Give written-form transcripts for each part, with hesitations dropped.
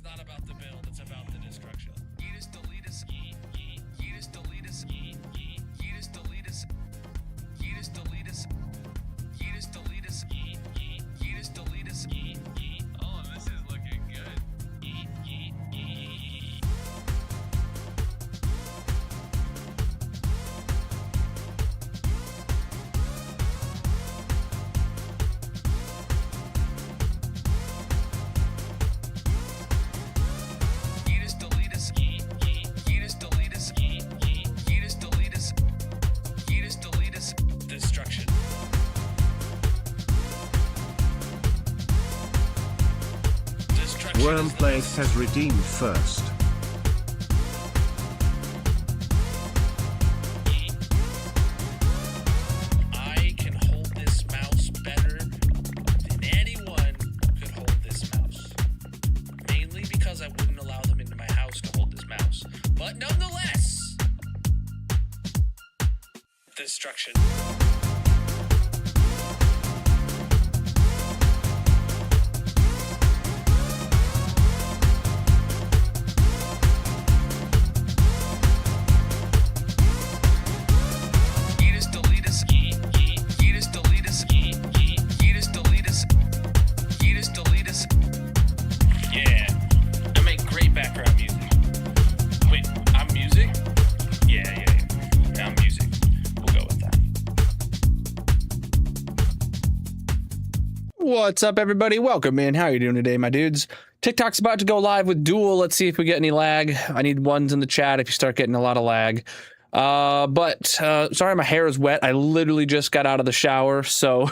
not about the build, it's about the destruction. Yeetus deletus yeet yeet. Yeetus deletus yeet yeet. Yeetus deletus. Yeetus deletus. Yeetus deletus yeet yeet. Yeetus deletus yeet yeet. Oh, this is looking good. Yeet yeet yeet. Yeetus deletus yeet yeet. Yeetus deletus yeet yeet. Yeetus deletus. Yeetus deletus. Destruction. Destruction. Wormplace has redeemed first. I can hold this mouse better than anyone could hold this mouse. Mainly because I wouldn't allow them into my house to hold this mouse. But nonetheless, destruction. Yeetus deletus yeet yeet. Yeetus deletus yeet yeet. Yeetus deletus. Yeetus deletus. Yeah, I make great background music. Wait, I'm music? Yeah, I'm music. We'll go with that. What's up, everybody? Welcome in. How are you doing today, my dudes? TikTok's about to go live with Duel. Let's see if we get any lag. I need ones in the chat if you start getting a lot of lag. Sorry, my hair is wet. I literally just got out of the shower, so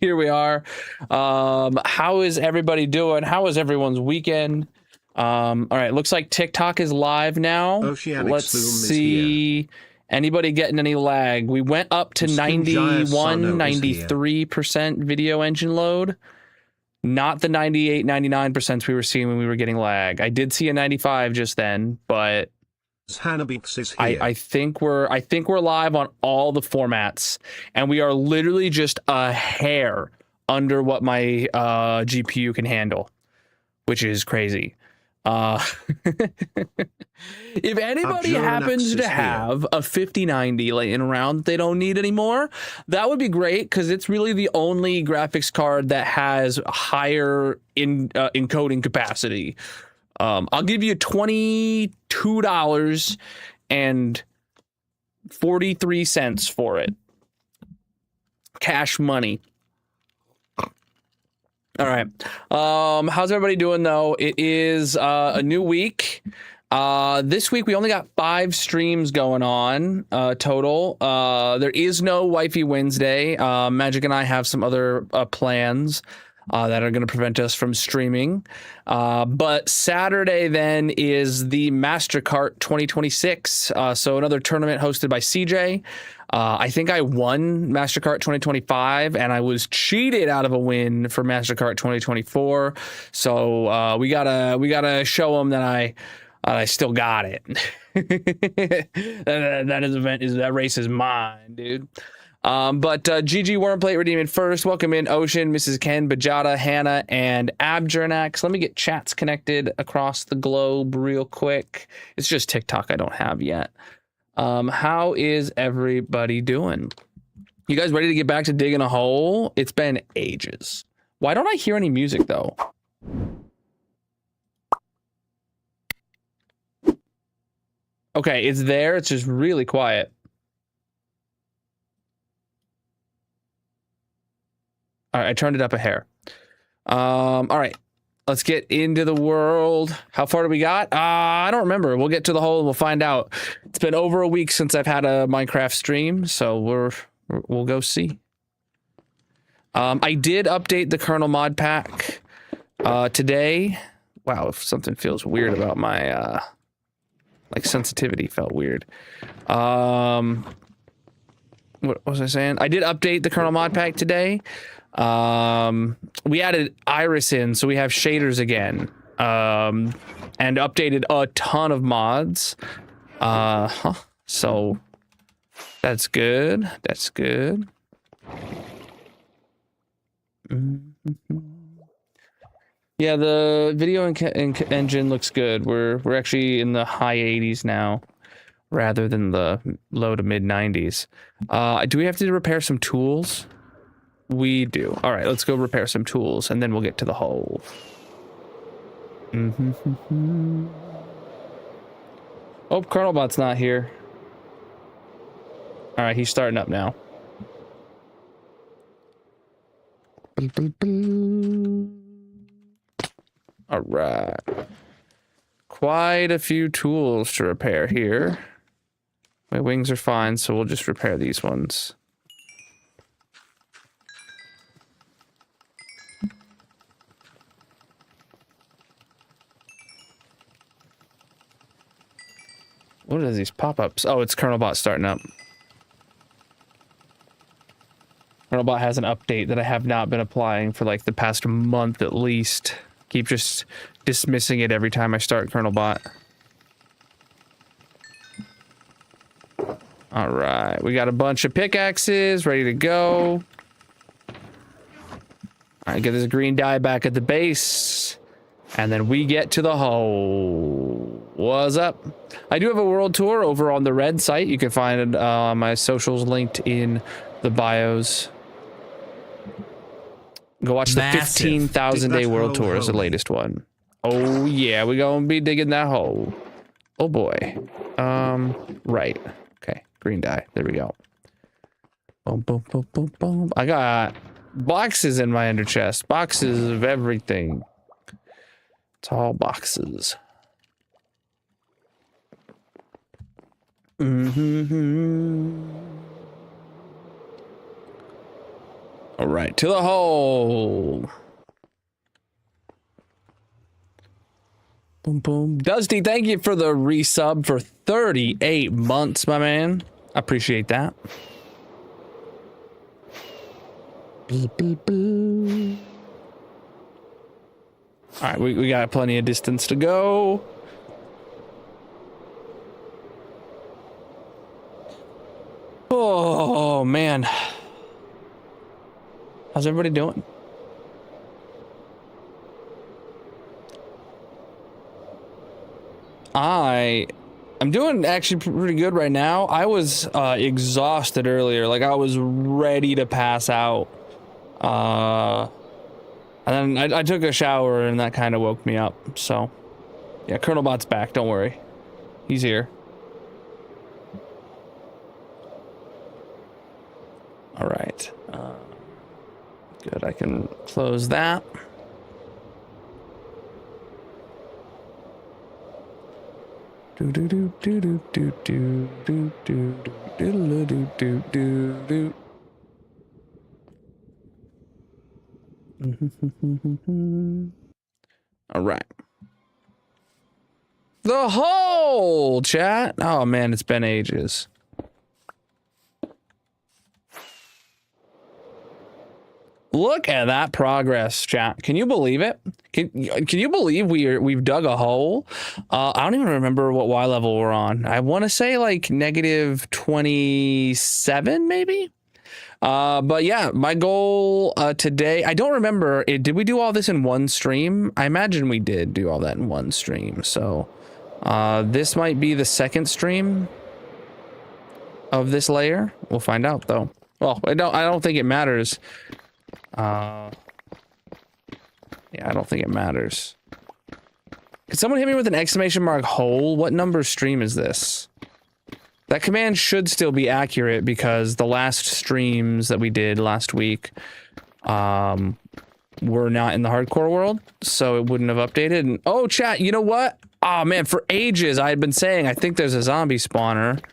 here we are. How is everybody doing? How was everyone's weekend? All right, looks like TikTok is live now. Oceanic Let's Sloom is see. Anybody getting any lag? We went up to Skin Giant 91, Sono is here. 93% video engine load. Not the 98, 99% we were seeing when we were getting lag. I did see a 95 just then, but Hanabix is here. I think we're live on all the formats, and we are literally just a hair under what my GPU can handle, which is crazy. If anybody Abjuranex happens is to here. have a 5090 laying around that they don't need anymore, that would be great, because it's really the only graphics card that has higher encoding capacity. I'll give you $22.43 for it. Cash money. All right. How's everybody doing, though? It is a new week. This week we only got 5 streams going on total. There is no Wifey Wednesday. Magic and I have some other plans that are going to prevent us from streaming. But Saturday then is the MasterCart 2026. So another tournament hosted by CJ. I think I won MasterCart 2025, and I was cheated out of a win for MasterCart 2024. So we gotta show them that I still got it. that race is mine, dude. But GG Wormplate redeeming first. Welcome in Ocean, Mrs. Ken, Bajada, Hannah, and Abjuranex. Let me get chats connected across the globe real quick. It's just TikTok I don't have yet. How is everybody doing? You guys ready to get back to digging a hole? It's been ages. Why don't I hear any music though? Okay, it's there. It's just really quiet. All right, I turned it up a hair. All right, let's get into the world. How far do we got? I don't remember. We'll get to the hole and we'll find out. It's been over a week since I've had a Minecraft stream, so we'll go see. I did update the Colonel mod pack today. Wow, if something feels weird about my like sensitivity felt weird. What was I saying? I did update the Colonel mod pack today. We added iris in, so we have shaders again, and updated a ton of mods. So that's good. That's good. Yeah, the video engine looks good. We're actually in the high 80s now, rather than the low to mid 90s. Do we have to repair some tools? We do. All right, let's go repair some tools, and then we'll get to the hole. Oh, Colonel Bot's not here. All right, he's starting up now. All right. Quite a few tools to repair here. My wings are fine, so we'll just repair these ones. What are these pop-ups? Oh, it's Colonel Bot starting up. Colonel Bot has an update that I have not been applying for like the past month at least. Keep just dismissing it every time I start Colonel Bot. All right, we got a bunch of pickaxes ready to go. All right, get this green dye back at the base. And then we get to the hole. What's up? I do have a world tour over on the red site. You can find my socials linked in the bios. Go watch the 15,000 day world tour is the latest one. Oh yeah, we gonna be digging that hole. Oh boy. Right. Okay, green dye. There we go. Boom, boom, boom, boom, boom. I got boxes in my ender chest. Boxes of everything. It's all boxes. All right, to the hole. Boom, boom. Dusty, thank you for the resub for 38 months, my man. I appreciate that. Beep, beep, beep. All right, we got plenty of distance to go. Oh, man. How's everybody doing? I'm doing actually pretty good right now. I was exhausted earlier. Like, I was ready to pass out. And then I took a shower and that kind of woke me up. So, yeah, Colonel Bot's back. Don't worry. He's here. All right. Good. I can close that. Do do do do do do do do do do do do do do. All right. The hole, chat. Oh man, it's been ages. Look at that progress, chat. Can you believe it? Can you believe we've dug a hole? I don't even remember what Y level we're on. I want to say like negative 27, maybe. But yeah, my goal today. I don't remember. Did we do all this in one stream? I imagine we did do all that in one stream. So this might be the second stream of this layer. We'll find out though. Well, I don't think it matters. Yeah, I don't think it matters. Could someone hit me with an exclamation mark hole? What number stream is this? That command should still be accurate because the last streams that we did last week were not in the hardcore world, so it wouldn't have updated. And oh, chat, you know what? Oh man, for ages I had been saying I think there's a zombie spawner.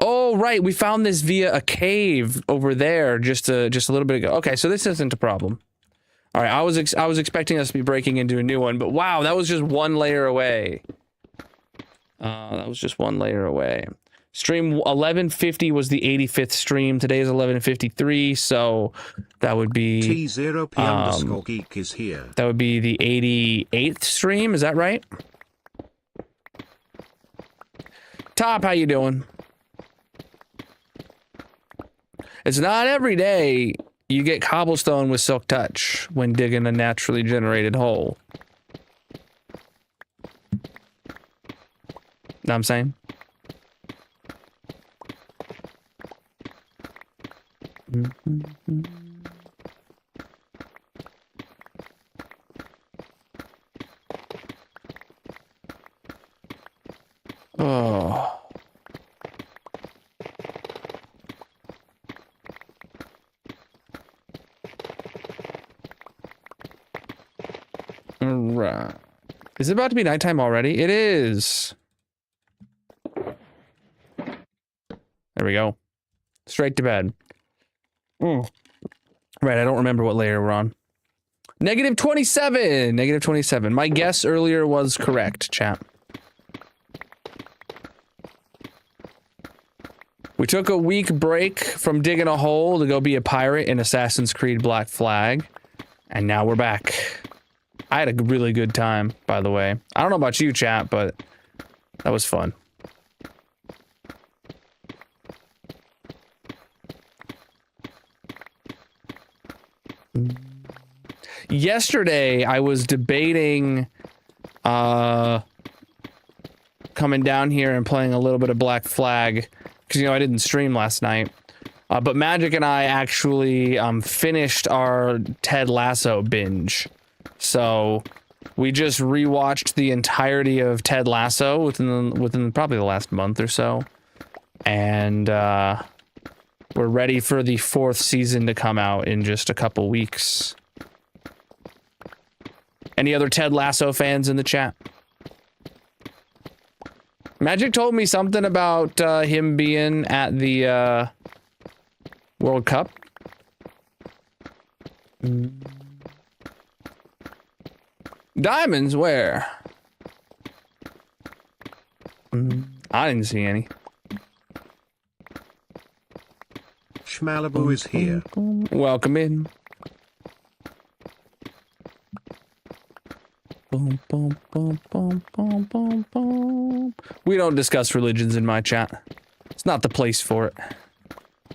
Oh, right. We found this via a cave over there just a little bit ago. Okay, so this isn't a problem. All right, I was expecting us to be breaking into a new one, but wow, that was just one layer away. That was just one layer away. Stream 1150 was the 85th stream. Today is 1153, so that would be T0P_geek is here. That would be the 88th stream. Is that right? Top, how you doing? It's not every day You get cobblestone with Silk Touch when digging a naturally generated hole. Know what I'm saying? Oh. Right. Is it about to be nighttime already? It is. There we go. Straight to bed. Right, I don't remember what layer we're on. Negative 27. Negative 27. My guess earlier was correct, chat. We took a week break from digging a hole to go be a pirate in Assassin's Creed Black Flag. And now we're back. I had a really good time, by the way. I don't know about you, chat, but that was fun. Yesterday, I was debating coming down here and playing a little bit of Black Flag, because, you know, I didn't stream last night. But Magic and I actually finished our Ted Lasso binge. So we just rewatched the entirety of Ted Lasso within probably the last month or so. And we're ready for the 4th season to come out in just a couple weeks. Any other Ted Lasso fans in the chat? Magic told me something about him being at the World Cup. Diamonds, where? I didn't see any. Schmalibu is here. Welcome in. Boom, boom, boom, boom, boom, boom, boom. We don't discuss religions in my chat. It's not the place for it.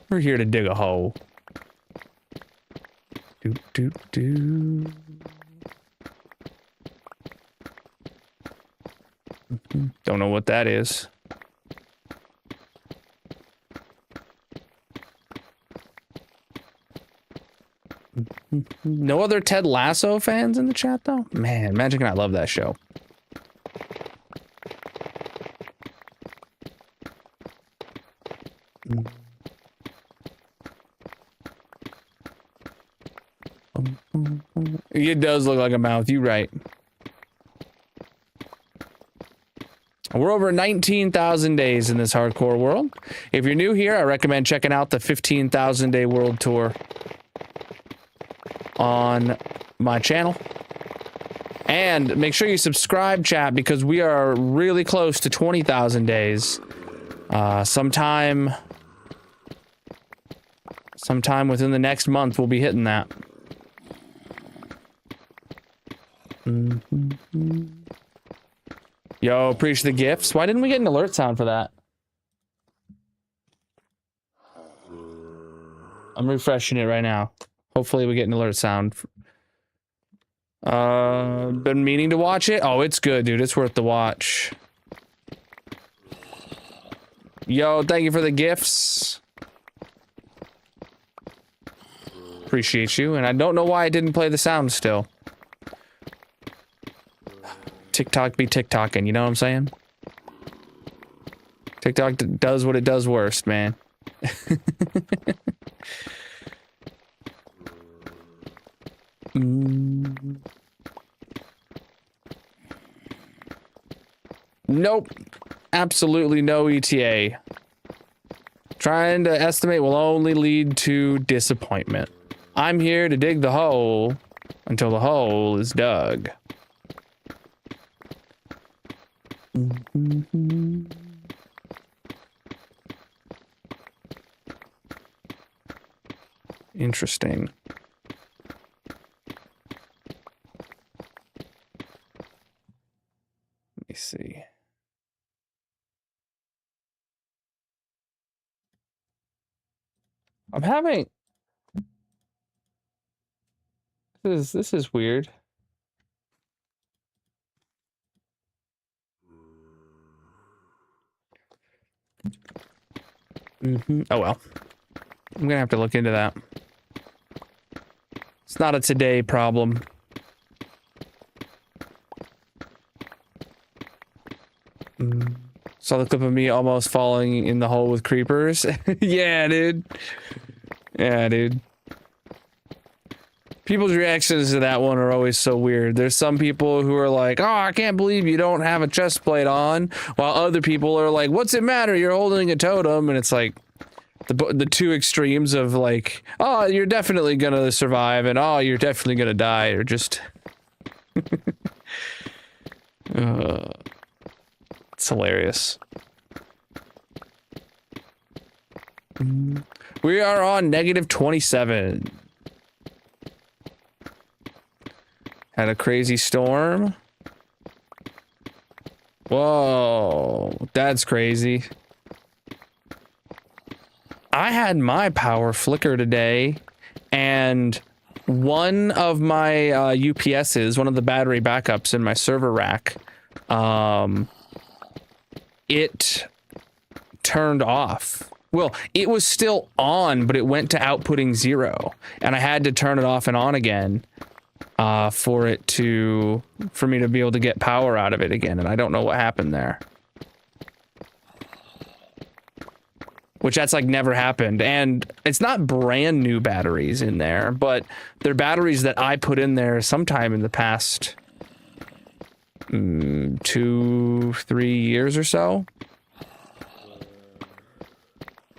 We're here to dig a hole. Doot, doot, doot. Don't know what that is. No other Ted Lasso fans in the chat, though? Man, Magic and I love that show. It does look like a mouth, you're right. We're over 19,000 days in this hardcore world. If you're new here, I recommend checking out the 15,000 day world tour on my channel. And make sure you subscribe, chat, because we are really close to 20,000 days. Sometime within the next month, we'll be hitting that. Yo, appreciate the gifts. Why didn't we get an alert sound for that? I'm refreshing it right now. Hopefully we get an alert sound. Been meaning to watch it. Oh, it's good, dude. It's worth the watch. Yo, thank you for the gifts. Appreciate you. And I don't know why I didn't play the sound still. TikTok be TikToking, you know what I'm saying? TikTok does what it does worst, man. Nope. Absolutely no ETA. Trying to estimate will only lead to disappointment. I'm here to dig the hole until the hole is dug. Interesting. Let me see. I'm having This is weird. Oh well. I'm gonna have to look into that. It's not a today problem. Saw the clip of me almost falling in the hole with creepers. Yeah, dude. Yeah, dude. People's reactions to that one are always so weird. There's some people who are like, oh, I can't believe you don't have a chest plate on. While other people are like, what's it matter? You're holding a totem. And it's like the two extremes of like, oh, you're definitely gonna survive. And oh, you're definitely gonna die. Or just... it's hilarious. We are on -27. Had a crazy storm. Whoa, that's crazy. I had my power flicker today, and one of my UPSs, one of the battery backups in my server rack, it turned off. Well, it was still on, but it went to outputting 0, and I had to turn it off and on again for me to be able to get power out of it again, and I don't know what happened there. Which that's like never happened, and it's not brand new batteries in there, but they're batteries that I put in there sometime in the past 2-3 years or so.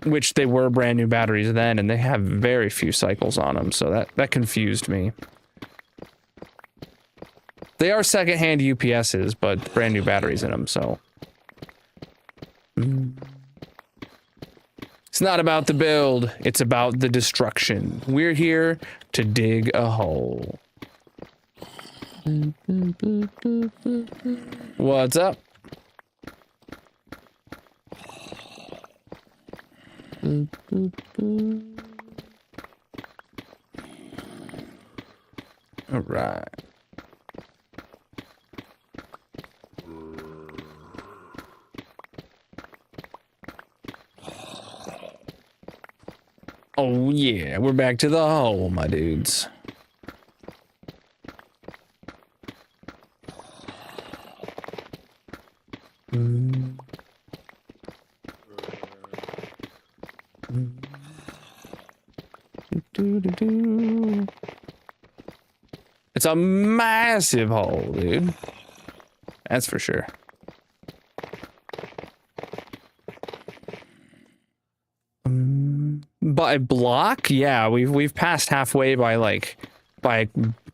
Which they were brand new batteries then, and they have very few cycles on them, so that confused me. They are secondhand UPSs, but brand new batteries in them, so. It's not about the build, it's about the destruction. We're here to dig a hole. What's up? All right. Oh yeah, we're back to the hole, my dudes. It's a massive hole, dude. That's for sure. By block, yeah, we've passed halfway by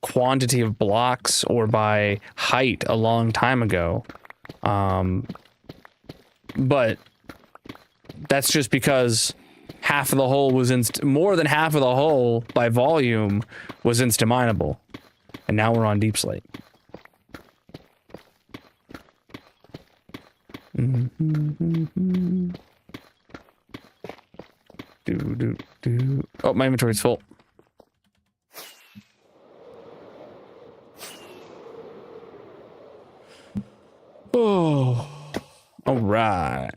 quantity of blocks or by height a long time ago. But that's just because half of the hole was more than half of the hole by volume was insta-mineable. And now we're on deep slate. Oh, my inventory's full. Oh, all right.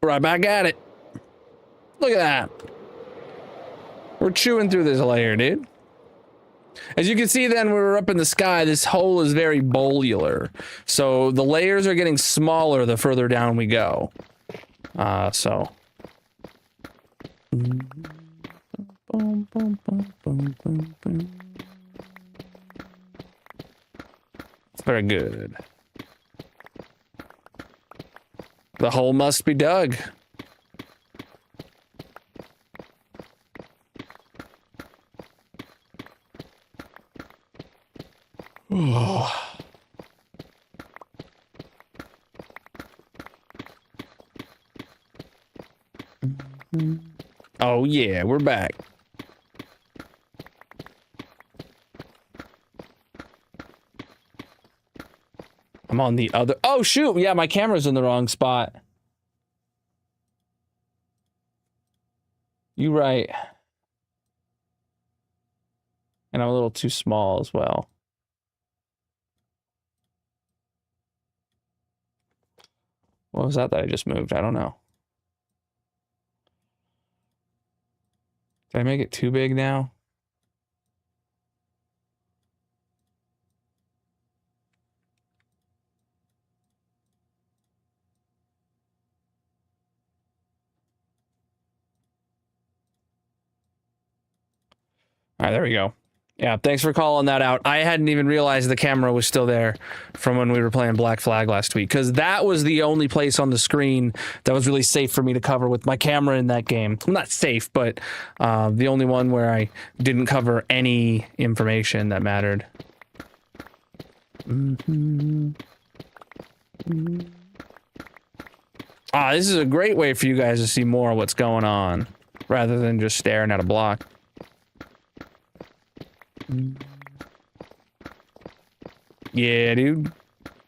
Right back at it. Look at that. We're chewing through this layer, dude. As you can see then, when we're up in the sky, this hole is very bolular. So the layers are getting smaller the further down we go. So. It's very good. The hole must be dug. Oh yeah, we're back. I'm on the other. Oh, shoot. Yeah, my camera's in the wrong spot. You right. And I'm a little too small as well. What was that I just moved? I don't know. Did I make it too big now? All right, there we go. Yeah, thanks for calling that out. I hadn't even realized the camera was still there from when we were playing Black Flag last week, because that was the only place on the screen that was really safe for me to cover with my camera in that game. Well, not safe, but the only one where I didn't cover any information that mattered. This is a great way for you guys to see more of what's going on, rather than just staring at a block. Yeah, dude.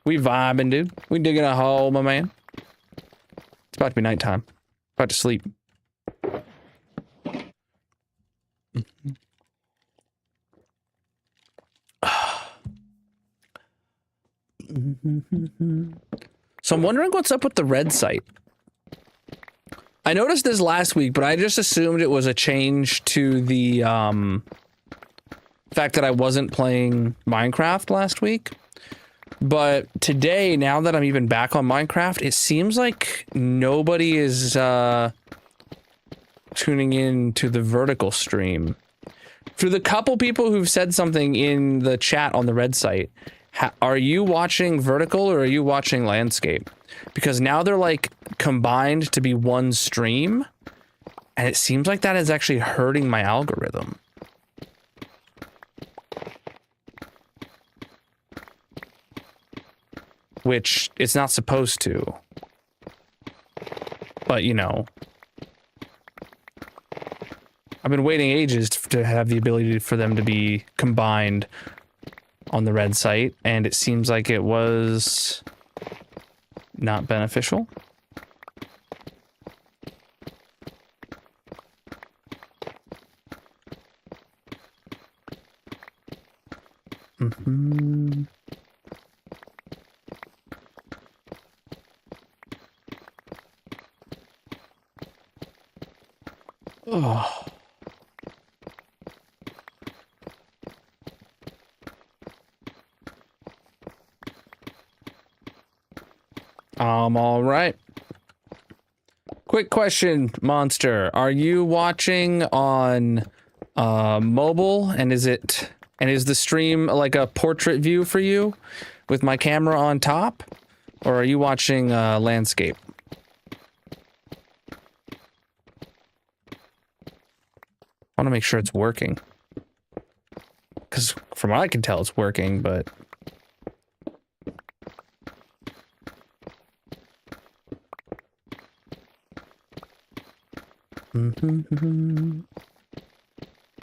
We vibing, dude. We digging a hole, my man. It's about to be nighttime. About to sleep. So I'm wondering what's up with the red site. I noticed this last week, but I just assumed it was a change to the fact that I wasn't playing Minecraft last week. But today, now that I'm even back on Minecraft, it seems like nobody is tuning in to the vertical stream. For the couple people who've said something in the chat on the red site, are you watching vertical or are you watching landscape? Because now they're like combined to be one stream, and it seems like that is actually hurting my algorithm. Which it's not supposed to. But, you know, I've been waiting ages to have the ability for them to be combined on the red site, and it seems like it was not beneficial. Oh. All right. Quick question, Monster. Are you watching on mobile, and is the stream like a portrait view for you with my camera on top, or are you watching landscape? I want to make sure it's working, because from what I can tell, it's working, but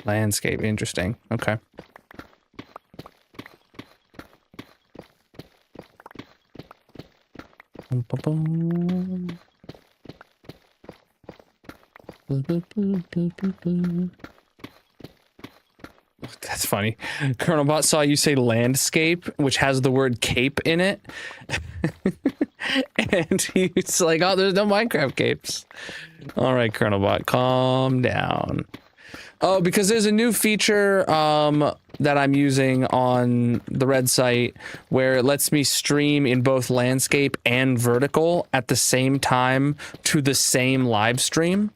landscape, interesting. Okay. That's funny. Colonel Bot saw you say landscape, which has the word cape in it. And he's like, oh, there's no Minecraft capes. All right, Colonel Bot, calm down. Oh, because there's a new feature that I'm using on the red site where it lets me stream in both landscape and vertical at the same time to the same live stream.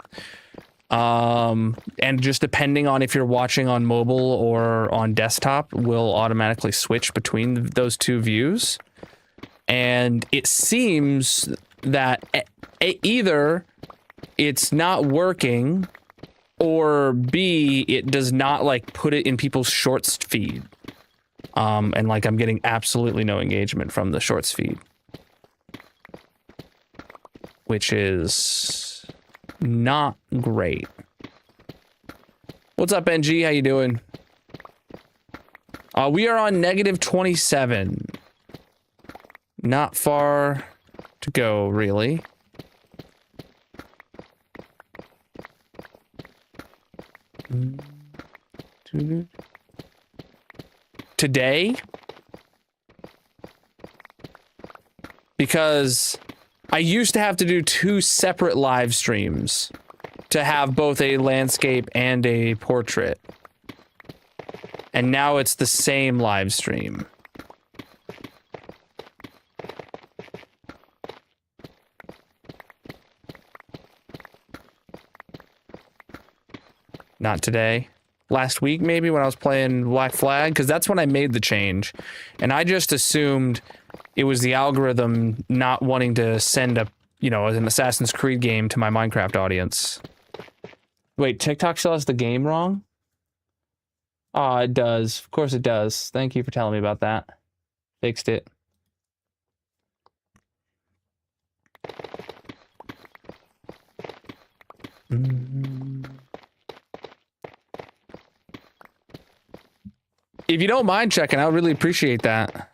And just depending on if you're watching on mobile or on desktop, will automatically switch between those two views. And it seems that either it's not working, or B, it does not like put it in people's shorts feed. And like I'm getting absolutely no engagement from the shorts feed, which is not great. What's up, NG? How you doing? We are on -27. Not far to go, really. Today? Because I used to have to do 2 separate live streams to have both a landscape and a portrait. And now it's the same live stream. Not today. Last week, maybe, when I was playing Black Flag, because that's when I made the change. And I just assumed it was the algorithm not wanting to send a, you know, an Assassin's Creed game to my Minecraft audience. Wait, TikTok still has the game wrong? Oh, it does. Of course it does. Thank you for telling me about that. Fixed it. If you don't mind checking, I would really appreciate that.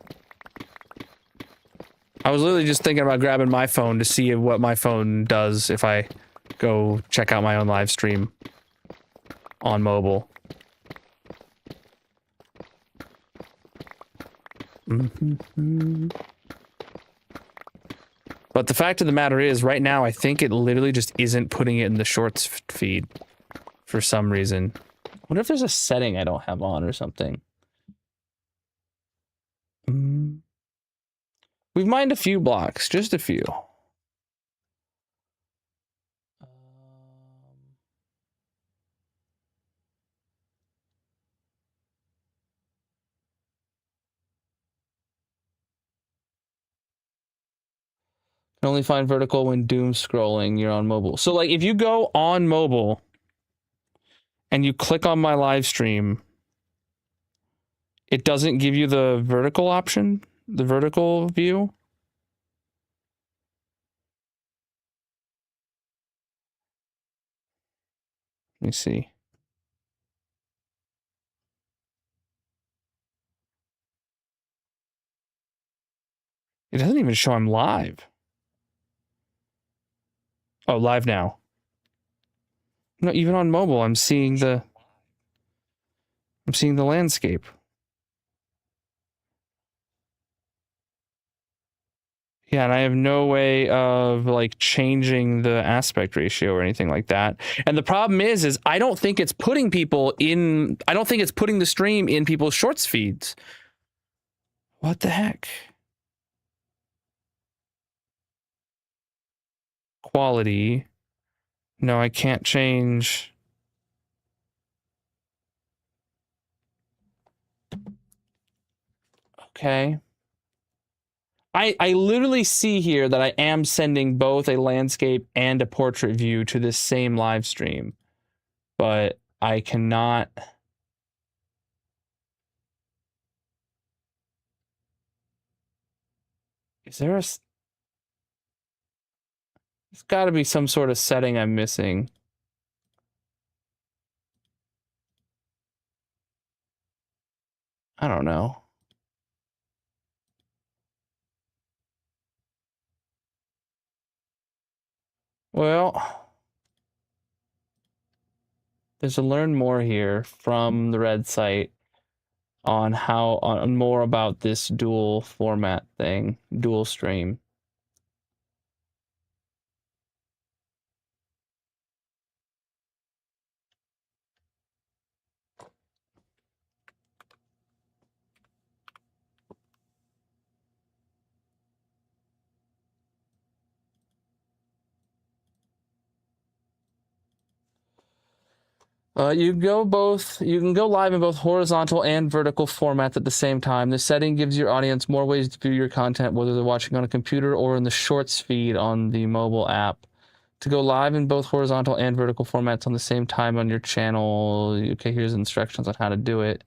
I was literally just thinking about grabbing my phone to see what my phone does if I go check out my own live stream on mobile. But the fact of the matter is, right now, I think it literally just isn't putting it in the shorts feed for some reason. I wonder if there's a setting I don't have on or something. We've mined a few blocks, just a few. Can only find vertical when doom scrolling. You're on mobile. So, like, if you go on mobile and you click on my live stream, it doesn't give you the vertical option, the vertical view. Let me see. It doesn't even show I'm live. Oh, live now. No, even on mobile, I'm seeing the landscape. Yeah, and I have no way of like changing the aspect ratio or anything like that. And the problem is I don't think it's putting people in, I don't think it's putting the stream in people's shorts feeds. What the heck? Quality. No, I can't change. Okay. I literally see here that I am sending both a landscape and a portrait view to this same live stream, but I cannot. Is there a? There's got to be some sort of setting I'm missing. I don't know. Well, there's a learn more here from the red site on how on more about this dual format thing, dual stream. You can go live in both horizontal and vertical formats at the same time. This setting gives your audience more ways to view your content, whether they're watching on a computer or in the shorts feed on the mobile app. To go live in both horizontal and vertical formats on the same time on your channel, okay, here's instructions on how to do it.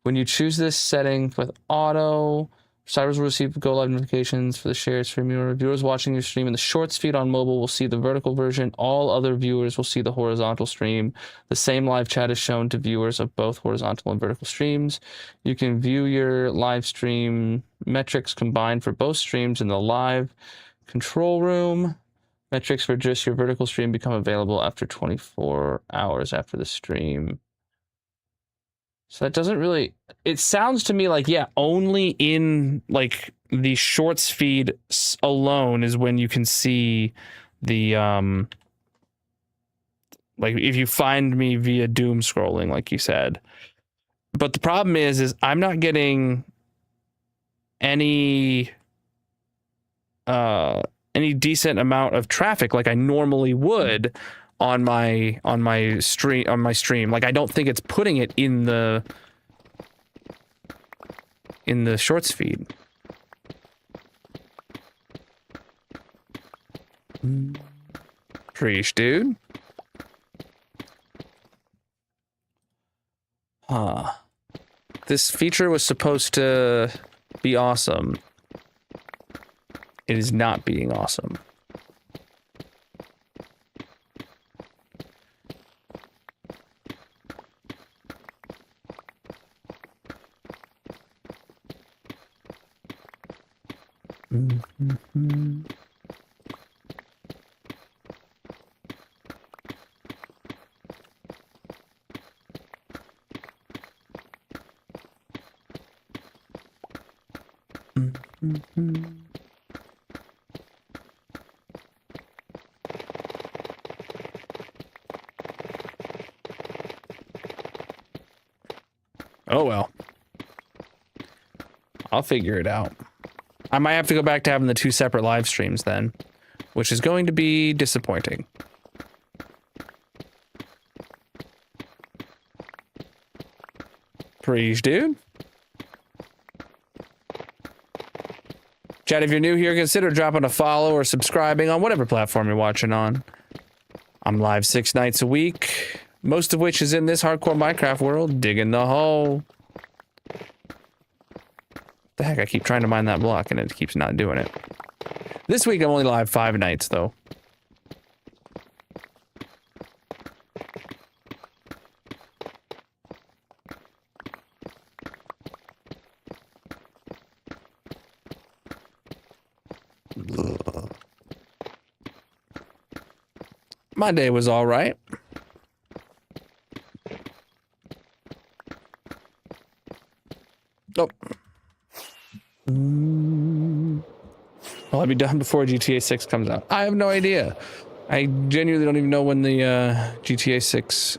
When you choose this setting with auto, Subscribers will receive go live notifications for the shared stream. Viewers watching your stream in the shorts feed on mobile will see the vertical version. All other viewers will see the horizontal stream. The same live chat is shown to viewers of both horizontal and vertical streams. You can view your live stream metrics combined for both streams in the live control room. Metrics for just your vertical stream become available after 24 hours after the stream. So that doesn't really, it sounds to me like, yeah, only in like the shorts feed alone is when you can see the, like if you find me via doom scrolling, like you said. But the problem is I'm not getting any decent amount of traffic like I normally would on my stream. Like I don't think it's putting it in the shorts feed. Preach, dude. Huh. This feature was supposed to be awesome. It is not being awesome. Mm-hmm. Mm-hmm. Oh well. I'll figure it out. I might have to go back to having the 2 separate live streams then, which is going to be disappointing. Preach, dude. Chat, if you're new here, consider dropping a follow or subscribing on whatever platform you're watching on. I'm live 6 nights a week, most of which is in this hardcore Minecraft world, digging the hole. The heck, I keep trying to mine that block and it keeps not doing it. This week I'm only live 5 nights though. My day was all right. Oh. Will I be done before GTA 6 comes out? I have no idea. I genuinely don't even know when the GTA 6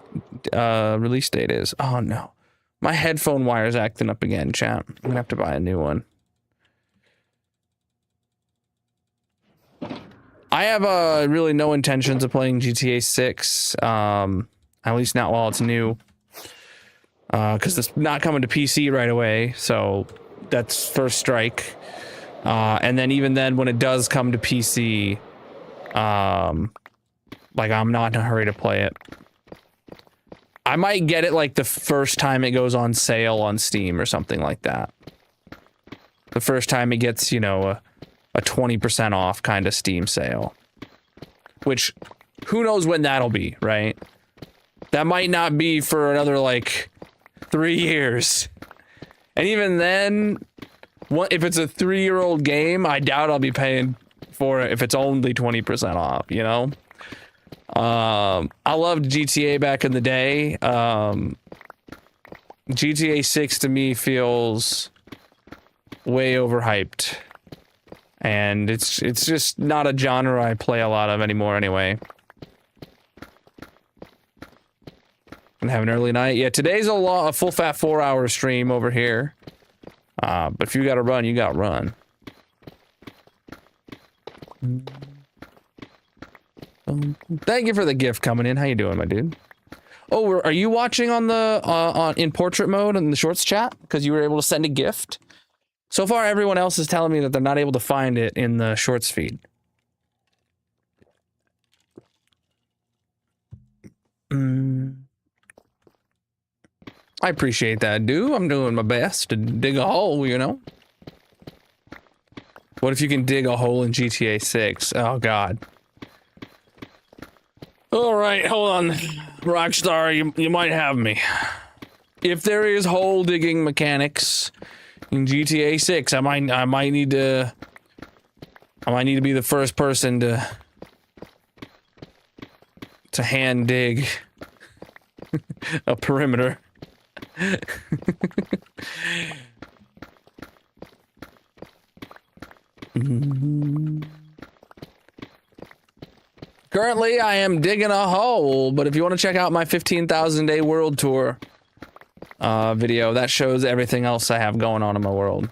release date is. Oh no. My headphone wire is acting up again, chat. I'm gonna have to buy a new one. I have really no intentions of playing GTA 6, at least not while it's new. Because it's not coming to PC right away, so that's first strike. And then even then, when it does come to PC, like I'm not in a hurry to play it. I might get it like the first time it goes on sale on Steam or something like that. The first time it gets, you know, a 20% off kind of Steam sale. Which, who knows when that'll be, right? That might not be for another, like, 3 years. And even then, if it's a 3-year-old game, I doubt I'll be paying for it if it's only 20% off, you know? I loved GTA back in the day. GTA 6 to me feels way overhyped. And it's just not a genre I play a lot of anymore anyway. And have an early night. Yeah, today's a full fat 4-hour stream over here. But if you gotta run, you gotta run. Thank you for the gift coming in. How you doing, my dude? Oh, are you watching on the in portrait mode in the shorts chat because you were able to send a gift? So far, everyone else is telling me that they're not able to find it in the shorts feed. I appreciate that, dude. I'm doing my best to dig a hole, you know. What if you can dig a hole in GTA 6? Oh, God. All right, hold on. Rockstar, you might have me. If there is hole digging mechanics in GTA 6, I might need to be the first person to hand dig a perimeter. Currently, I am digging a hole, but if you want to check out my 15,000 day world tour video, that shows everything else I have going on in my world.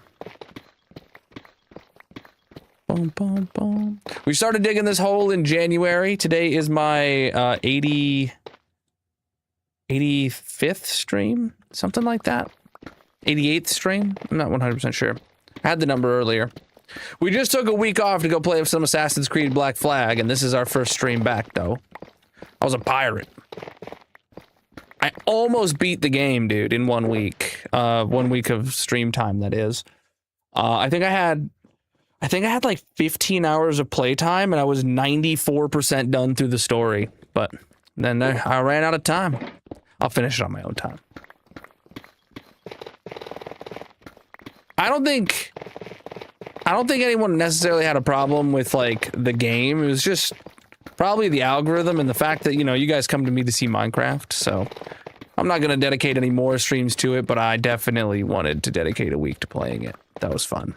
Boom, boom, boom. We started digging this hole in January. Today is my 85th stream, something like that. 88th stream? I'm not 100% sure. I had the number earlier. We just took a week off to go play some Assassin's Creed Black Flag, and this is our first stream back, though. I was a pirate. I almost beat the game, dude, in 1 week. 1 week of stream time, that is. I think I had like 15 hours of playtime, and I was 94% done through the story. But then I ran out of time. I'll finish it on my own time. I don't think anyone necessarily had a problem with, like, the game. It was just probably the algorithm and the fact that, you know, you guys come to me to see Minecraft, so I'm not going to dedicate any more streams to it, but I definitely wanted to dedicate a week to playing it. That was fun.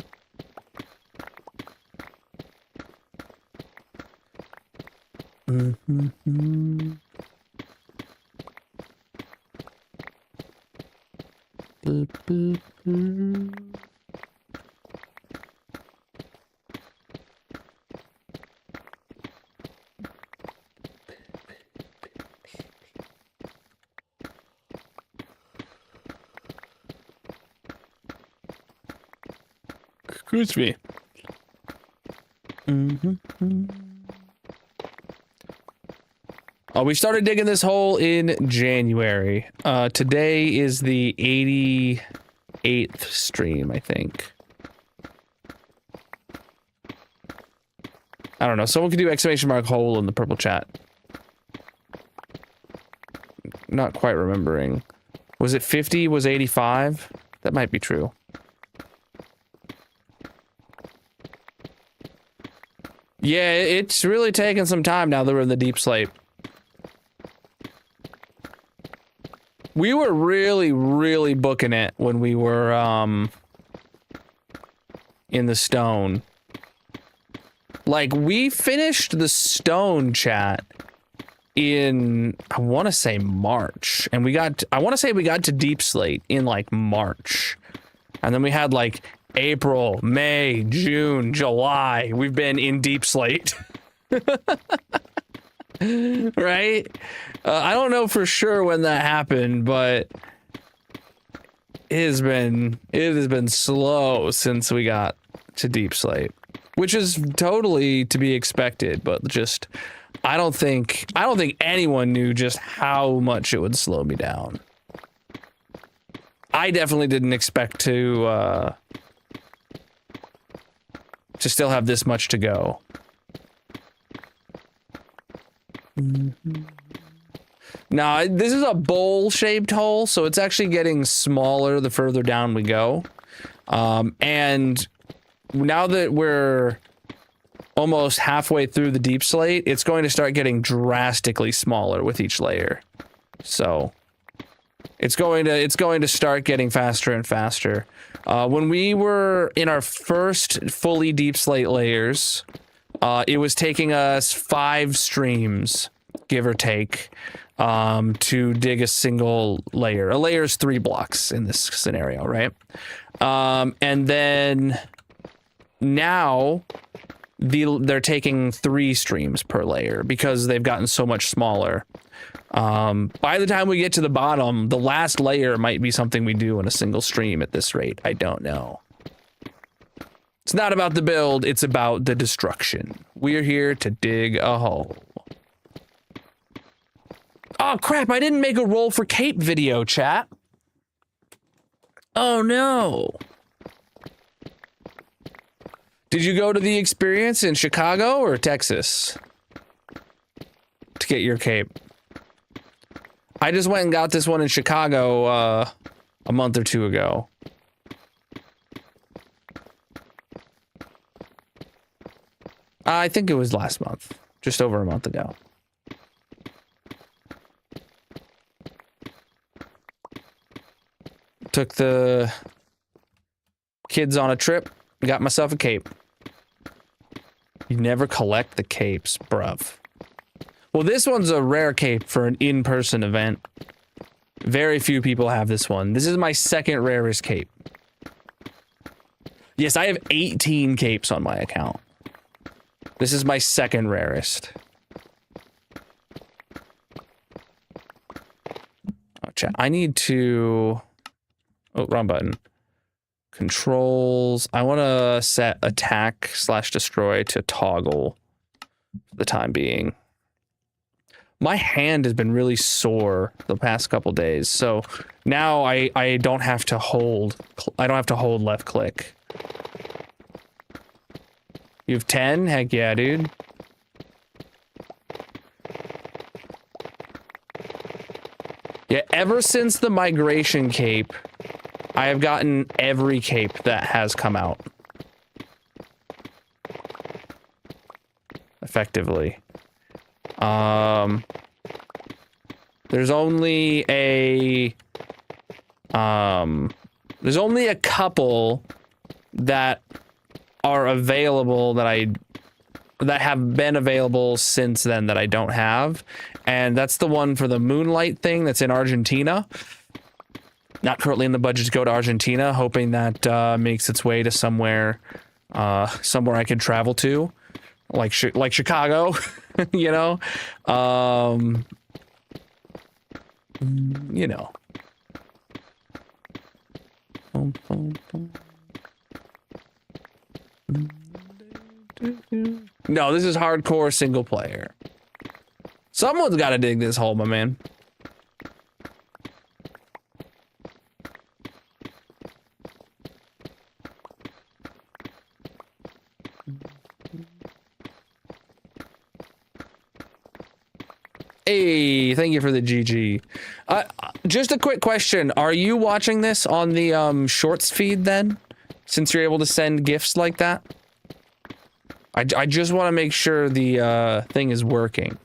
Excuse me. We started digging this hole in January. Today is the 88th stream, I think. I don't know. Someone could do ! hole in the purple chat. Not quite remembering. Was it 50? Was 85? That might be true. Yeah, it's really taken some time now that we're in the deep slate. We were really, really booking it when we were, in the stone. Like, we finished the stone chat in, I want to say March. And I want to say we got to deep slate in, like, March. And then we had, like, April, May, June, July. We've been in deep slate. Right? I don't know for sure when that happened, but it has been slow since we got to deep slate, which is totally to be expected, but just I don't think anyone knew just how much it would slow me down. I definitely didn't expect to still have this much to go. Now, this is a bowl-shaped hole, so it's actually getting smaller the further down we go. And now that we're almost halfway through the deep slate, it's going to start getting drastically smaller with each layer. So it's going to start getting faster and faster. When we were in our first fully deep slate layers, it was taking us 5 streams, give or take, to dig a single layer. A layer is 3 blocks in this scenario, right? And then now they're taking 3 streams per layer because they've gotten so much smaller. By the time we get to the bottom, the last layer might be something we do in a single stream at this rate. I don't know. It's not about the build, it's about the destruction. We're here to dig a hole. Oh crap, I didn't make a roll for cape video, chat. Oh no. Did you go to the experience in Chicago or Texas to get your cape? I just went and got this one in Chicago a month or two ago. I think it was last month, just over a month ago. Took the kids on a trip, got myself a cape. You never collect the capes, bruv. Well, this one's a rare cape for an in-person event. Very few people have this one. This is my second rarest cape. Yes, I have 18 capes on my account. This is my second rarest. Oh, chat. I need to... Oh, wrong button. Controls. I want to set attack/destroy to toggle for the time being. My hand has been really sore the past couple days, so now I don't have to hold. I don't have to hold left click. You have 10? Heck yeah, dude. Yeah, ever since the migration cape, I have gotten every cape that has come out. Effectively. There's only a couple that are available that have been available since then that I don't have, and that's the one for the Moonlight thing that's in Argentina. Not currently in the budget to go to Argentina, hoping that makes its way to somewhere I can travel to, like Chicago, you know. You know. No, this is hardcore single player. Someone's got to dig this hole, my man. Hey, thank you for the GG. Just a quick question. Are you watching this on the shorts feed then? Since you're able to send gifts like that? I just want to make sure the thing is working.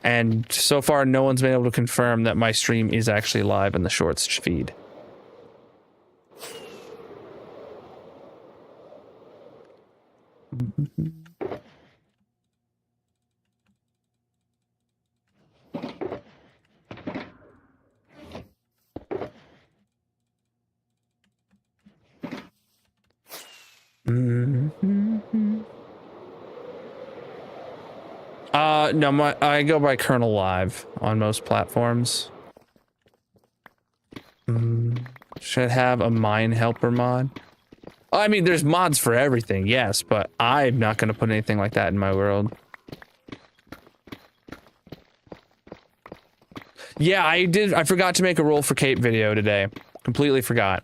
And so far, no one's been able to confirm that my stream is actually live in the shorts feed. No, I go by Colonel Live on most platforms. Should have a mine helper mod. I mean, there's mods for everything, yes, but I'm not going to put anything like that in my world. Yeah, I forgot to make a roll for cape video today. Completely forgot.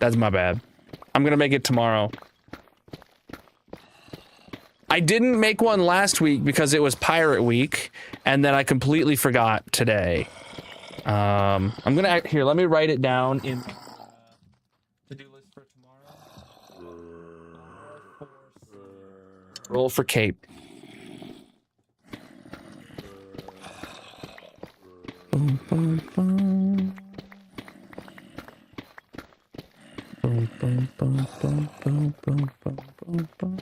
That's my bad. I'm going to make it tomorrow. I didn't make one last week because it was Pirate Week, and then I completely forgot today. I'm gonna here. Let me write it down in to-do list for tomorrow. Roll for cape. Boom, boom, boom. Boom, boom, boom, boom, boom, boom, boom, boom, boom.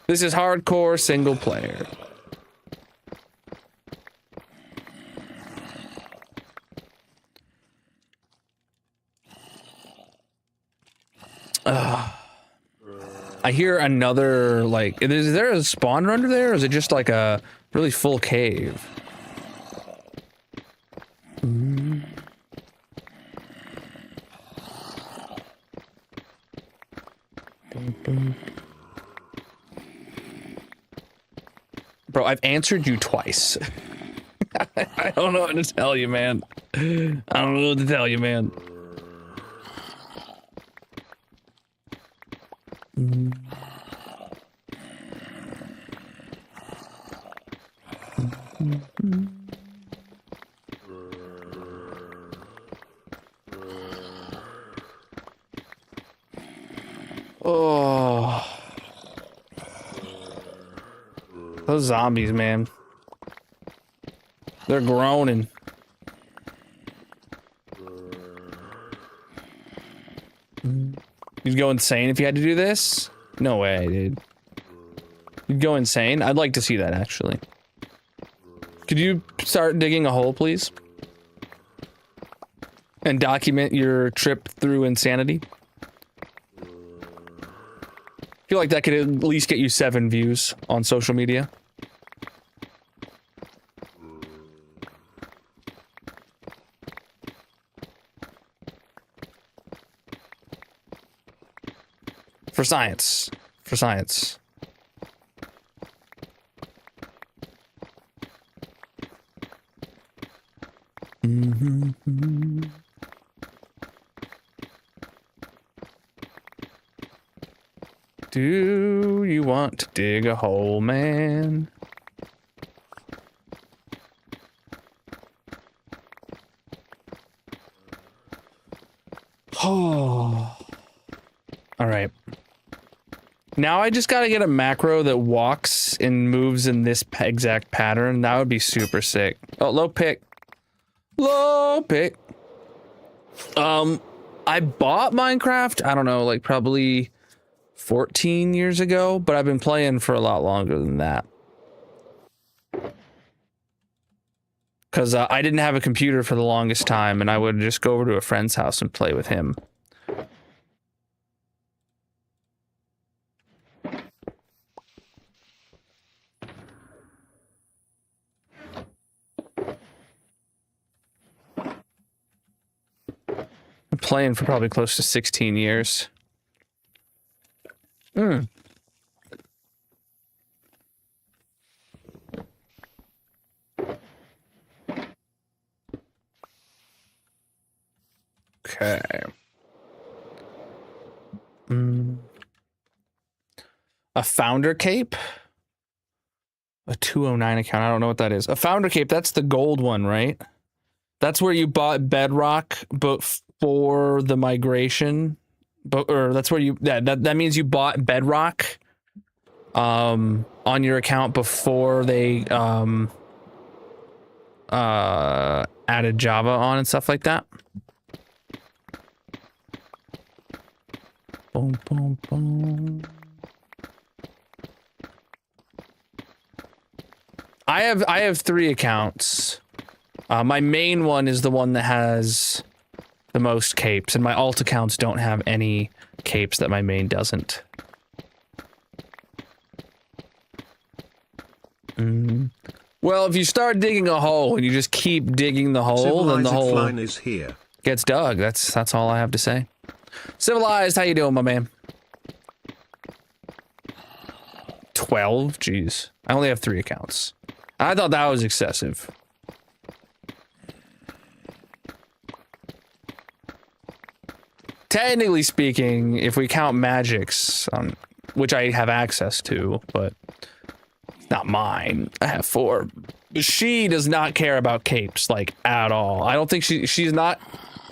This is hardcore single player. I hear another, like, is there a spawner under there, or is it just like a really full cave? Bro, I've answered you twice. I don't know what to tell you, man. I don't know what to tell you, man. Oh, those zombies, man. They're groaning. You'd go insane if you had to do this? No way, dude. You'd go insane? I'd like to see that, actually. Could you start digging a hole, please? And document your trip through insanity? I feel like that could at least get you 7 views on social media. For science. For science. Do you want to dig a hole, man? Oh. All right. Now I just gotta get a macro that walks and moves in this exact pattern. That would be super sick. Oh, low pick. Low pick. I bought Minecraft, I don't know, like probably 14 years ago, but I've been playing for a lot longer than that. Because I didn't have a computer for the longest time, and I would just go over to a friend's house and play with him. I'm playing for probably close to 16 years. Okay. A founder cape? A 209 account. I don't know what that is. A founder cape, that's the gold one, right? That's where you bought Bedrock before the migration. Or that's where you that means you bought Bedrock on your account before they added Java on and stuff like that. Boom, boom, boom. I have 3 accounts. My main one is the one that has the most capes, and my alt accounts don't have any capes that my main doesn't. Well, if you start digging a hole and you just keep digging the hole, then the hole is here. Gets dug. That's all I have to say. Civilized, how you doing, my man? 12? Jeez. I only have 3 accounts. I thought that was excessive. Technically speaking, if we count magics, which I have access to, but it's not mine. I have 4. She does not care about capes, like, at all. I don't think she's not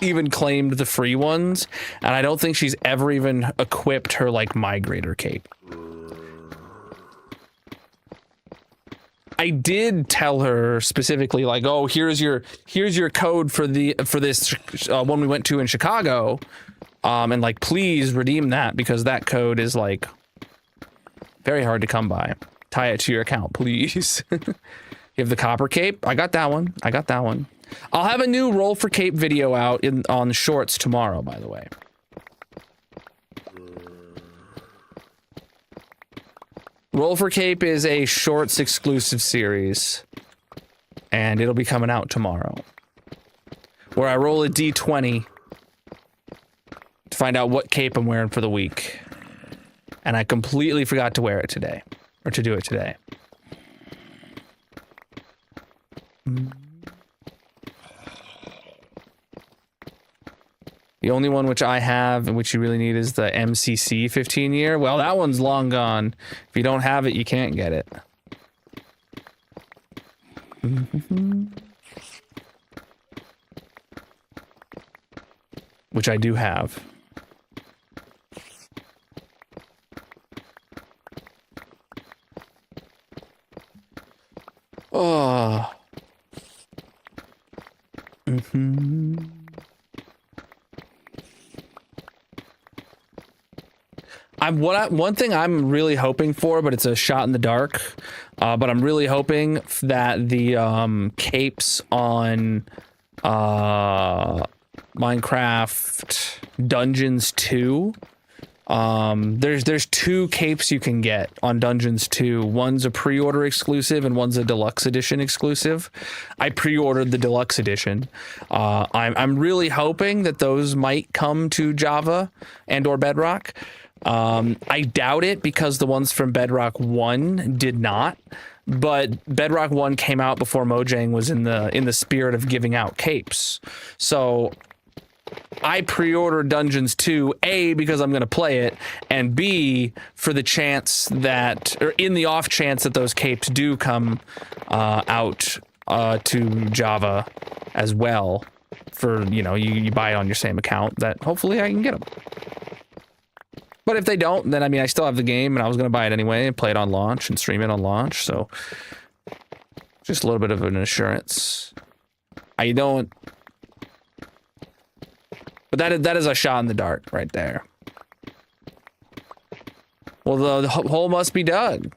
even claimed the free ones, and I don't think she's ever even equipped her, like, migrator cape. I did tell her specifically, like, oh, here's your code for this one we went to in Chicago. And like, please redeem that, because that code is like very hard to come by. Tie it to your account, please. You have the copper cape. I got that one. I'll have a new roll for cape video out on shorts tomorrow, by the way. Roll for cape is a shorts exclusive series, and it'll be coming out tomorrow, where I roll a d20 to find out what cape I'm wearing for the week. And I completely forgot to wear it today. Or to do it today. The only one which I have and which you really need is the MCC 15 year. Well, that one's long gone. If you don't have it, you can't get it. Which I do have. Oh. One thing I'm really hoping for, but it's a shot in the dark. But I'm really hoping that the capes on Minecraft Dungeons 2. There's 2 capes you can get on Dungeons 2. One's a pre-order exclusive and one's a deluxe edition exclusive. I pre-ordered the deluxe edition. I'm really hoping that those might come to Java and or Bedrock. I doubt it because the ones from Bedrock 1 did not. But Bedrock 1 came out before Mojang was in the spirit of giving out capes. So I pre-ordered Dungeons 2, A, because I'm going to play it, and B, for the chance that, or in the off chance that those capes do come out to Java as well, for, you know, you buy it on your same account, that hopefully I can get them. But if they don't, then I mean, I still have the game, and I was going to buy it anyway and play it on launch and stream it on launch, so just a little bit of an assurance. I don't... But that is a shot in the dark right there. Well, the hole must be dug.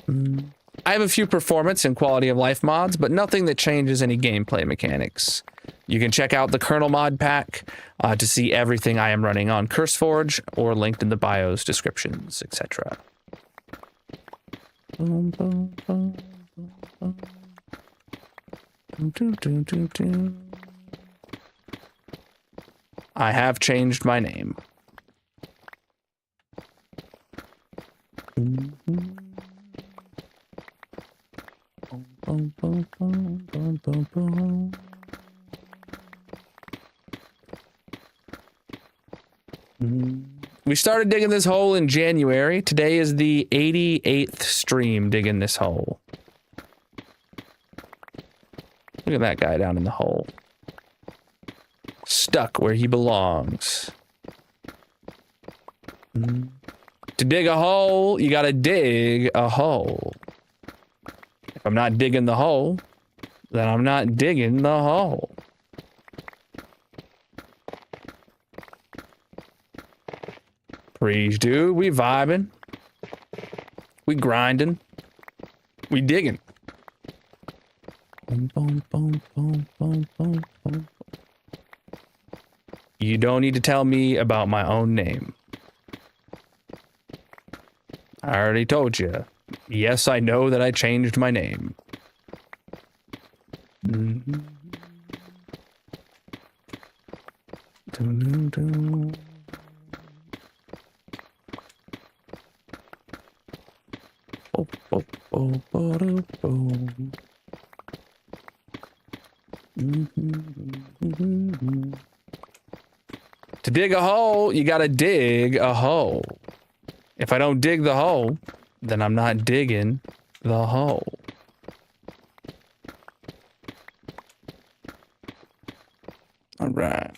I have a few performance and quality of life mods, but nothing that changes any gameplay mechanics. You can check out the Colonel mod pack to see everything I am running on CurseForge, or linked in the bios, descriptions, etc. I have changed my name. We started digging this hole in January. Today is the 88th stream digging this hole. Look at that guy down in the hole. Stuck where he belongs. To dig a hole, you gotta dig a hole. If I'm not digging the hole, then I'm not digging the hole. Preach, dude. We vibing. We grinding. We digging. You don't need to tell me about my own name. I already told you. Yes, I know that I changed my name. To dig a hole, you gotta dig a hole. If I don't dig the hole, then I'm not digging the hole. All right.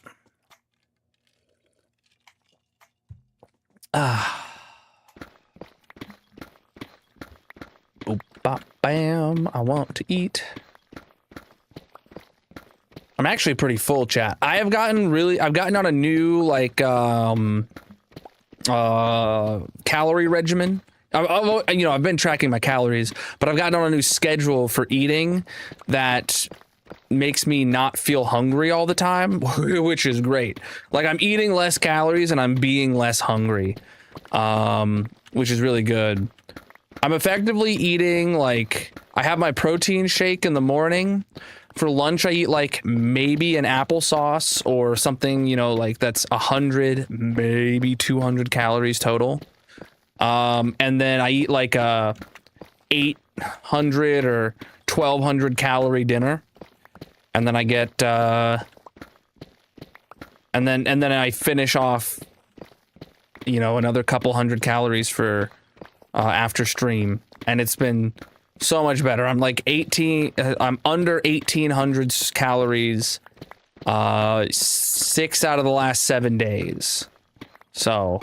Boop, bop, bam. I want to eat. I'm actually pretty full, chat. I've gotten on a new, like, calorie regimen. I've been tracking my calories, but I've gotten on a new schedule for eating that makes me not feel hungry all the time, which is great. Like, I'm eating less calories and I'm being less hungry, which is really good. I'm effectively eating, like, I have my protein shake in the morning. For lunch, I eat, like, maybe an applesauce or something, you know, like, that's 100, maybe 200 calories total. And then I eat, like, a 800 or 1,200 calorie dinner. And then I get, and then I finish off, you know, another couple hundred calories for, after stream. And it's been So much better. I'm like 18. I'm under 1,800 calories. 6 out of the last 7 days. So.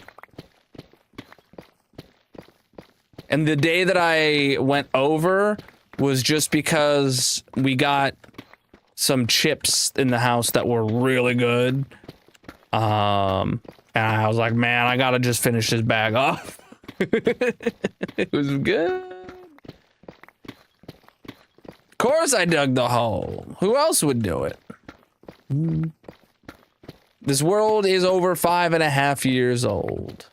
And the day that I went over was just because we got some chips in the house that were really good. And I was like, man, I gotta just finish this bag off. It was good. Of course I dug the hole. Who else would do it? This world is over 5.5 years old.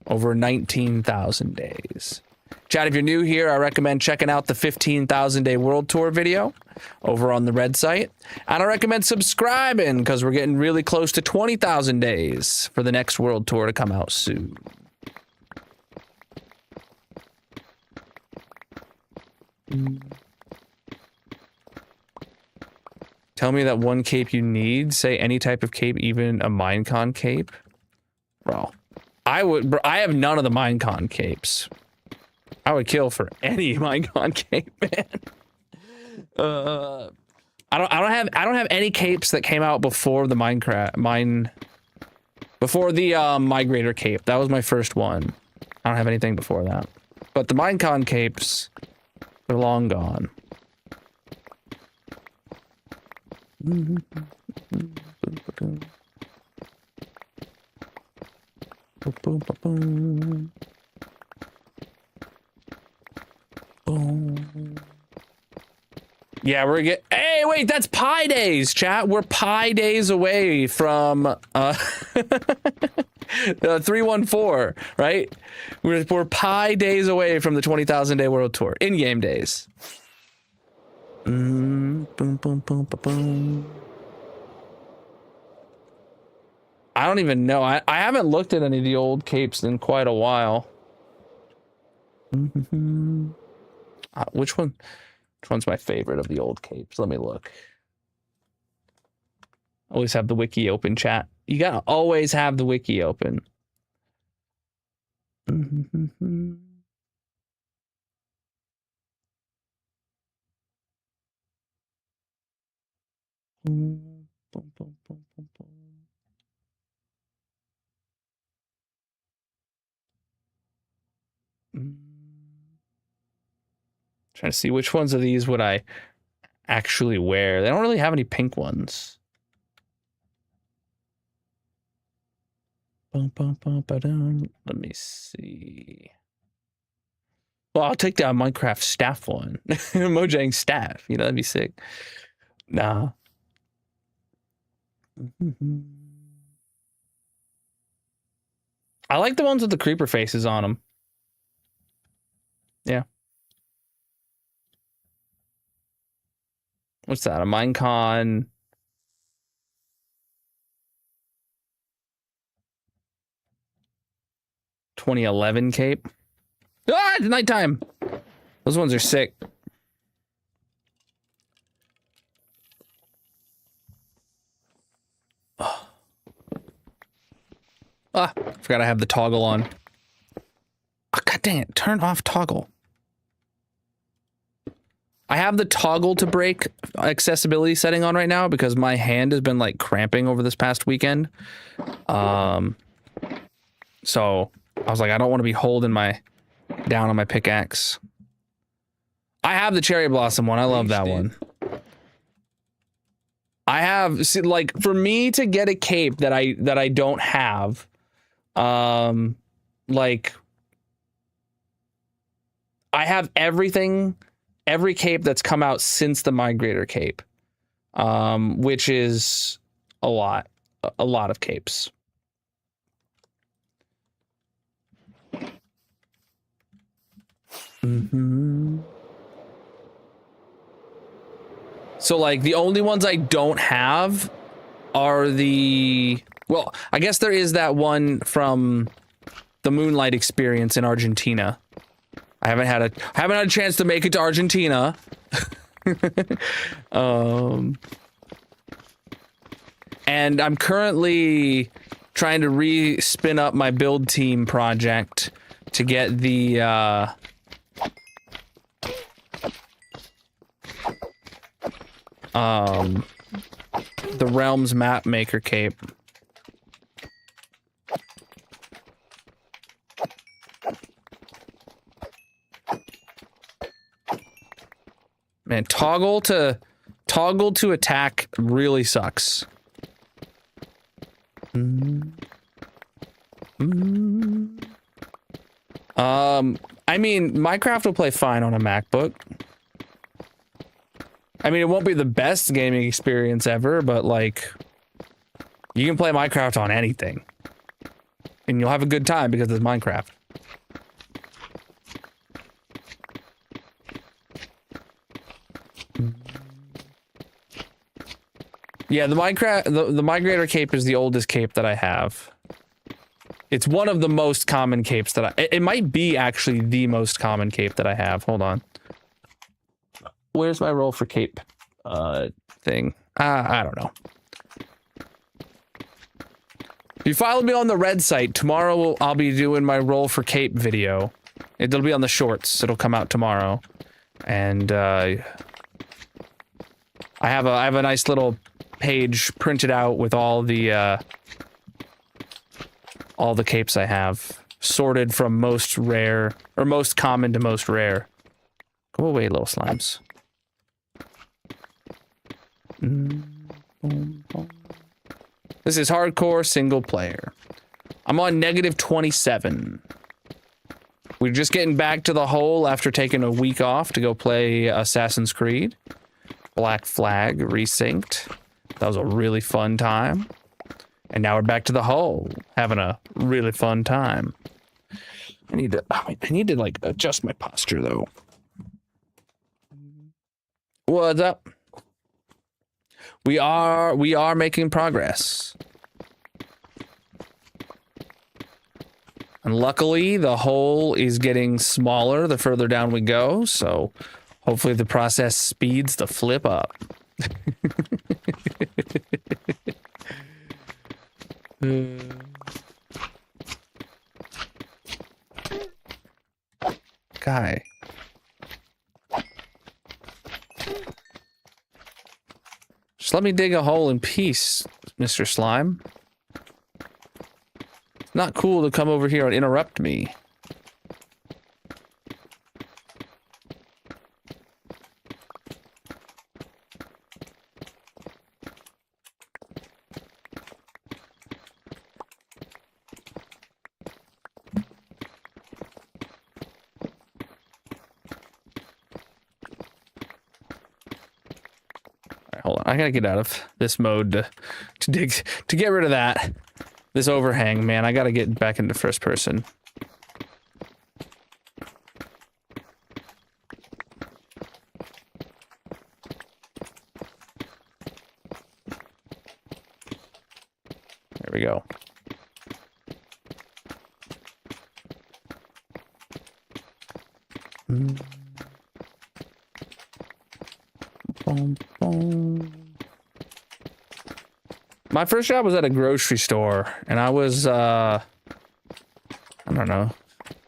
Over 19,000 days. Chat, if you're new here, I recommend checking out the 15,000 day world tour video over on the red site. And I recommend subscribing because we're getting really close to 20,000 days for the next world tour to come out soon. Tell me that one cape you need. Say any type of cape, even a Minecon cape. Bro, I have none of the Minecon capes. I would kill for any Minecon cape, man. I don't have any capes that came out before the before the Migrator cape. That was my first one. I don't have anything before that. But the Minecon capes, they're long gone. Yeah, we're get. Hey, wait, that's Pi Days, chat. We're Pi Days away from the 314, right? We're Pi Days away from the 20,000 day world tour. In-game days. Boom, boom, boom, boom, boom. I don't even know. I haven't looked at any of the old capes in quite a while. Which one? Which one's my favorite of the old capes? Let me look. Always have the wiki open, chat. You gotta always have the wiki open. Trying to see which ones of these would I actually wear. They don't really have any pink ones. Let me see. Well, I'll take down Minecraft staff one. Mojang staff, you know, that'd be sick. Nah. I like the ones with the creeper faces on them. Yeah. What's that? A Minecon 2011 cape? Ah, it's nighttime. Those ones are sick. Oh. Ah, forgot I have the toggle on. Oh, God dang it. Turn off toggle. I have the toggle to break accessibility setting on right now because my hand has been like cramping over this past weekend. So I was like, I don't want to be holding my down on my pickaxe. I have the cherry blossom one. I love that one. I have, see, like, for me to get a cape that I don't have, like, I have everything, every cape that's come out since the Migrator cape, which is a lot of capes. So, like, the only ones I don't have are the, well, I guess there is that one from the Moonlight experience in Argentina. I haven't had a chance to make it to Argentina. And I'm currently trying to re-spin up my build team project to get the the Realms map maker cape. Man, toggle to attack really sucks. I mean, Minecraft will play fine on a MacBook. I mean, it won't be the best gaming experience ever, but like, you can play Minecraft on anything. And you'll have a good time because it's Minecraft. Yeah, the Migrator cape is the oldest cape that I have. It's one of the most common capes that it might be actually the most common cape that I have. Hold on. Where's my roll for cape thing? I don't know. If you follow me on the red site, tomorrow I'll be doing my roll for cape video. It'll be on the shorts. It'll come out tomorrow. And I have a nice little page printed out with all the capes I have, sorted from most rare or most common to most rare. Go away, little slimes. This is hardcore single player. I'm on -27. We're just getting back to the hole after taking a week off to go play Assassin's Creed. Black Flag resynced. That was a really fun time. And now we're back to the hole, having a really fun time. I need to like adjust my posture though. What's up? We are making progress. And luckily the hole is getting smaller the further down we go, so hopefully the process speeds the flip up. Guy. Just let me dig a hole in peace, Mr. Slime. It's not cool to come over here and interrupt me. Hold on, I gotta get out of this mode to get rid of that. This overhang, man. I gotta get back into first person. There we go. Boom, boom. My first job was at a grocery store, and I was, I don't know,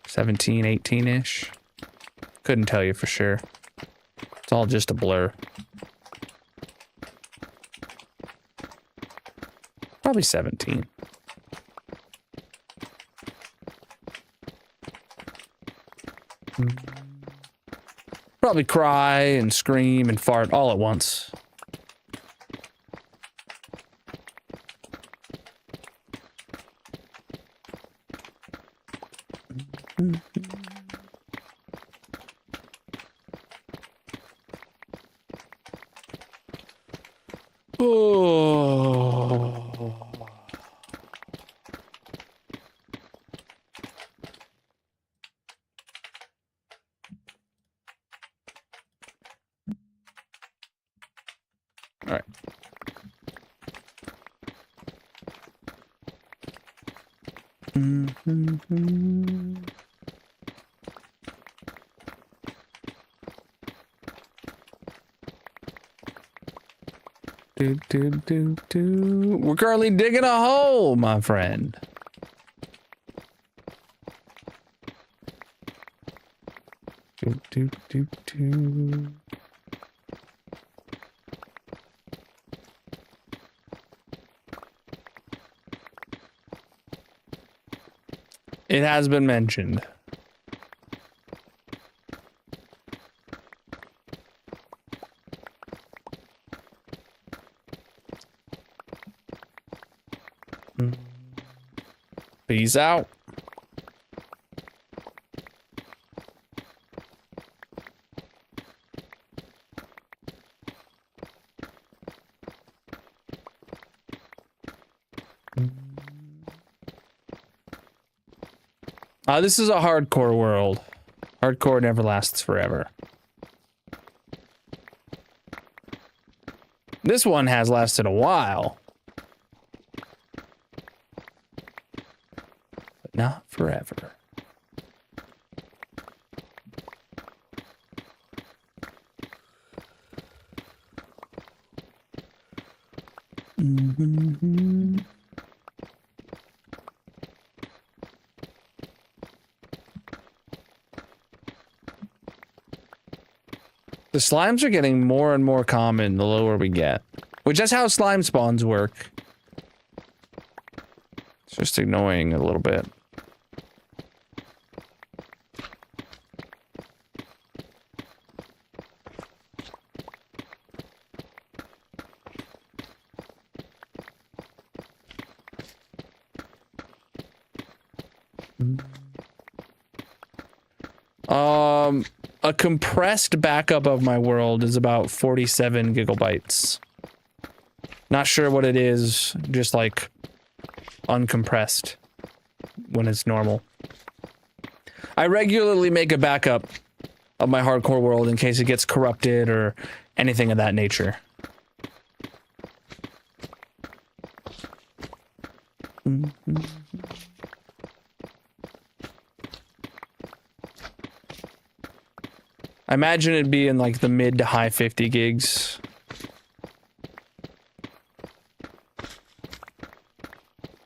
17, 18-ish. Couldn't tell you for sure. It's all just a blur. Probably 17. Probably cry and scream and fart all at once. Oh. All right. We're currently digging a hole, my friend. It has been mentioned. Peace out. This is a hardcore world. Hardcore never lasts forever. This one has lasted a while. But not forever. Mm-hmm. The slimes are getting more and more common the lower we get, which is how slime spawns work. It's just annoying a little bit. A compressed backup of my world is about 47 gigabytes. Not sure what it is, just like uncompressed when it's normal. I regularly make a backup of my hardcore world in case it gets corrupted or anything of that nature. Mm-hmm. I imagine it'd be in like the mid to high 50 gigs.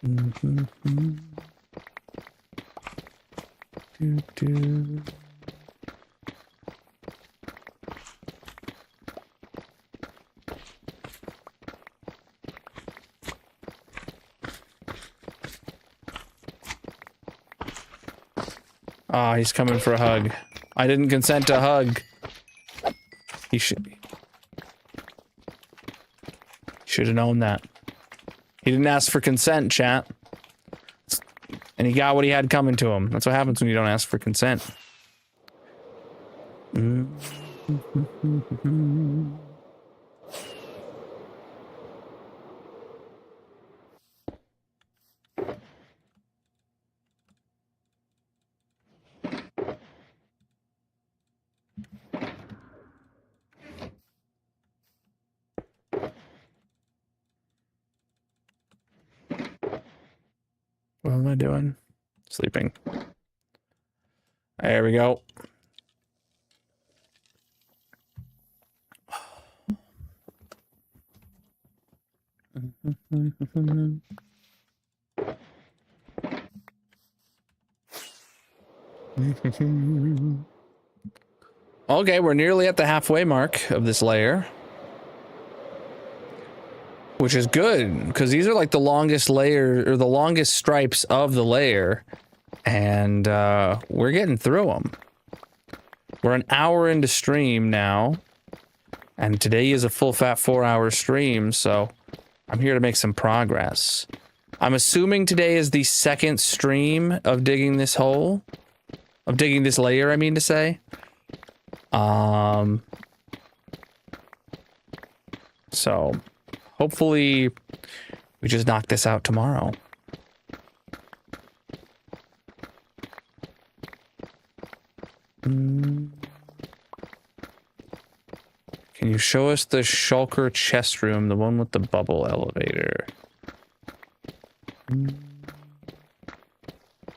Mm-hmm. Doo-doo. Ah, he's coming for a hug. I didn't consent to a hug. He should have known that. He didn't ask for consent, chat. And he got what he had coming to him. That's what happens when you don't ask for consent. What am I doing? Sleeping. There we go. Okay, we're nearly at the halfway mark of this layer. Which is good, because these are like the longest layer, or the longest stripes of the layer. And we're getting through them. We're an hour into stream now. And today is a full fat 4-hour stream, so I'm here to make some progress. I'm assuming today is the second stream of digging this hole. Of digging this layer, I mean to say. So hopefully we just knock this out tomorrow. Can you show us the shulker chest room, the one with the bubble elevator?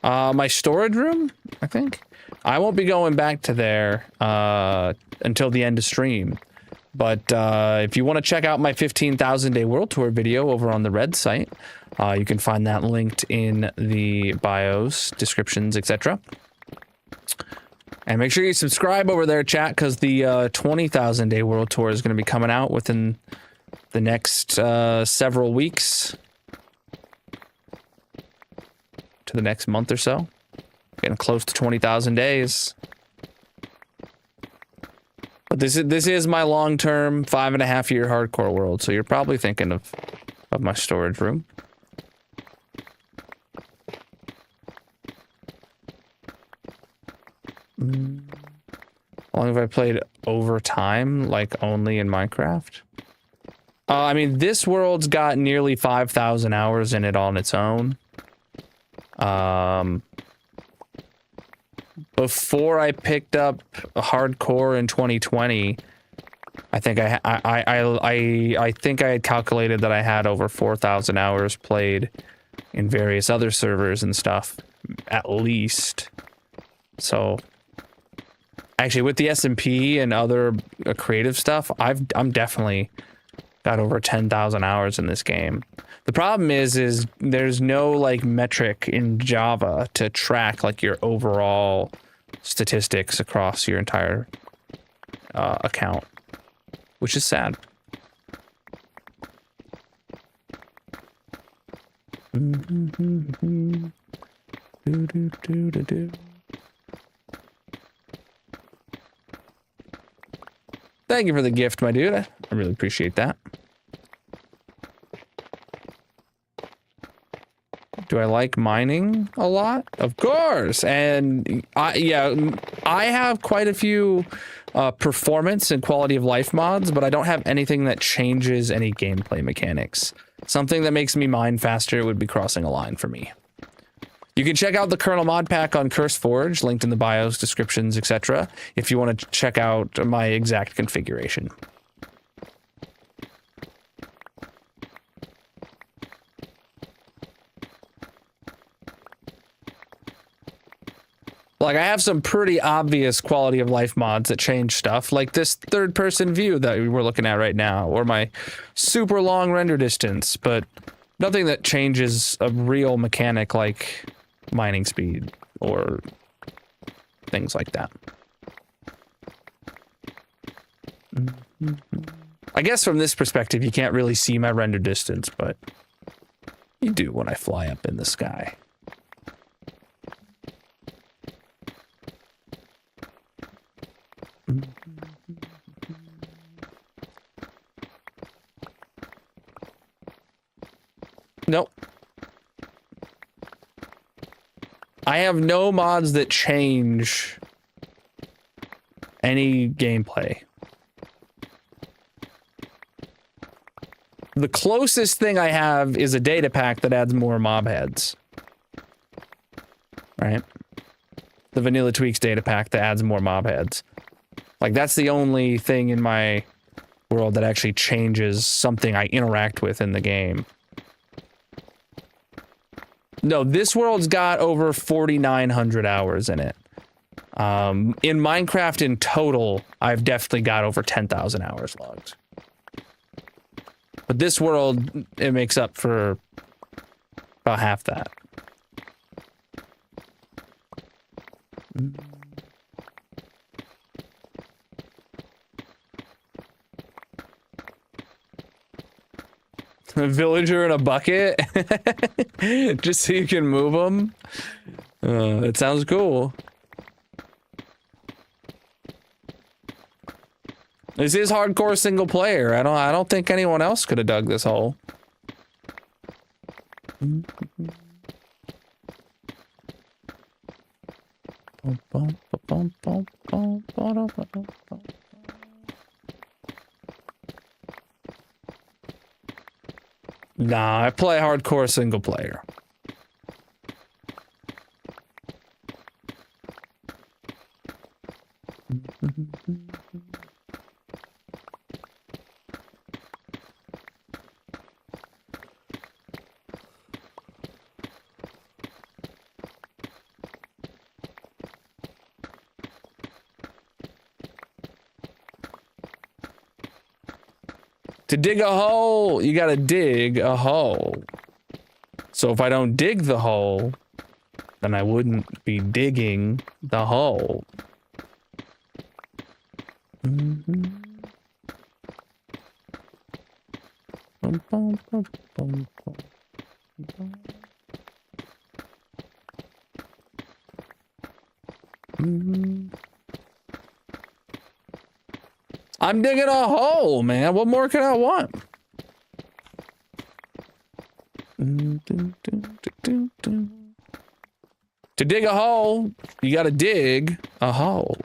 My storage room, I think. I won't be going back to there until the end of stream. But if you want to check out my 15,000 day world tour video over on the Red site, you can find that linked in the bios, descriptions, etc. And make sure you subscribe over there, chat, because the 20,000 day world tour is going to be coming out within the next several weeks to the next month or so. Getting close to 20,000 days. But this is my long-term 5.5-year hardcore world, so you're probably thinking of my storage room. How long have I played over time, like only in Minecraft? I mean, this world's got nearly 5,000 hours in it on its own. Before I picked up hardcore in 2020, I think I think I had calculated that I had over 4,000 hours played in various other servers and stuff, at least. So, actually, with the SMP and other creative stuff, I'm definitely got over 10,000 hours in this game. The problem is there's no like metric in Java to track like your overall statistics across your entire account, which is sad. Thank you for the gift, my dude. I really appreciate that. Do I like mining a lot? Of course. And I have quite a few performance and quality of life mods, but I don't have anything that changes any gameplay mechanics. Something that makes me mine faster would be crossing a line for me. You can check out the Colonel mod pack on CurseForge, linked in the bios, descriptions, etc., if you want to check out my exact configuration. Like, I have some pretty obvious quality of life mods that change stuff, like this third-person view that we're looking at right now, or my super long render distance, but nothing that changes a real mechanic like mining speed or things like that. I guess from this perspective, you can't really see my render distance, but you do when I fly up in the sky. Nope. I have no mods that change any gameplay. The closest thing I have is a data pack that adds more mob heads. Right? The Vanilla Tweaks data pack that adds more mob heads. Like, that's the only thing in my world that actually changes something I interact with in the game. No, this world's got over 4,900 hours in it. In Minecraft in total, I've definitely got over 10,000 hours logged. But this world, it makes up for about half that. A villager in a bucket? Just so you can move them? It sounds cool. This is hardcore single player. I don't think anyone else could have dug this hole. Nah, I play hardcore single player. To dig a hole, you gotta dig a hole. So if I don't dig the hole, then I wouldn't be digging the hole. I'm digging a hole, man. What more could I want? To dig a hole, you gotta dig a hole.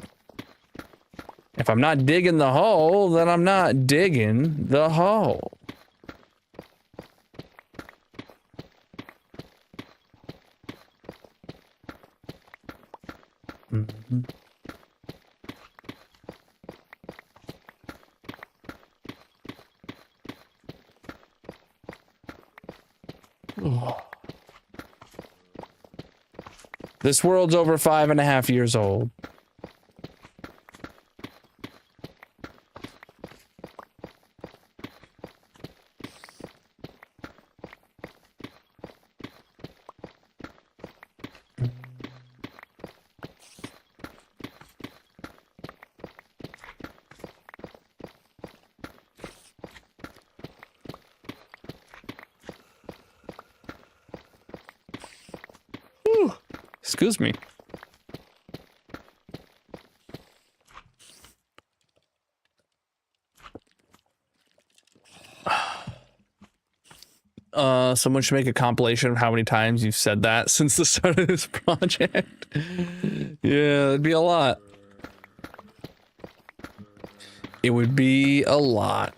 If I'm not digging the hole, then I'm not digging the hole. Mm-hmm. Oh. This world's over 5.5 years old. Excuse me. Someone should make a compilation of how many times you've said that since the start of this project. Yeah, it'd be a lot. It would be a lot.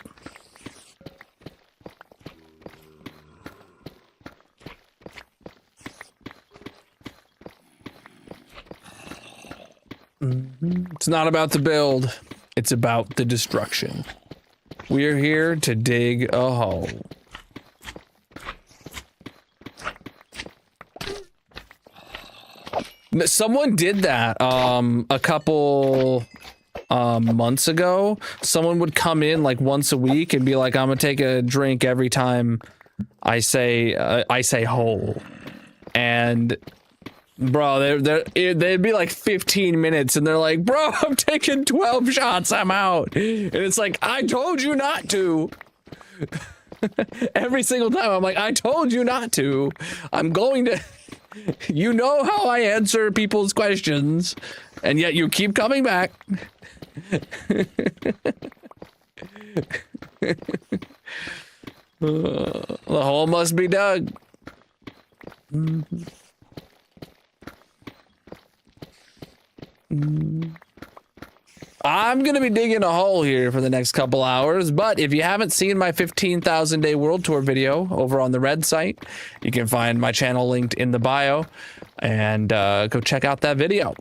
It's not about the build, it's about the destruction. We're here to dig a hole. Someone did that a couple months ago. Someone would come in like once a week and be like, I'm gonna take a drink every time I say hole. And bro, they'd be like 15 minutes and they're like, bro, I'm taking 12 shots, I'm out. And it's like, I told you not to. Every single time I'm like, I told you not to. I'm going to. You know how I answer people's questions, and yet you keep coming back. The hole must be dug. I'm gonna be digging a hole here for the next couple hours, but if you haven't seen my 15,000 day world tour video over on the Red site, you can find my channel linked in the bio, and go check out that video.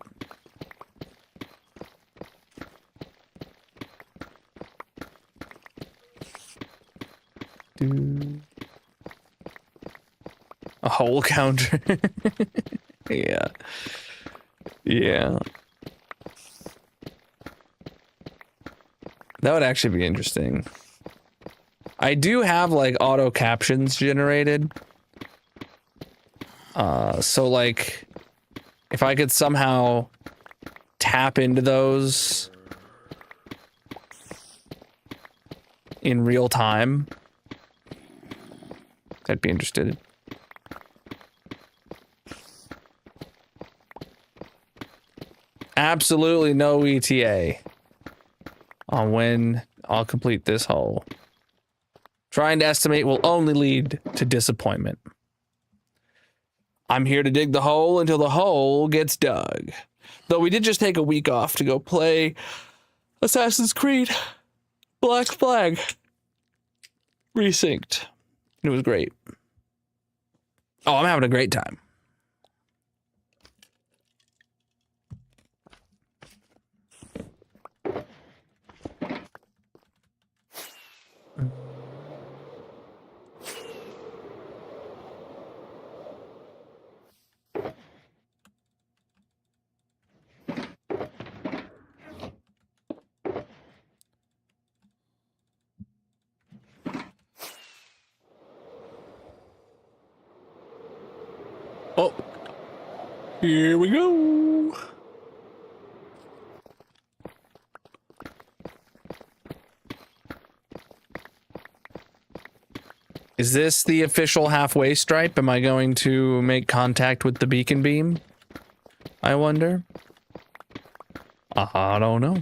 A hole counter. Yeah. Yeah. That would actually be interesting. I do have like auto captions generated. So like if I could somehow tap into those in real time, I'd be interested. Absolutely no ETA on when I'll complete this hole. Trying to estimate will only lead to disappointment. I'm here to dig the hole until the hole gets dug. Though we did just take a week off to go play Assassin's Creed Black Flag Resynced. It was great. Oh, I'm having a great time. Oh, here we go. Is this the official halfway stripe? Am I going to make contact with the beacon beam? I wonder. I don't know.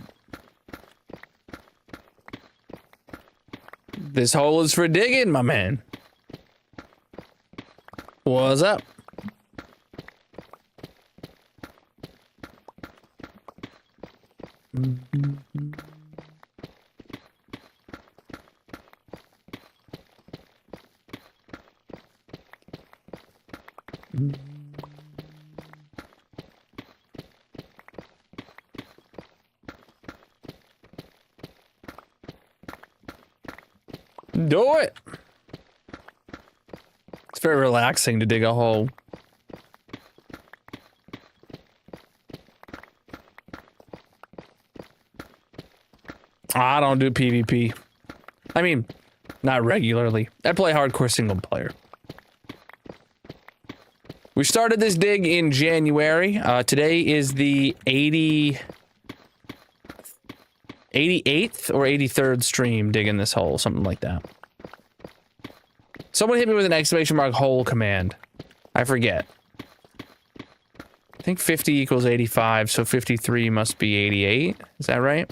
This hole is for digging, my man. What's up? Do it. It's very relaxing to dig a hole. I don't do PvP. I mean, not regularly. I play hardcore single player. We started this dig in January. Today is the 88th or 83rd stream digging this hole, something like that. Someone hit me with an exclamation mark hole command. I forget. I think 50 equals 85, so 53 must be 88. Is that right?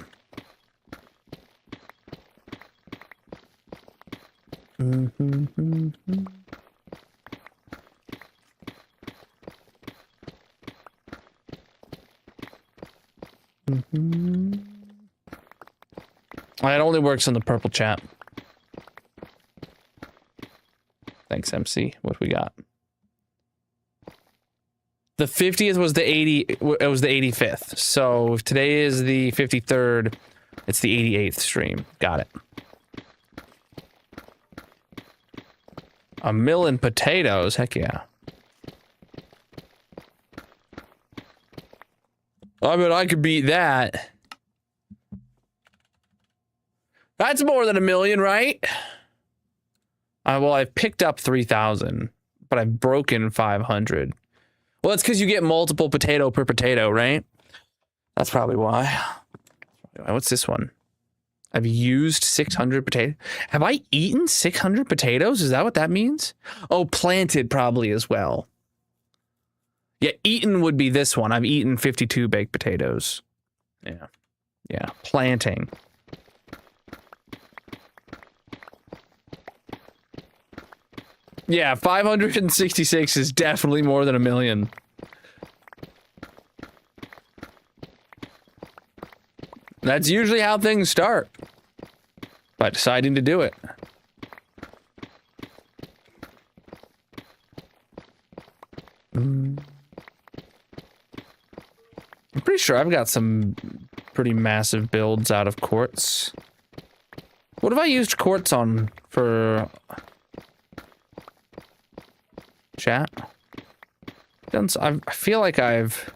It only works on the purple chat. Thanks, MC. What we got? The 50th was the 80. It was the 85th. So if today is the 53rd, it's the 88th stream. Got it. A million potatoes. Heck yeah. I mean, I could beat that. That's more than 1 million, right? Well, I've picked up 3,000, but I've broken 500. Well, it's because you get multiple potato per potato, right? That's probably why. What's this one? I've used 600 potatoes. Have I eaten 600 potatoes? Is that what that means? Oh, planted probably as well. Yeah, eaten would be this one. I've eaten 52 baked potatoes. Yeah. Yeah, planting. Yeah, 566 is definitely more than 1 million. That's usually how things start. By deciding to do it. I'm pretty sure I've got some pretty massive builds out of quartz. What have I used quartz on for... chat? I feel like I've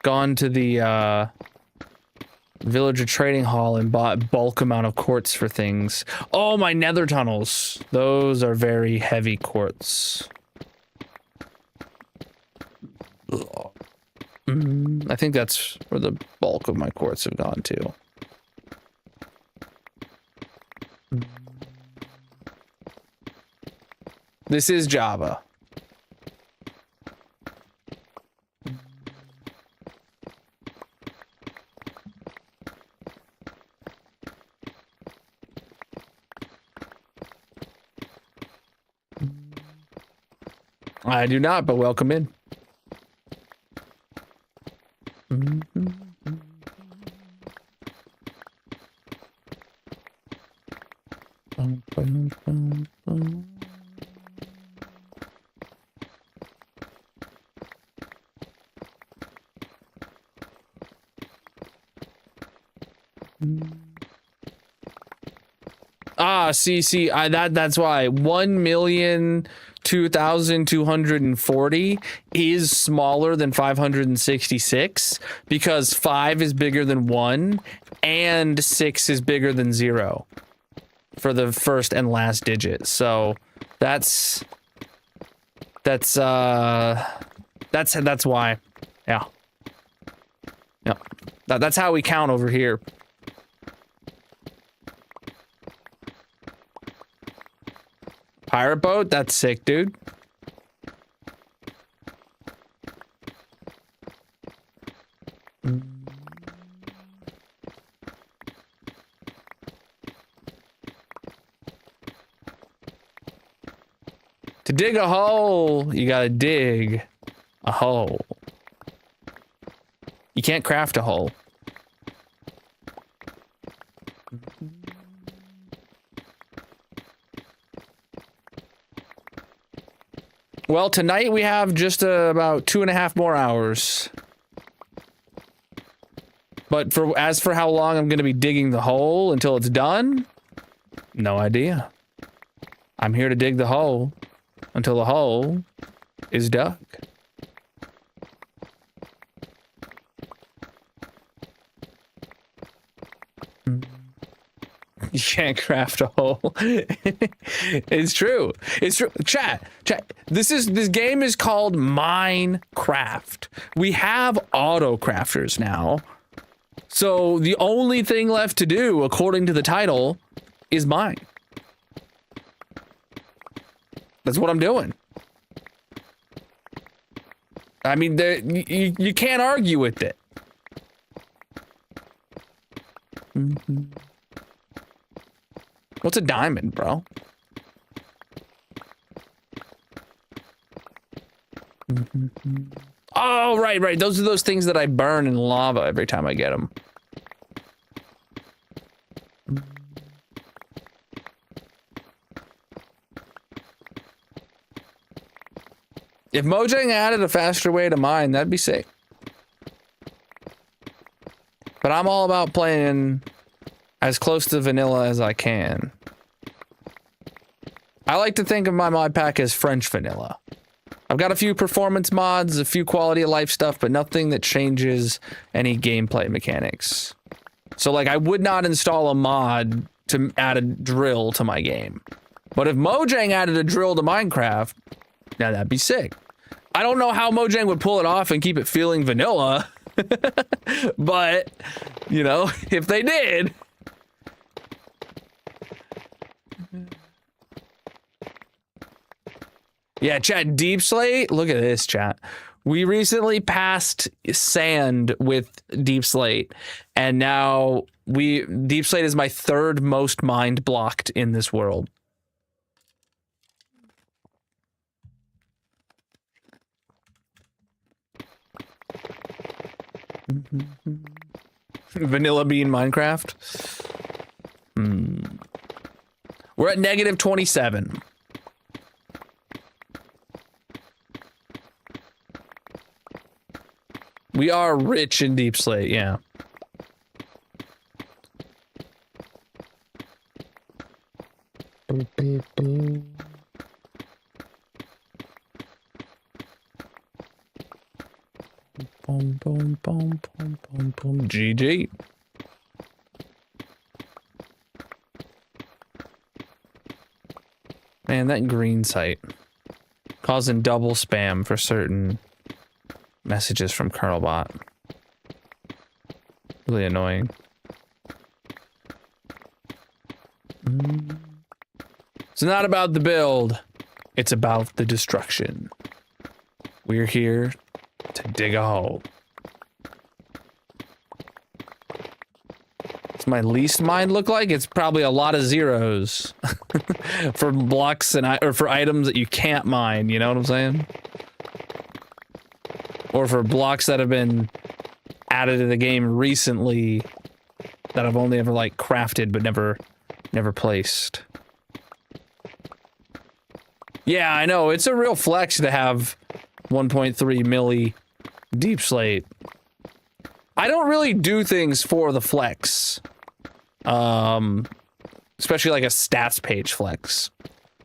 gone to the villager trading hall and bought bulk amount of quartz for things. Oh, my nether tunnels. Those are very heavy quartz. I think that's where the bulk of my quartz have gone to. This is Java. I do not, but welcome in. Ah, see, that's why 1,002,240 is smaller than 566 because 5 is bigger than 1 and 6 is bigger than 0 for the first and last digit. So that's why. Yeah. Yeah. That's how we count over here. Pirate boat? That's sick, dude. To dig a hole, you gotta dig a hole. You can't craft a hole. Well, tonight we have just about 2.5 more hours. But as for how long I'm going to be digging the hole until it's done, no idea. I'm here to dig the hole until the hole is dug. You can't craft a hole. It's true. It's true. Chat. This game is called Minecraft. We have auto crafters now. So the only thing left to do, according to the title, is mine. That's what I'm doing. I mean, you can't argue with it. What's a diamond, bro? Oh, right. Those are those things that I burn in lava every time I get them. If Mojang added a faster way to mine, that'd be sick. But I'm all about playing as close to vanilla as I can. I like to think of my mod pack as French vanilla. I've got a few performance mods, a few quality of life stuff, but nothing that changes any gameplay mechanics. So like, I would not install a mod to add a drill to my game. But if Mojang added a drill to Minecraft, now that'd be sick. I don't know how Mojang would pull it off and keep it feeling vanilla. But, you know, if they did. Yeah, chat, Deep Slate. Look at this, chat. We recently passed sand with Deep Slate, and now Deep Slate is my third most mined blocked in this world. Vanilla Bean Minecraft. We're at -27. We are rich in Deep Slate, yeah. Boom, boom, boom, boom, boom, boom. GG. Man, that green site causing double spam for certain messages from Colonel bot. Really annoying. It's not about the build. It's about the destruction. We're here to dig a hole. What's my least mine look like? It's probably a lot of zeros for blocks or for items that you can't mine, you know what I'm saying? Or for blocks that have been added to the game recently that I've only ever like crafted but never placed. Yeah, I know, it's a real flex to have 1.3 milli Deep Slate. I don't really do things for the flex. Especially like a stats page flex.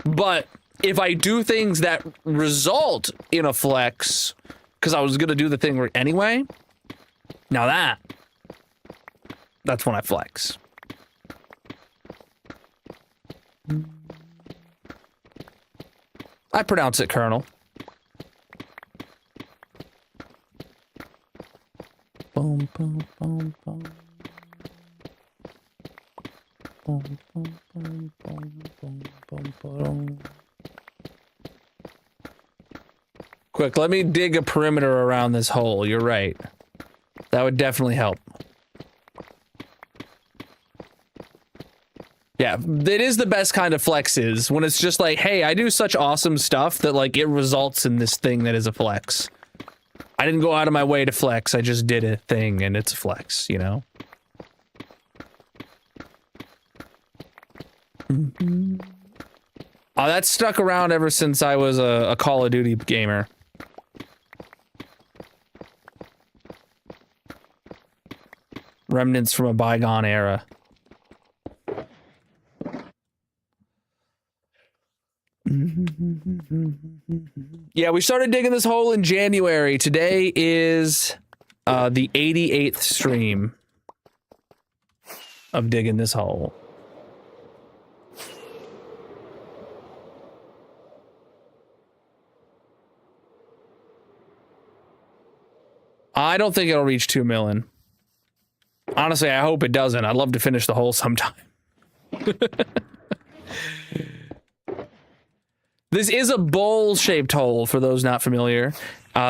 But if I do things that result in a flex, because I was gonna do the thing anyway, now that's when I flex. I pronounce it Colonel. Boom, boom, boom, boom. Boom, boom, boom, boom, boom, boom, boom. Quick, let me dig a perimeter around this hole. You're right. That would definitely help. Yeah, it is the best kind of flexes when it's just like, hey, I do such awesome stuff that like it results in this thing that is a flex. I didn't go out of my way to flex, I just did a thing and it's a flex, you know? Oh, that's stuck around ever since I was a Call of Duty gamer. Remnants from a bygone era. Yeah, we started digging this hole in January. Today is the 88th stream of digging this hole. I don't think it'll reach 2 million. Honestly, I hope it doesn't. I'd love to finish the hole sometime. This is a bowl-shaped hole, for those not familiar.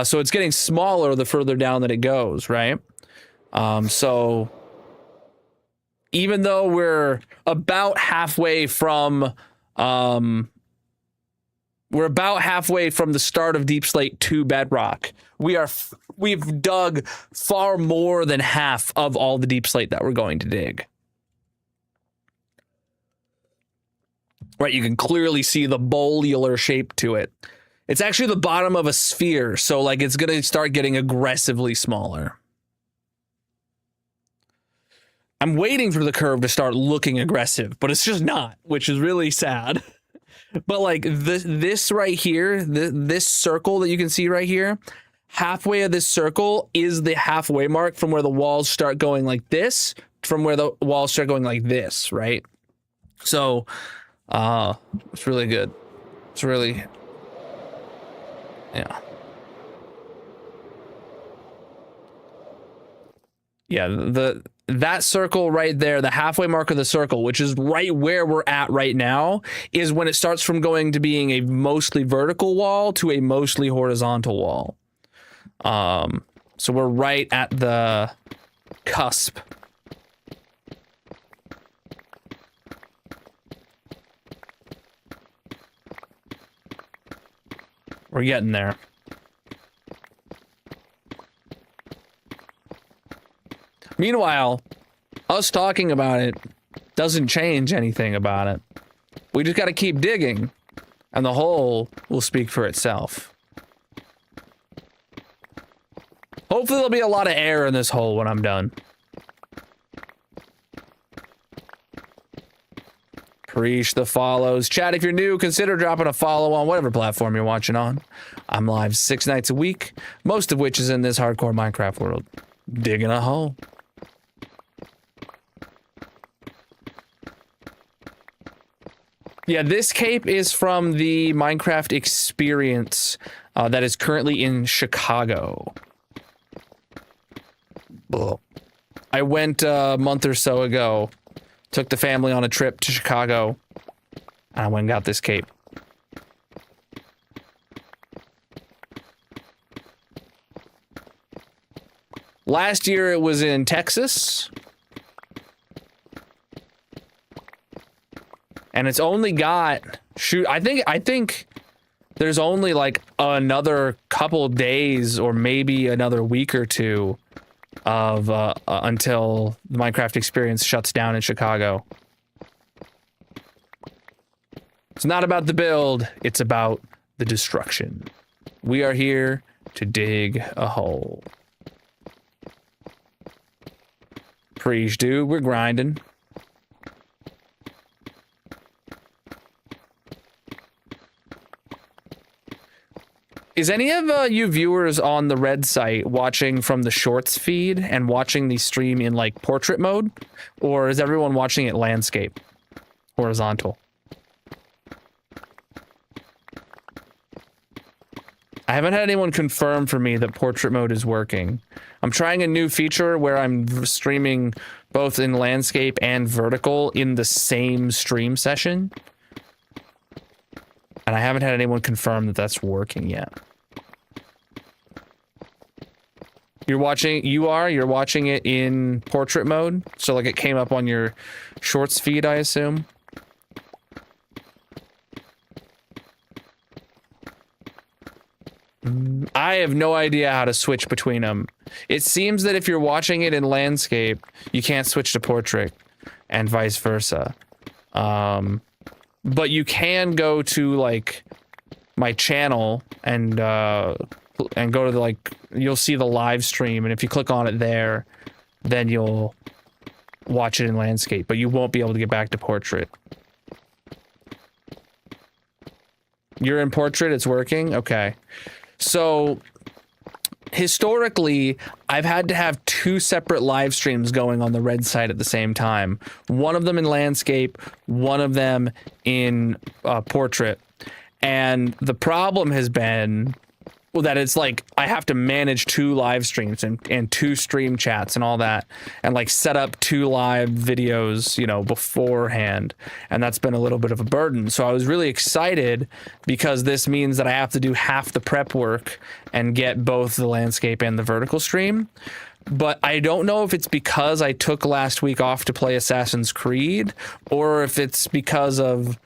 So it's getting smaller the further down that it goes, right? So even though we're about halfway from the start of Deep Slate to Bedrock, we've dug far more than half of all the Deep Slate that we're going to dig. Right, you can clearly see the bowlular shape to it. It's actually the bottom of a sphere, so like it's gonna start getting aggressively smaller. I'm waiting for the curve to start looking aggressive, but it's just not, which is really sad. But like this right here, this circle that you can see right here, halfway of this circle is the halfway mark from where the walls start going like this, from where the walls start going like this, right? So it's really good. It's really, yeah. Yeah, that circle right there, the halfway mark of the circle, which is right where we're at right now, is when it starts from going to being a mostly vertical wall to a mostly horizontal wall. So we're right at the cusp. We're getting there. Meanwhile, us talking about it doesn't change anything about it. We just got to keep digging, and the hole will speak for itself. Hopefully there'll be a lot of air in this hole when I'm done. Preach the follows. Chat, if you're new, consider dropping a follow on whatever platform you're watching on. I'm live 6 nights a week, most of which is in this hardcore Minecraft world. Digging a hole. Yeah, this cape is from the Minecraft experience that is currently in Chicago. Ugh. I went a month or so ago. Took the family on a trip to Chicago, and I went and got this cape. Last year it was in Texas. And it's only got, I think there's only like another couple days or maybe another week or two of until the Minecraft experience shuts down in Chicago. It's not about the build, it's about the destruction. We are here to dig a hole. Preach, dude, we're grinding. Is any of you viewers on the Red site watching from the Shorts feed and watching the stream in like portrait mode? Or is everyone watching it landscape? Horizontal? I haven't had anyone confirm for me that portrait mode is working. I'm trying a new feature where I'm streaming both in landscape and vertical in the same stream session. And I haven't had anyone confirm that that's working yet. You're watching it in portrait mode? So like it came up on your Shorts feed, I assume? I have no idea how to switch between them. It seems that if you're watching it in landscape, you can't switch to portrait, and vice versa. But you can go to like my channel and go to the, like, you'll see the live stream, and if you click on it there, then you'll watch it in landscape, but you won't be able to get back to portrait. You're in portrait, it's working? Okay. So historically, I've had to have 2 separate live streams going on the red side at the same time. One of them in landscape, one of them in portrait. And the problem has been, well, that it's like I have to manage 2 live streams and 2 stream chats and all that, and like set up 2 live videos, you know, beforehand. And that's been a little bit of a burden. So I was really excited because this means that I have to do half the prep work and get both the landscape and the vertical stream. But I don't know if it's because I took last week off to play Assassin's Creed, or if it's because of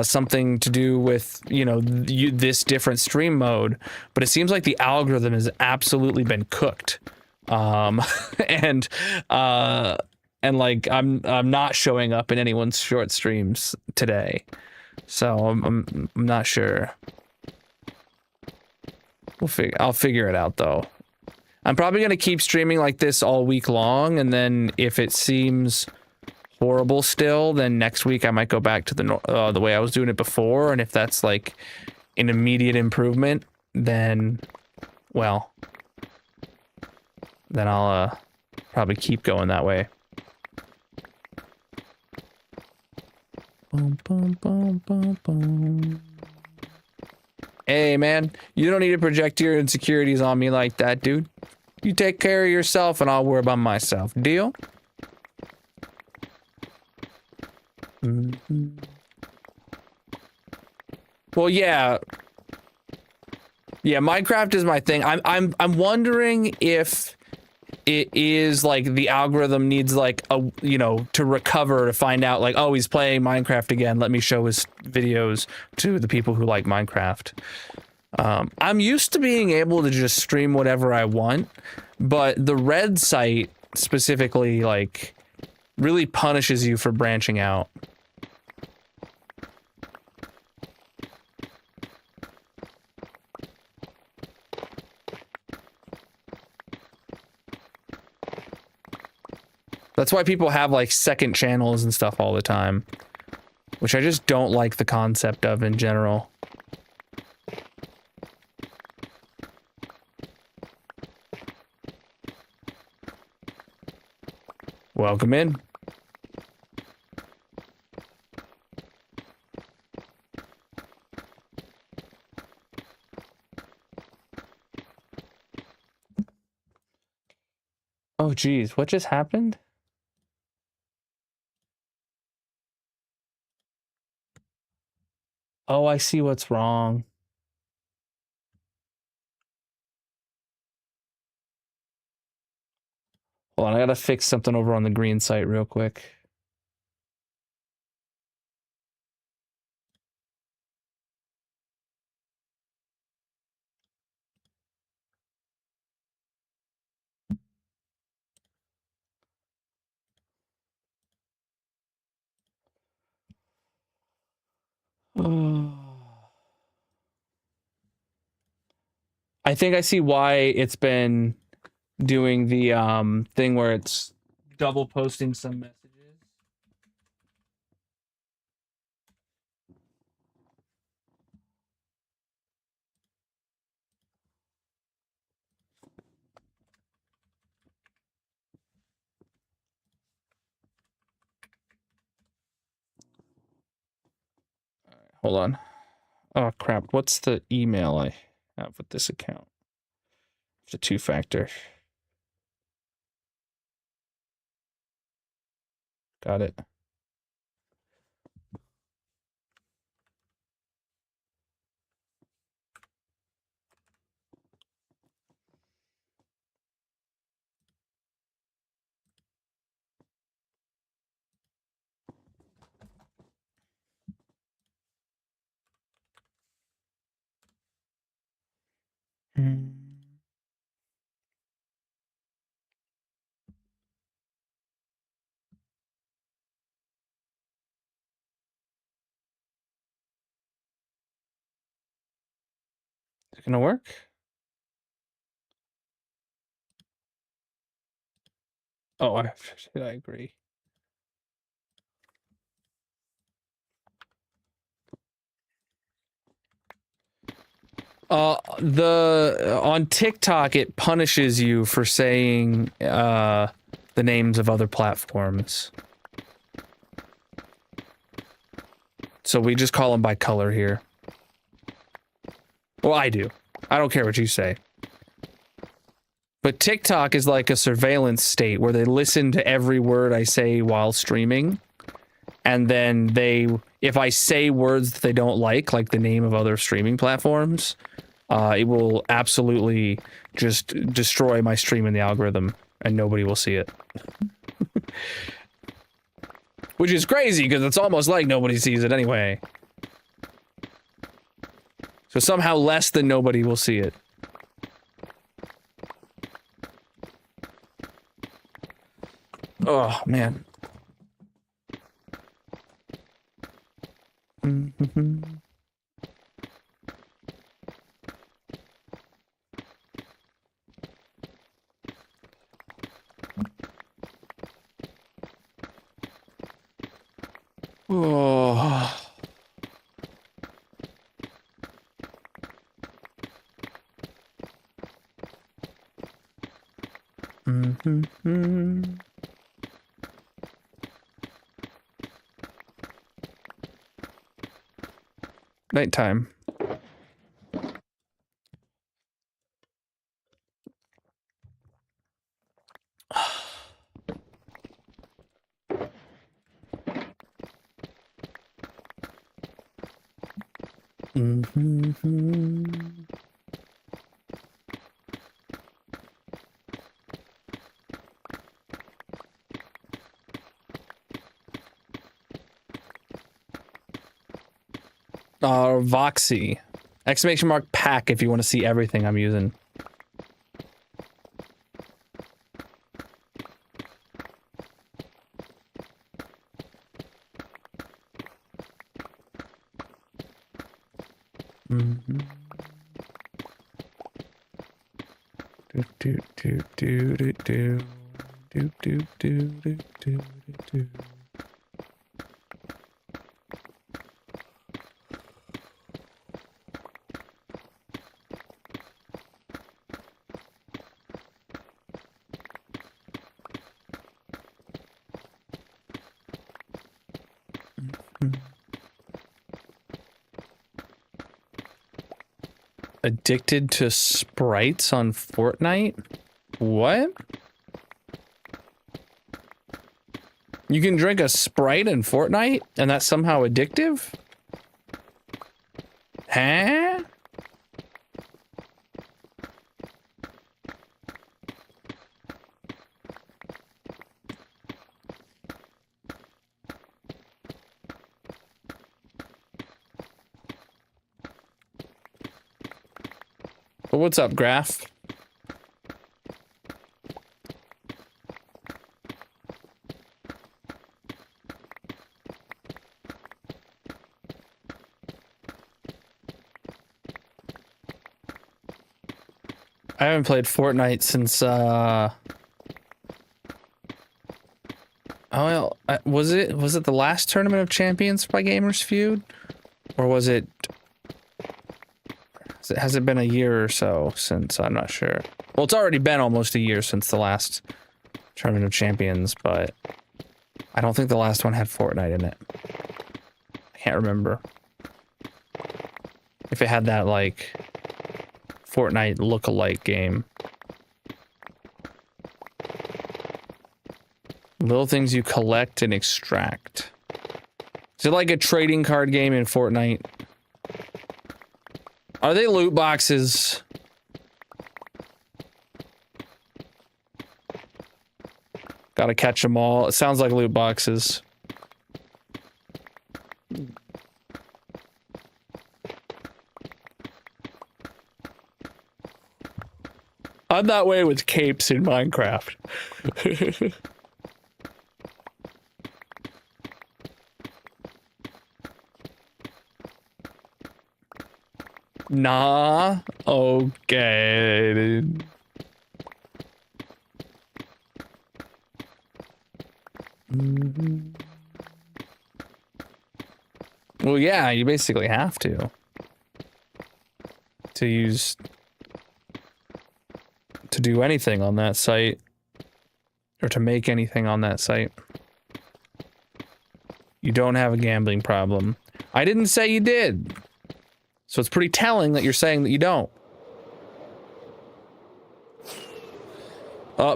something to do with, you know, this different stream mode. But it seems like the algorithm has absolutely been cooked. And like I'm not showing up in anyone's short streams today. So I'm not sure. I'll figure it out though. I'm probably going to keep streaming like this all week long, and then if it seems horrible still, then next week I might go back to the way I was doing it before, and if that's like an immediate improvement, then, well, then I'll probably keep going that way. Boom, boom, boom, boom, boom. Hey man, you don't need to project your insecurities on me like that, dude. You take care of yourself and I'll worry about myself. Deal? Mm-hmm. Well, yeah. Yeah, Minecraft is my thing. I'm wondering if it is like the algorithm needs like a, you know, to recover to find out like, oh, he's playing Minecraft again. Let me show his videos to the people who like Minecraft. I'm used to being able to just stream whatever I want, but the red site specifically like really punishes you for branching out. That's why people have like second channels and stuff all the time, which I just don't like the concept of in general. Welcome in. Oh geez, what just happened? Oh, I see what's wrong. Hold on, I gotta fix something over on the green site real quick. I think I see why it's been doing the thing where it's double posting some messages. Hold on. Oh crap, what's the email I have with this account? It's a 2-factor. Got it. Is it gonna work? Oh, I agree. On TikTok it punishes you for saying the names of other platforms. So we just call them by color here. Well, I do. I don't care what you say. But TikTok is like a surveillance state where they listen to every word I say while streaming. And then if I say words that they don't like the name of other streaming platforms, it will absolutely just destroy my stream in the algorithm and nobody will see it. Which is crazy because it's almost like nobody sees it anyway. So somehow less than nobody will see it. Oh, man. Oh. Nighttime. Voxy. Exclamation mark pack if you want to see everything I'm using. Addicted to sprites on Fortnite? What? You can drink a Sprite in Fortnite and that's somehow addictive? Huh? But what's up, Graph? I haven't played Fortnite since, oh, well, was it the last Tournament of Champions by Gamers Feud? Or was it... Has it been a year or so since? I'm not sure. Well, it's already been almost a year since the last Tournament of Champions, but I don't think the last one had Fortnite in it. I can't remember. If it had that, like, Fortnite look-alike game. Little things you collect and extract. Is it like a trading card game in Fortnite? Are they loot boxes? Gotta catch them all. It sounds like loot boxes. I'm that way with capes in Minecraft. Nah. Okay, dude. Well, yeah, you basically have to use to do anything on that site or to make anything on that site. You don't have a gambling problem. I didn't say you did. So it's pretty telling that you're saying that you don't.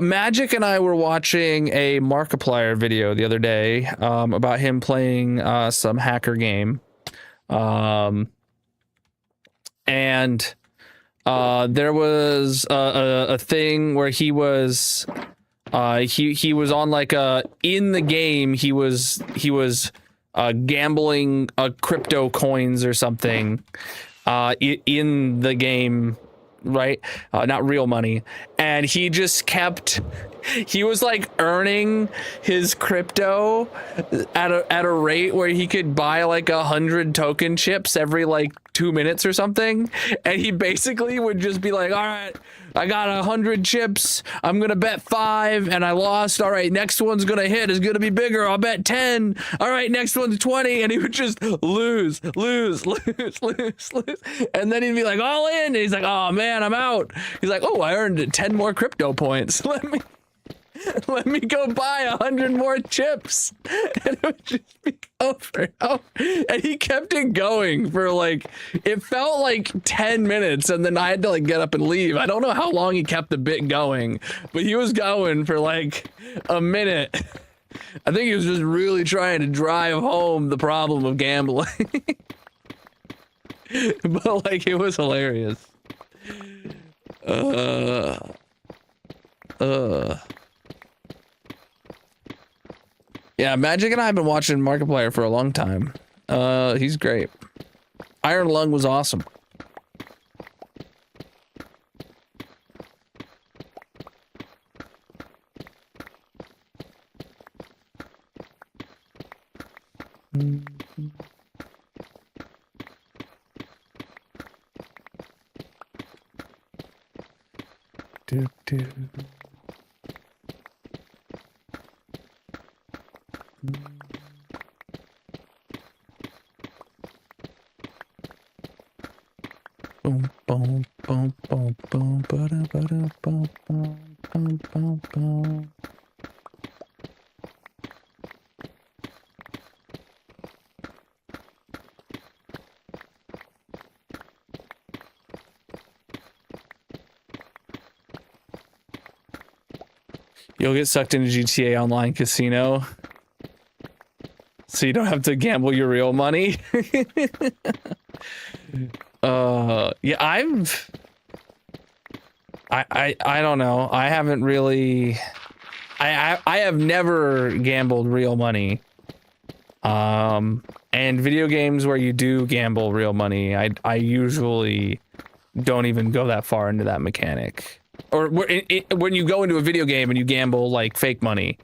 Magic and I were watching a Markiplier video the other day about him playing some hacker game. And there was a thing where he was on like in the game he was gambling crypto coins or something in the game, right? Not real money. And he just kept, he was like earning his crypto at a rate where he could buy like 100 token chips every like 2 minutes or something. And he basically would just be like, all right, I got 100 chips. I'm going to bet 5 and I lost. All right, next one's going to hit. It's going to be bigger. I'll bet 10. All right, next one's 20. And he would just lose. And then he'd be like, all in. And he's like, oh man, I'm out. He's like, oh, I earned 10 more crypto points. Let me go buy 100 more chips. And it would just be over. And he kept it going for like, it felt like 10 minutes. And then I had to like get up and leave. I don't know how long he kept the bit going, but he was going for like a minute. I think he was just really trying to drive home the problem of gambling. But like, it was hilarious. Yeah, Magic and I have been watching Markiplier for a long time. He's great. Iron Lung was awesome. Boom, boom, boom, boom, boom, ba-da, ba-da, boom, boom, boom, boom, boom. You'll get sucked into GTA Online Casino, so you don't have to gamble your real money. Yeah, I don't know. I haven't really, I have never gambled real money. And video games where you do gamble real money, I usually don't even go that far into that mechanic. Or when you go into a video game and you gamble like fake money,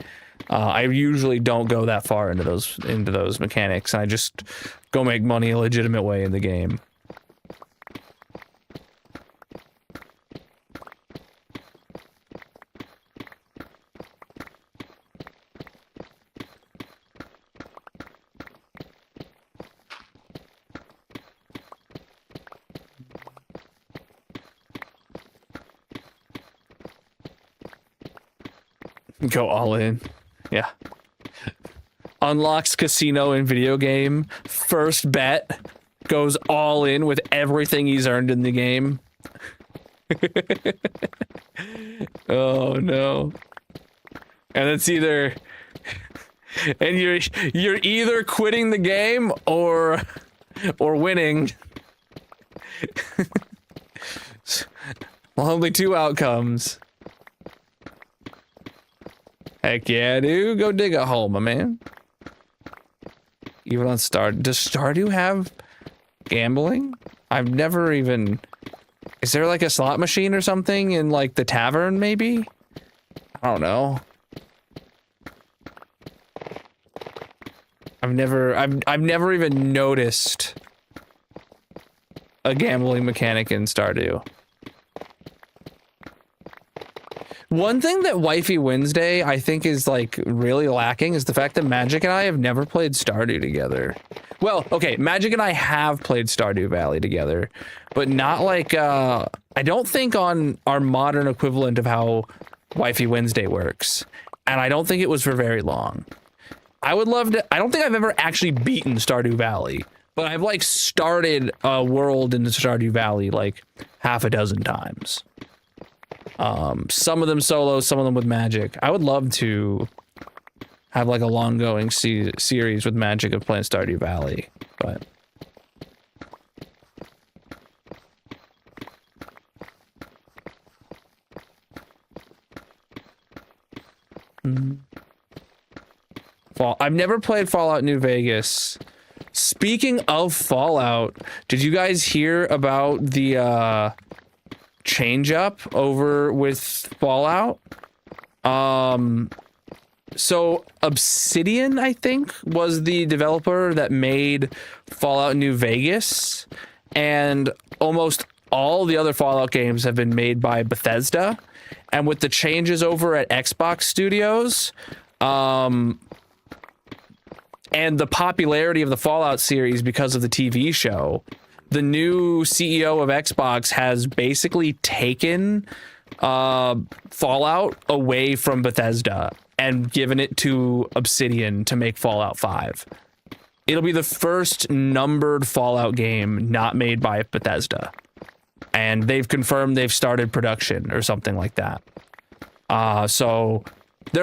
I usually don't go that far into those mechanics. I just go make money a legitimate way in the game. Go all in. Yeah. Unlocks casino in video game. First bet. Goes all in with everything he's earned in the game. Oh no. And it's either... And you're either quitting the game or winning. Well, only 2 outcomes. Heck yeah, dude. Go dig a hole, my man. Even on Does Stardew have gambling? I've never even Is there like a slot machine or something in like the tavern maybe? I don't know. I've never even noticed a gambling mechanic in Stardew. One thing that Wifey Wednesday I think is like really lacking is the fact that Magic and I have never played Stardew together. Well, okay, Magic and I have played Stardew Valley together, but not like I don't think on our modern equivalent of how Wifey Wednesday works. And I don't think it was for very long. I would love to. I don't think I've ever actually beaten Stardew Valley, but I've like started a world in the Stardew Valley like half a dozen times. Some of them solo, some of them with Magic. I would love to have like a long going series with Magic of playing Stardew Valley, but I've never played Fallout New Vegas. Speaking of Fallout, did you guys hear about the change up over with Fallout? So Obsidian, I think, was the developer that made Fallout New Vegas, and almost all the other Fallout games have been made by Bethesda. And with the changes over at Xbox Studios, and the popularity of the Fallout series because of the TV show, the new CEO of Xbox has basically taken Fallout away from Bethesda and given it to Obsidian to make Fallout 5. It'll be the first numbered Fallout game not made by Bethesda. And they've confirmed they've started production or something like that. So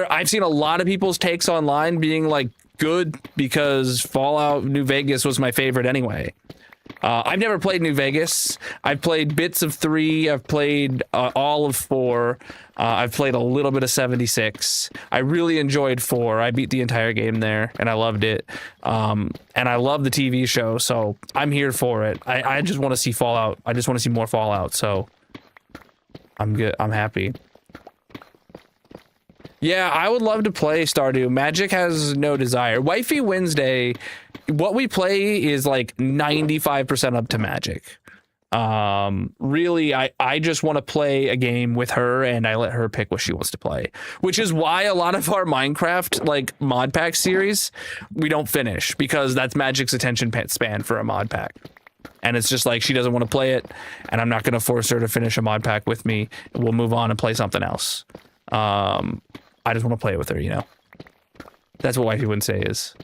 I've seen a lot of people's takes online being like, good, because Fallout New Vegas was my favorite anyway. I've never played New Vegas. I've played bits of 3. I've played all of 4. I've played a little bit of 76. I really enjoyed 4. I beat the entire game there, and I loved it. And I love the TV show, so I'm here for it. I just want to see Fallout. I just want to see more Fallout, so I'm good. I'm happy. Yeah, I would love to play Stardew. Magic has no desire. Wifey Wednesday, what we play is like 95% up to Magic. Really, I just want to play a game with her, and I let her pick what she wants to play, which is why a lot of our Minecraft like mod pack series we don't finish, because that's Magic's attention span for a mod pack. And it's just like she doesn't want to play it, and I'm not going to force her to finish a mod pack with me. We'll move on and play something else. I just want to play it with her, you know? That's what Wifey Wednesday is.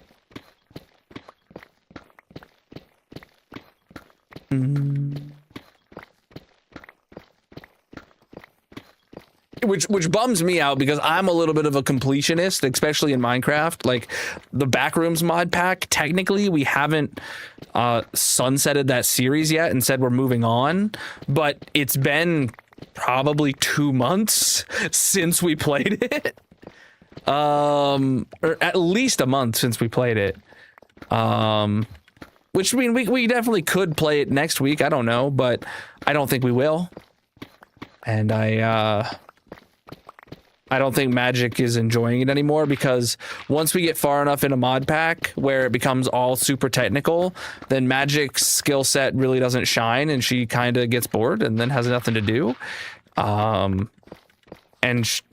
Which bums me out, because I'm a little bit of a completionist, especially in Minecraft. Like, the Backrooms mod pack, technically we haven't sunsetted that series yet and said we're moving on, but it's been probably 2 months since we played it. Or at least a month since we played it. Which I mean, we definitely could play it next week. I don't know, but I don't think we will. And I don't think Magic is enjoying it anymore, because once we get far enough in a mod pack where it becomes all super technical, then Magic's skill set really doesn't shine, and she kind of gets bored and then has nothing to do.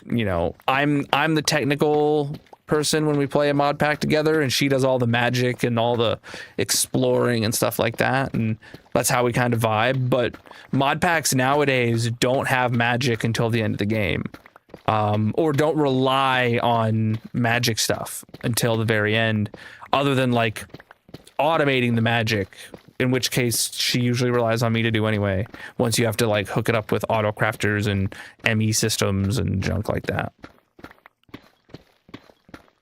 You know, I'm the technical person when we play a mod pack together, and she does all the magic and all the exploring and stuff like that, and that's how we kind of vibe. But mod packs nowadays don't have magic until the end of the game, or don't rely on magic stuff until the very end, other than like automating the magic, in which case she usually relies on me to do anyway, once you have to like hook it up with auto crafters and ME systems and junk like that.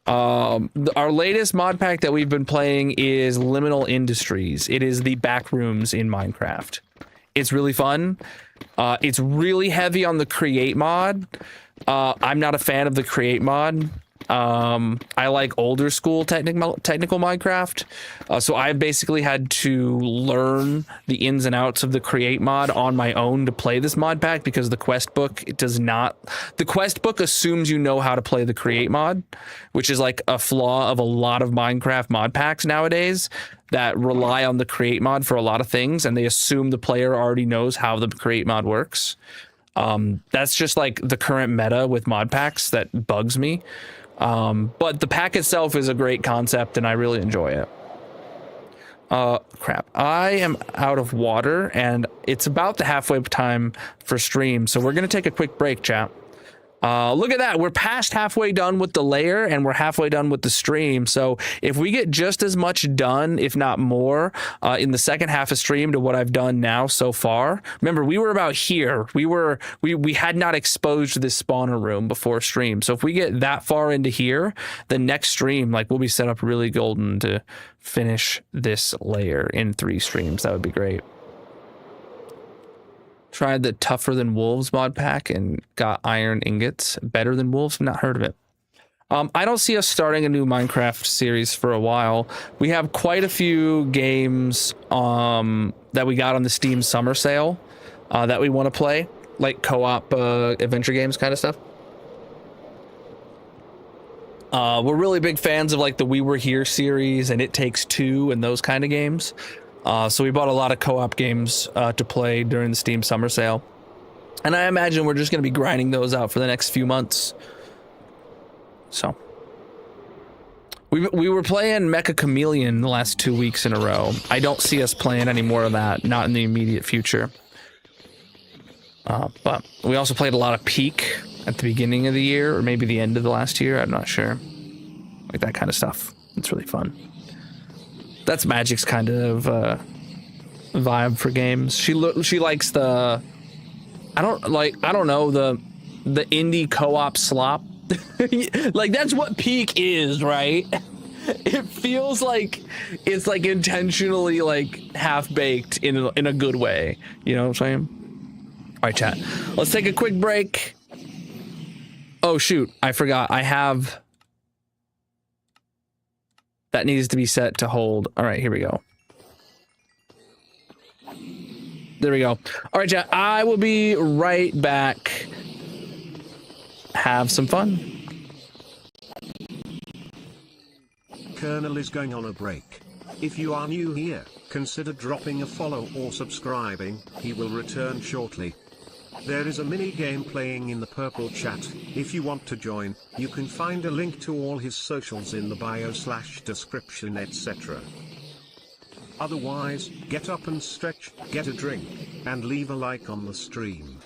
Our latest mod pack that we've been playing is Liminal Industries. It is the Backrooms in Minecraft. It's really fun. It's really heavy on the create mod. I'm not a fan of the create mod. I like older school technical Minecraft. So I basically had to learn the ins and outs of the create mod on my own to play this mod pack, because the quest book, it does not. The quest book assumes you know how to play the create mod, which is like a flaw of a lot of Minecraft mod packs nowadays that rely on the create mod for a lot of things, and they assume the player already knows how the create mod works. That's just like the current meta with mod packs that bugs me. But the pack itself is a great concept and I really enjoy it. Crap. I am out of water and it's about the halfway time for stream. So we're going to take a quick break, chat. Look at that. We're past halfway done with the layer and we're halfway done with the stream. So if we get just as much done, if not more, in the second half of stream to what I've done now so far. Remember, we were about here. We had not exposed this spawner room before stream. So if we get that far into here, the next stream, like, we'll be set up really golden to finish this layer in 3 streams. That would be great. Tried the Tougher Than Wolves mod pack and got iron ingots. Better Than Wolves? Not heard of it. I don't see us starting a new Minecraft series for a while. We have quite a few games that we got on the Steam summer sale that we want to play, like co-op adventure games kind of stuff. We're really big fans of like the We Were Here series and It Takes Two and those kind of games. So we bought a lot of co-op games to play during the Steam summer sale. And I imagine we're just going to be grinding those out for the next few months. So we were playing Mecha Chameleon the last 2 weeks in a row. I don't see us playing any more of that, not in the immediate future. But we also played a lot of Peak at the beginning of the year, or maybe the end of the last year. I'm not sure. Like that kind of stuff. It's really fun. That's Magic's kind of vibe for games. She likes the I don't know, the indie co-op slop. Like that's what Peak is, right? It feels like it's like intentionally like half-baked in a good way. You know what I'm saying? All right, chat. Let's take a quick break. Oh shoot, I forgot. I have that needs to be set to hold. All right, here we go. There we go. All right, chat. I will be right back. Have some fun. Colonel is going on a break. If you are new here, consider dropping a follow or subscribing. He will return shortly. There is a mini game playing in the purple chat. If you want to join, you can find a link to all his socials in the bio/description, etc. Otherwise, get up and stretch, get a drink, and leave a like on the stream.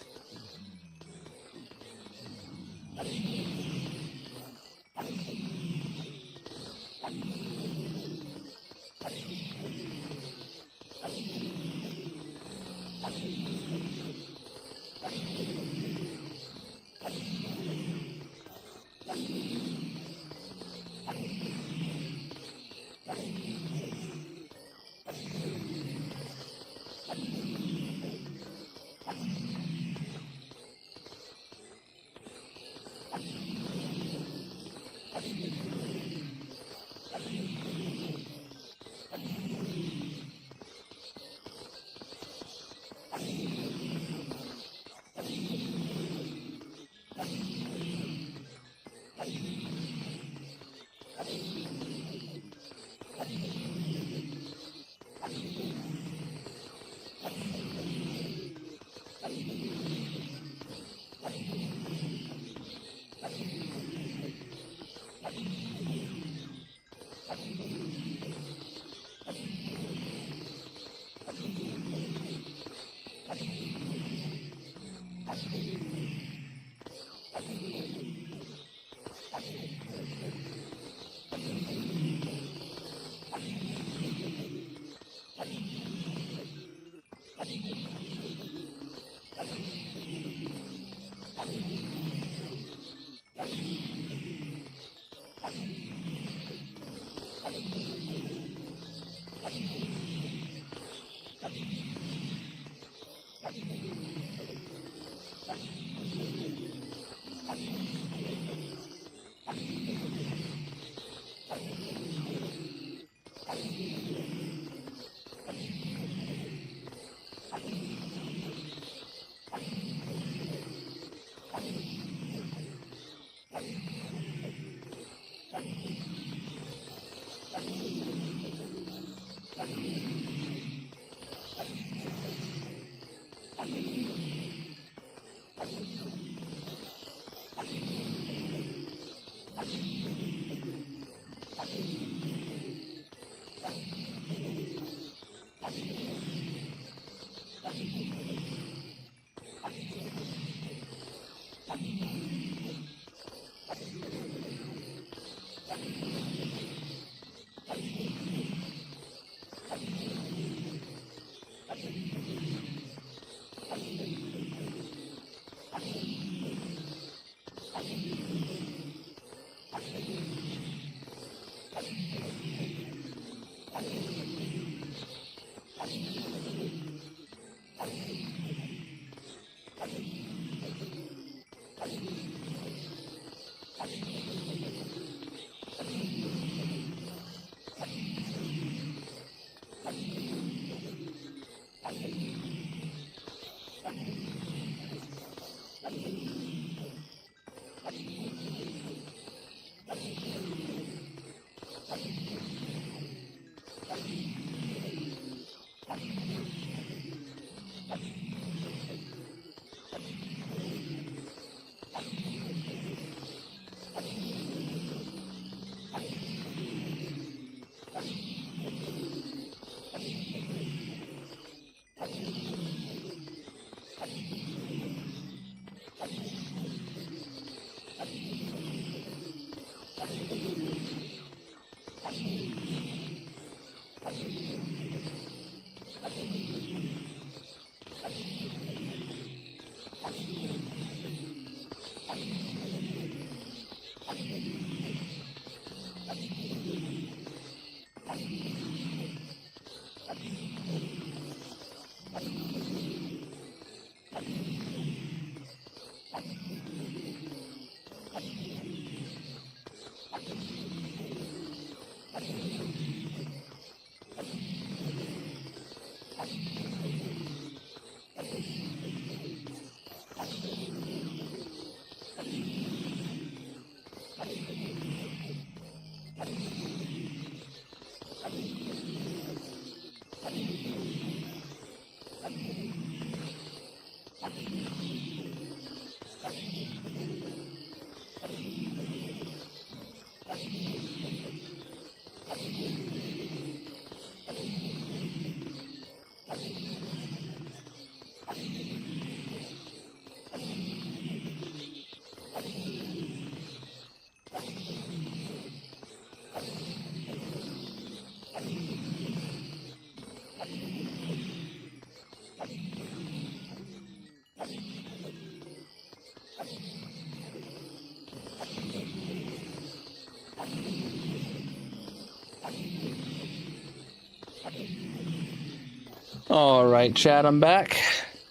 All right, chat, I'm back.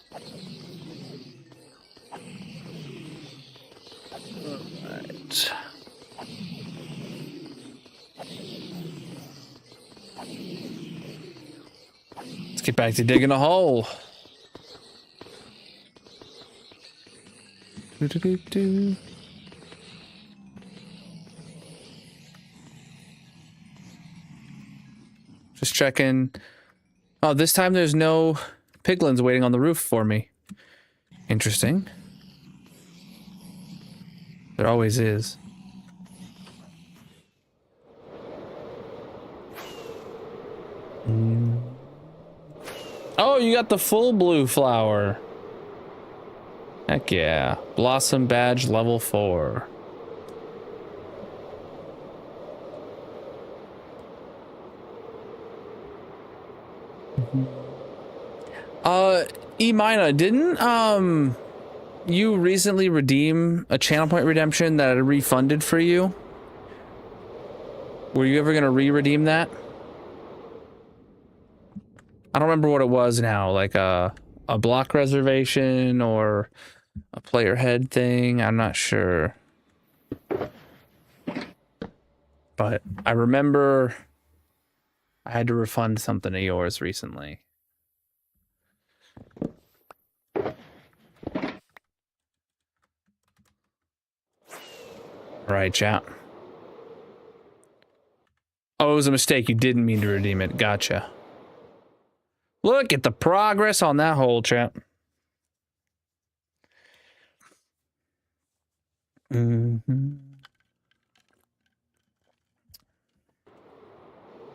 All right. Let's get back to digging a hole. Do-do-do-do. Just checking. Oh, this time there's no piglins waiting on the roof for me. Interesting. There always is. Oh, you got the full blue flower. Heck yeah. Blossom badge level 4. E-Mina, didn't you recently redeem a channel point redemption that I refunded for you? Were you ever gonna re-redeem that? I don't remember what it was now, like a block reservation or a player head thing. I'm not sure. But I remember I had to refund something of yours recently. All right, chat. Oh, it was a mistake. You didn't mean to redeem it. Gotcha. Look at the progress on that whole chat. Mm-hmm.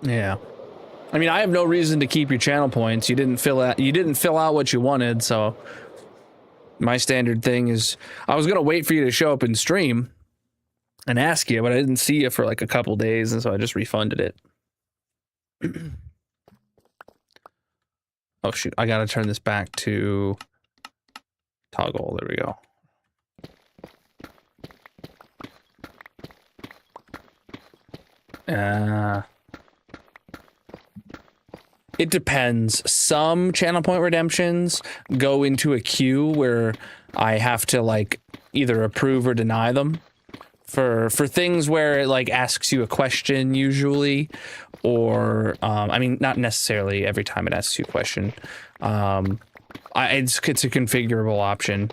Yeah. I mean, I have no reason to keep your channel points. You didn't fill out what you wanted, so my standard thing is I was gonna wait for you to show up in stream and ask you, but I didn't see you for like a couple days, and so I just refunded it. Oh shoot, I gotta turn this back to toggle. There we go. It depends. Some channel point redemptions go into a queue where I have to like either approve or deny them for things where it like asks you a question usually, or I mean not necessarily every time it asks you a question. It's a configurable option.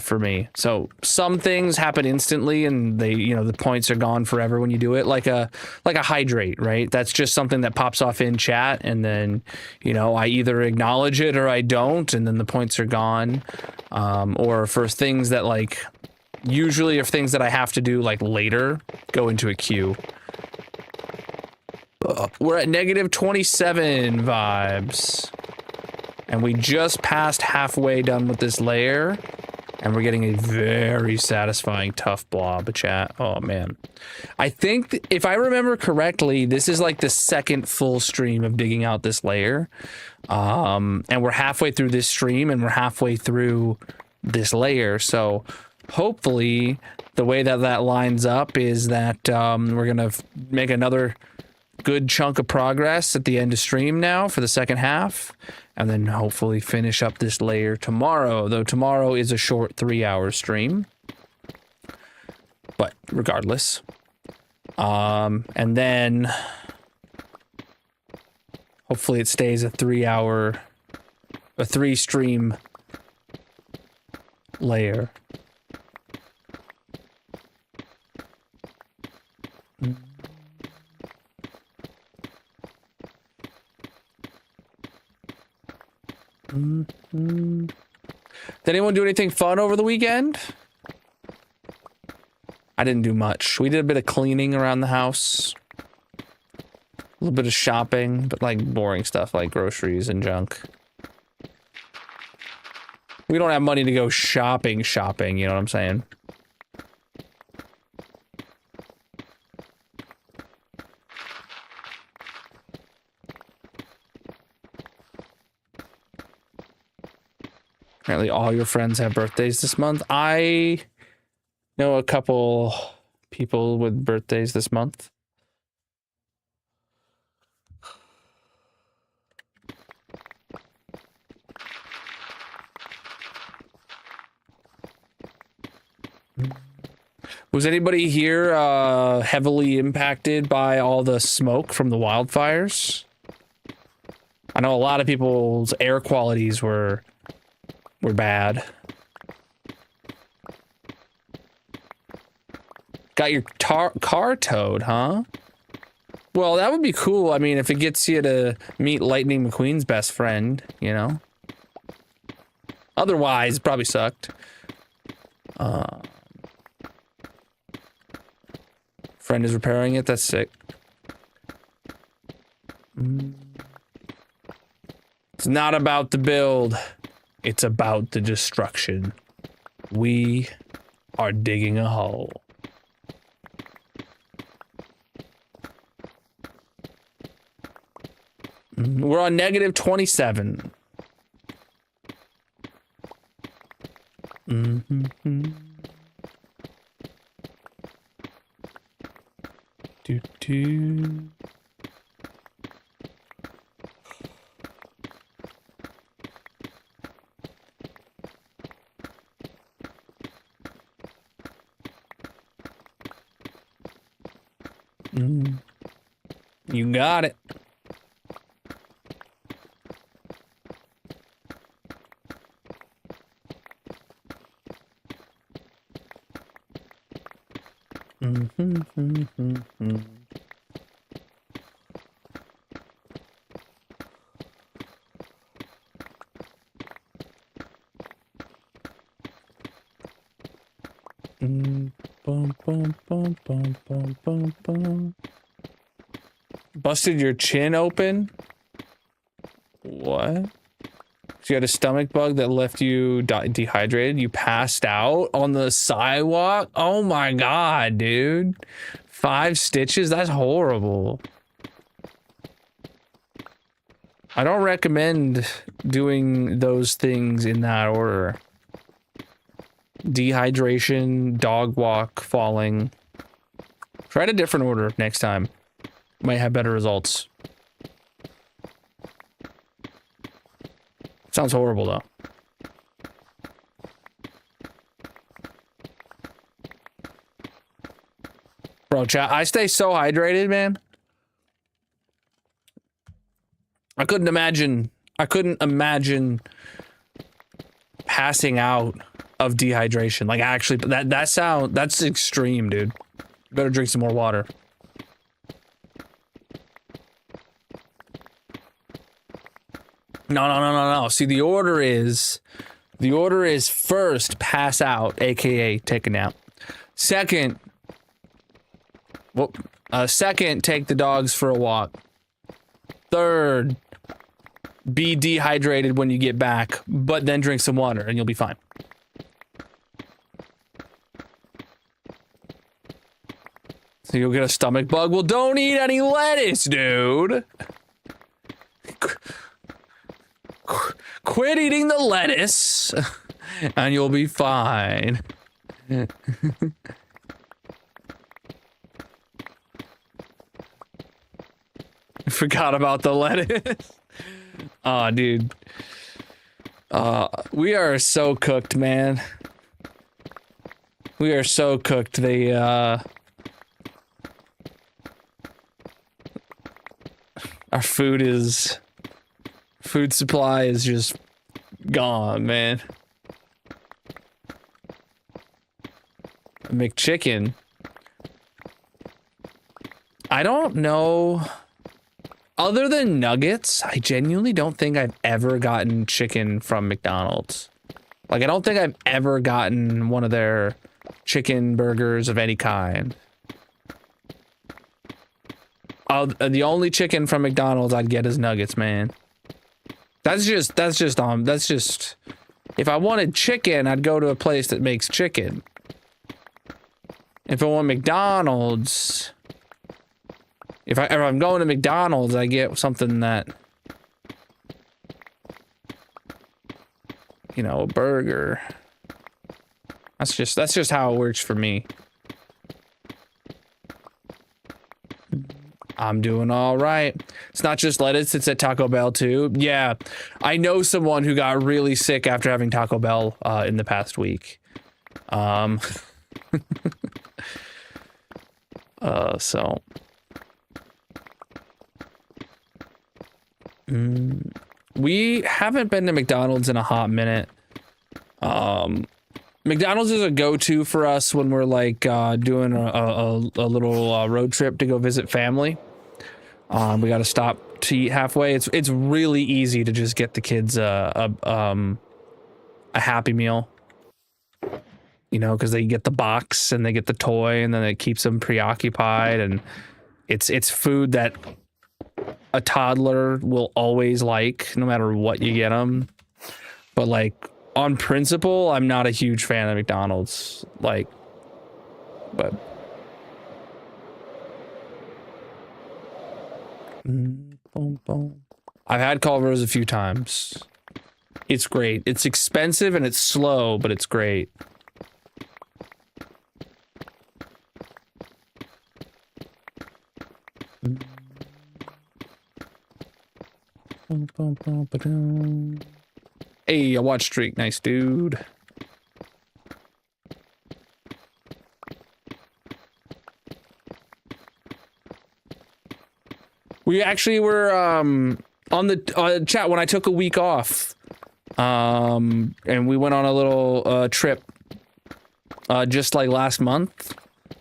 For me. So some things happen instantly and they, you know, the points are gone forever when you do it, like a hydrate, right? That's just something that pops off in chat and then, you know, I either acknowledge it or I don't, and then the points are gone. Or for things that like, usually if things that I have to do like later, go into a queue. We're at negative 27 vibes. And we just passed halfway done with this layer. And we're getting a very satisfying tough blob chat. Oh man. I think if I remember correctly, this is like the second full stream of digging out this layer. And we're halfway through this stream and we're halfway through this layer. So hopefully the way that that lines up is that we're gonna make another good chunk of progress at the end of stream now for the second half, and then hopefully finish up this layer tomorrow, though tomorrow is a short 3-hour stream, but regardless. And then hopefully it stays a 3-stream layer. Did anyone do anything fun over the weekend? I didn't do much. We did a bit of cleaning around the house. A little bit of shopping, but like boring stuff like groceries and junk. We don't have money to go shopping, you know what I'm saying? Apparently all your friends have birthdays this month. I know a couple people with birthdays this month. Was anybody here heavily impacted by all the smoke from the wildfires? I know a lot of people's air qualities were bad. Got your car towed, huh? Well, that would be cool. I mean, if it gets you to meet Lightning McQueen's best friend, you know? Otherwise, probably sucked. Friend is repairing it. That's sick. It's not about the build. It's about the destruction. We are digging a hole. We're on negative 27. Do. You got it. Busted your chin open? What? You had a stomach bug that left you dehydrated? You passed out on the sidewalk? Oh my god, dude. 5 stitches? That's horrible. I don't recommend doing those things in that order. Dehydration, dog walk, falling. Try it a different order next time. Might have better results. Sounds horrible though. Bro, chat, I stay so hydrated, man. I couldn't imagine passing out of dehydration. Like actually, that's extreme, dude. You better drink some more water. No. See, the order is first pass out, aka take a nap. Second, second, take the dogs for a walk. Third, be dehydrated when you get back, but then drink some water and you'll be fine. So you'll get a stomach bug? Well, don't eat any lettuce, dude. Quit eating the lettuce and you'll be fine. Forgot about the lettuce. Aw, dude. We are so cooked, man. We are so cooked. Our food supply is just gone, man. McChicken. I don't know. Other than nuggets, I genuinely don't think I've ever gotten chicken from McDonald's. Like, I don't think I've ever gotten one of their chicken burgers of any kind. The only chicken from McDonald's I'd get is nuggets, man. That's just, if I wanted chicken, I'd go to a place that makes chicken. If I want McDonald's, if I'm going to McDonald's, I get something that, you know, a burger. That's just how it works for me. I'm doing all right. It's not just lettuce, it's at Taco Bell too. Yeah, I know someone who got really sick after having Taco Bell in the past week. So. We haven't been to McDonald's in a hot minute. McDonald's is a go-to for us when we're like doing a little road trip to go visit family. We got to stop to eat halfway. It's really easy to just get the kids a Happy Meal. You know, because they get the box and they get the toy, and then it keeps them preoccupied, and it's food that a toddler will always like, no matter what you get them. But like on principle, I'm not a huge fan of McDonald's. Like, but. I've had Culver's a few times. It's great. It's expensive and it's slow, but it's great. Hey, a watch streak. Nice, dude. We actually were on the chat when I took a week off, and we went on a little trip just like last month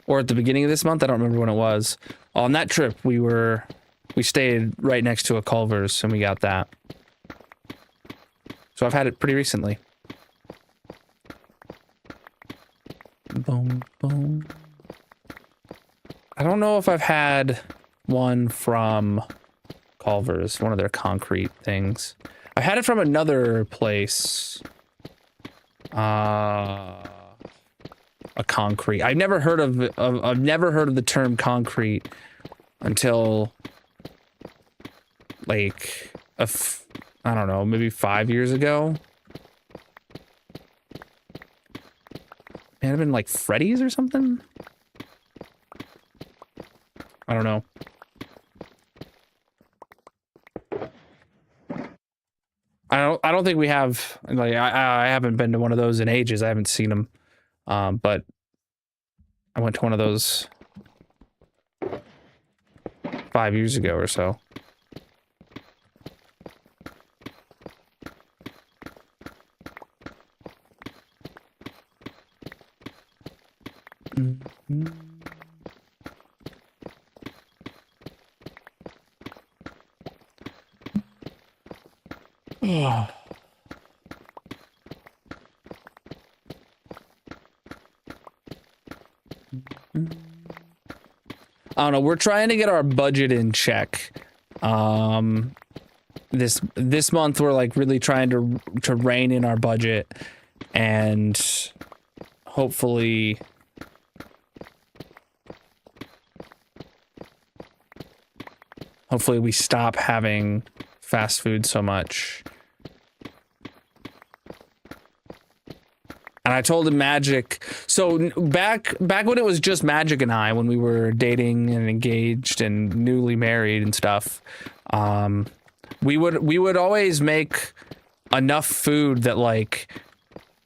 or at the beginning of this month. I don't remember when it was. On that trip, we stayed right next to a Culver's and we got that. So I've had it pretty recently. Boom, boom. I don't know if I've had one from Culver's, one of their concrete things. I've had it from another place. A concrete. I've never heard of the term concrete until like I don't know, maybe 5 years ago. It had been like Freddy's or something. I don't know. I don't think we have, like, I haven't been to one of those in ages. I haven't seen them. But I went to one of those 5 years ago or so. Mm-hmm. Oh. I don't know. We're trying to get our budget in check. This month we're like really trying to rein in our budget, and hopefully we stop having fast food so much. And I told him Magic. So back when it was just Magic and I, when we were dating and engaged and newly married and stuff, we would always make enough food that like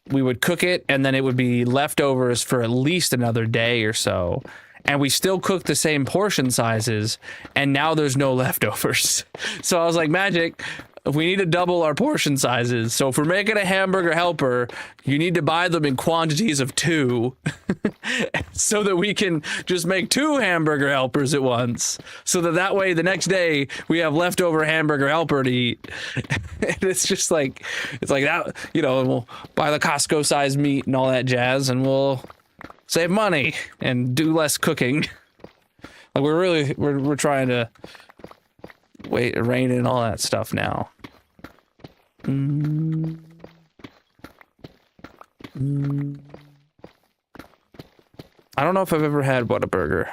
we would cook it and then it would be leftovers for at least another day or so. And we still cook the same portion sizes, and now there's no leftovers. So I was like, Magic, we need to double our portion sizes. So if we're making a hamburger helper, you need to buy them in quantities of 2 so that we can just make 2 hamburger helpers at once. So that way the next day we have leftover hamburger helper to eat. And it's just like, it's like that, you know, and we'll buy the Costco size meat and all that jazz, and we'll save money and do less cooking. Like we're trying to rein in all that stuff now. I don't know if I've ever had Whataburger.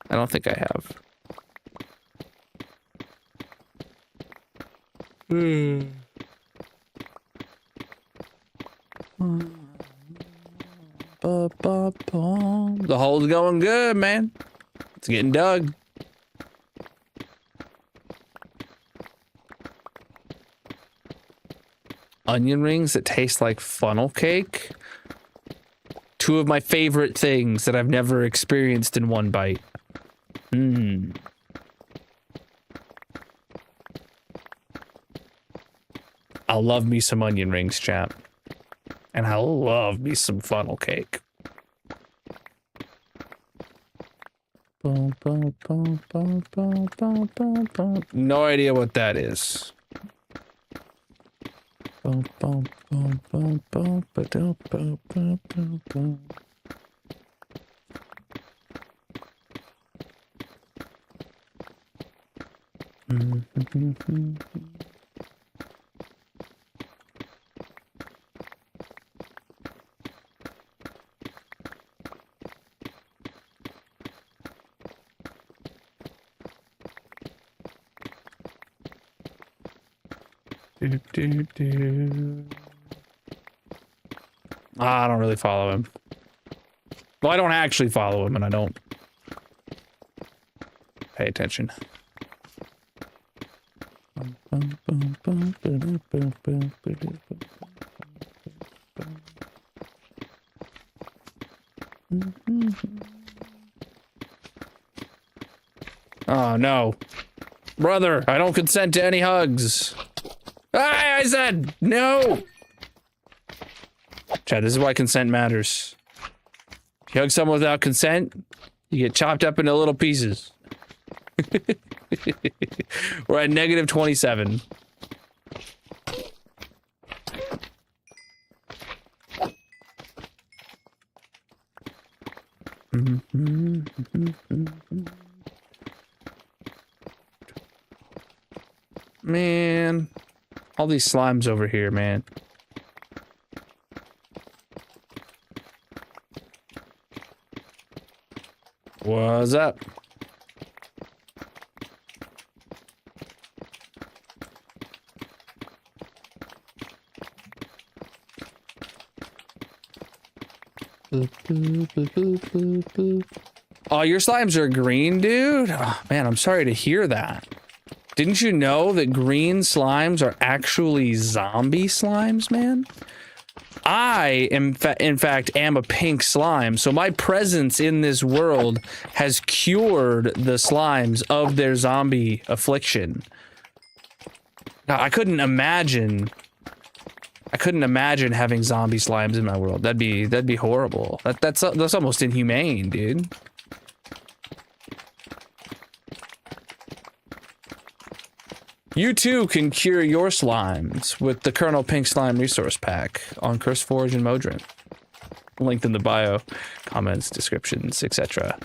I don't think I have. The hole's going good, man. It's getting dug. Onion rings that taste like funnel cake. 2 of my favorite things that I've never experienced in one bite. I love me some onion rings, chap. And I love me some funnel cake. No idea what that is. I don't really follow him. Well, I don't actually follow him, and I don't pay attention. Oh, no. Brother, I don't consent to any hugs. I said no! Chad, this is why consent matters. If you hug someone without consent, you get chopped up into little pieces. We're at negative 27. Man, all these slimes over here, man. What's up? Oh, your slimes are green, dude? Oh, man, I'm sorry to hear that. Didn't you know that green slimes are actually zombie slimes, man? I am, in fact, am a pink slime, so my presence in this world has cured the slimes of their zombie affliction. Now, I couldn't imagine having zombie slimes in my world. That'd be horrible. That's almost inhumane, dude. You too can cure your slimes with the Colonel Pink Slime Resource Pack on CurseForge and Modron. Linked in the bio, comments, descriptions, etc.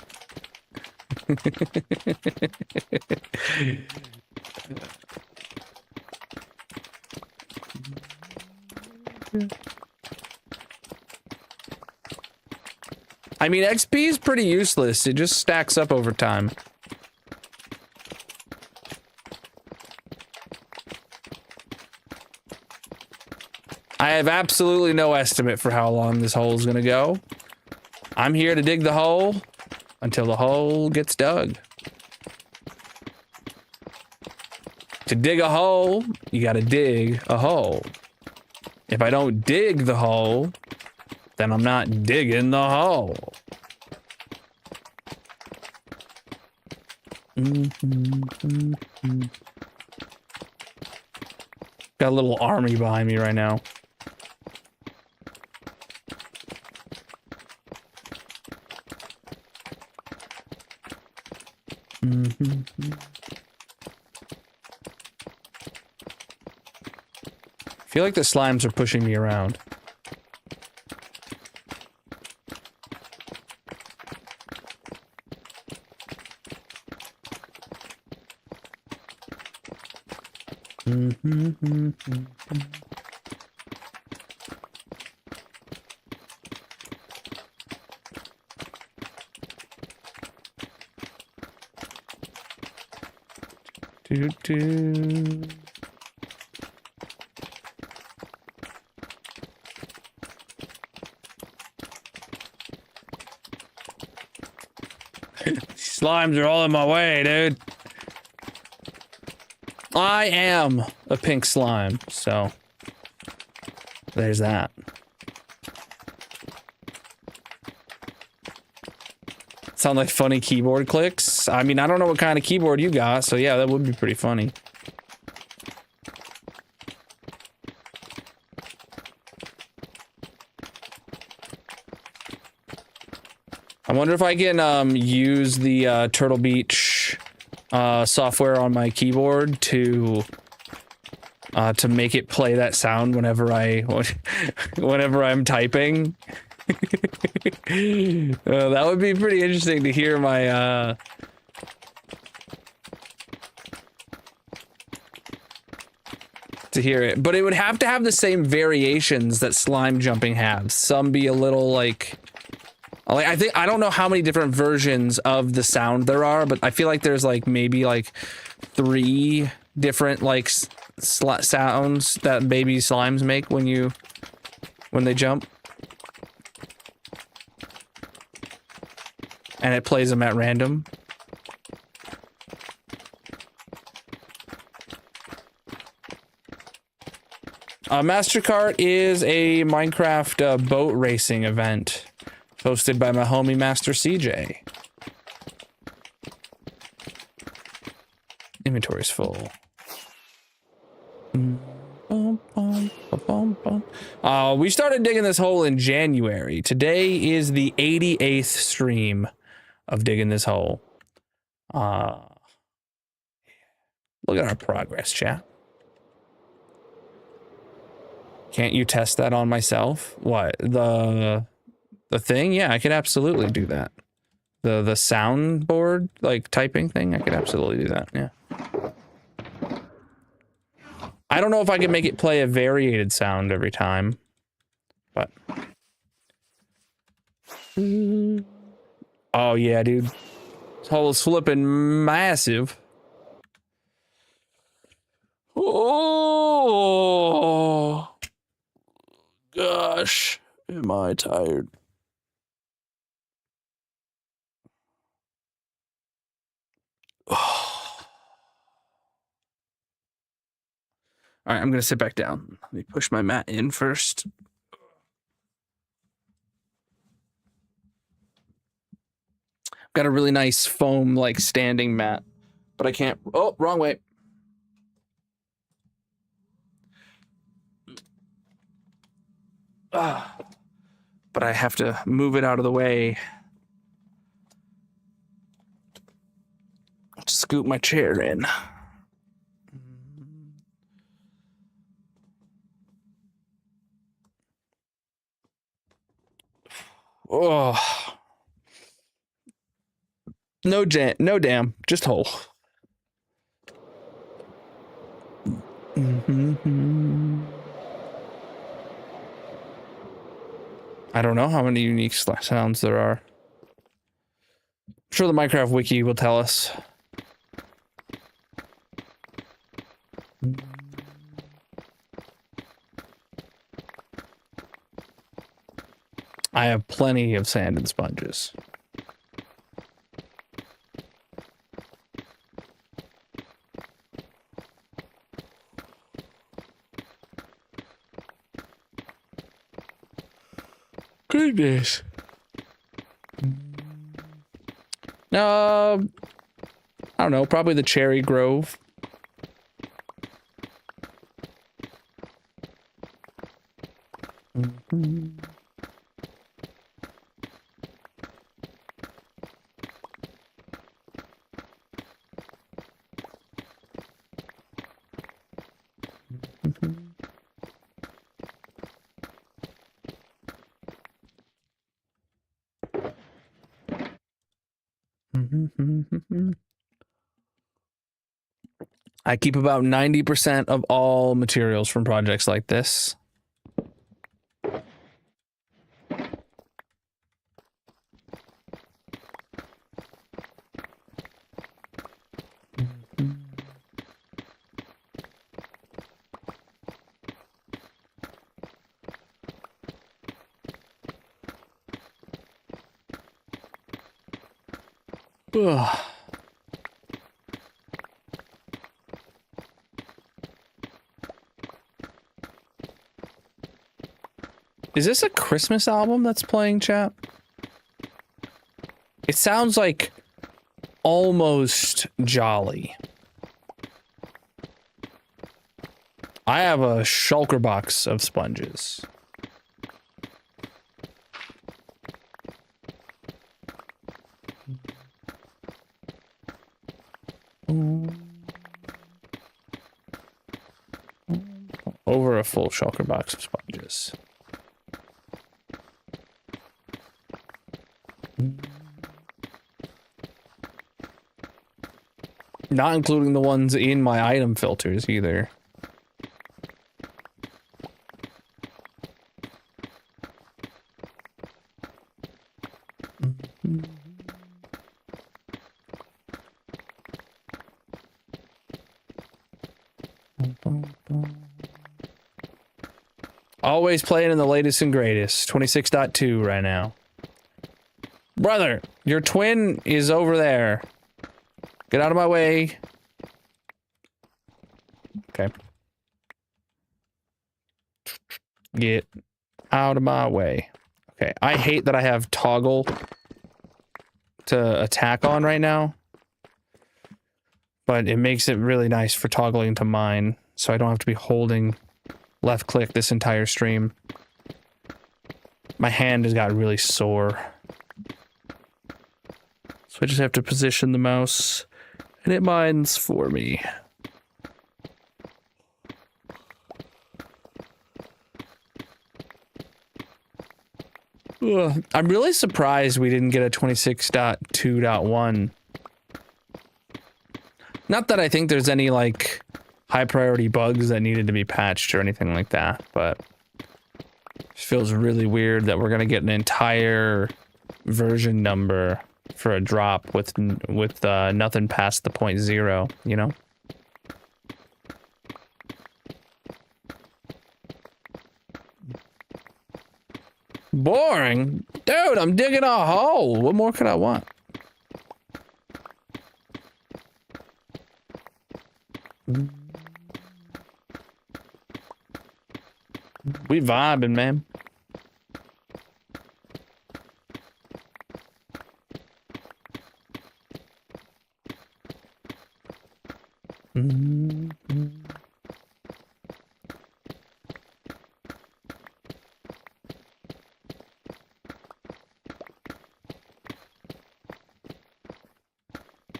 I mean, XP is pretty useless. It just stacks up over time. I have absolutely no estimate for how long this hole is going to go. I'm here to dig the hole until the hole gets dug. To dig a hole, you got to dig a hole. If I don't dig the hole, then I'm not digging the hole. Got a little army behind me right now. I feel like the slimes are pushing me around. Slimes are all in my way, dude. I am a pink slime, so there's that. Sound like funny keyboard clicks? I mean, I don't know what kind of keyboard you got, so yeah, that would be pretty funny. I wonder if I can use the Turtle Beach software on my keyboard to make it play that sound whenever I'm typing. That would be pretty interesting to hear my to hear it, but it would have to have the same variations that slime jumping has. Some be a little like I don't know how many different versions of the sound there are, but I feel like there's like maybe like 3 different like sounds that baby slimes make when they jump. And it plays them at random. MasterCart is a Minecraft boat racing event hosted by my homie Master CJ. Inventory's full. We started digging this hole in January. Today is the 88th stream of digging this hole. Look at our progress, chat. Can't you test that on myself? What? The thing? Yeah, I could absolutely do that. The soundboard, like typing thing, I could absolutely do that, yeah. I don't know if I can make it play a variated sound every time, but... Oh yeah, dude. This hole is flipping massive. Oh gosh, am I tired? All right, I'm gonna sit back down. Let me push my mat in first. Got a really nice foam like standing mat, but I can't. Oh, wrong way. But I have to move it out of the way. Scoot my chair in. Oh, no dam, just hole. I don't know how many unique sounds there are. I'm sure the Minecraft wiki will tell us. I have plenty of sand and sponges. Goodness. I don't know, probably the Cherry Grove. I keep about 90% of all materials from projects like this. Ugh. Is this a Christmas album that's playing, chat? It sounds like almost jolly. I have a shulker box of sponges. Over a full shulker box of sponges. Not including the ones in my item filters either. Always playing in the latest and greatest. 26.2 right now. Brother, your twin is over there. Get out of my way. Okay. Get out of my way. Okay, I hate that I have toggle to attack on right now. but it makes it really nice for toggling to mine, so I don't have to be holding left click this entire stream. My hand has got really sore. So I just have to position the mouse, and it mines for me. Ugh. I'm really surprised we didn't get a 26.2.1. Not that I think there's any, like, high priority bugs that needed to be patched or anything like that, but it feels really weird that we're gonna get an entire version number for a drop with nothing past the 0.0, you know? Boring? Dude, I'm digging a hole. What more could I want? We vibing, man.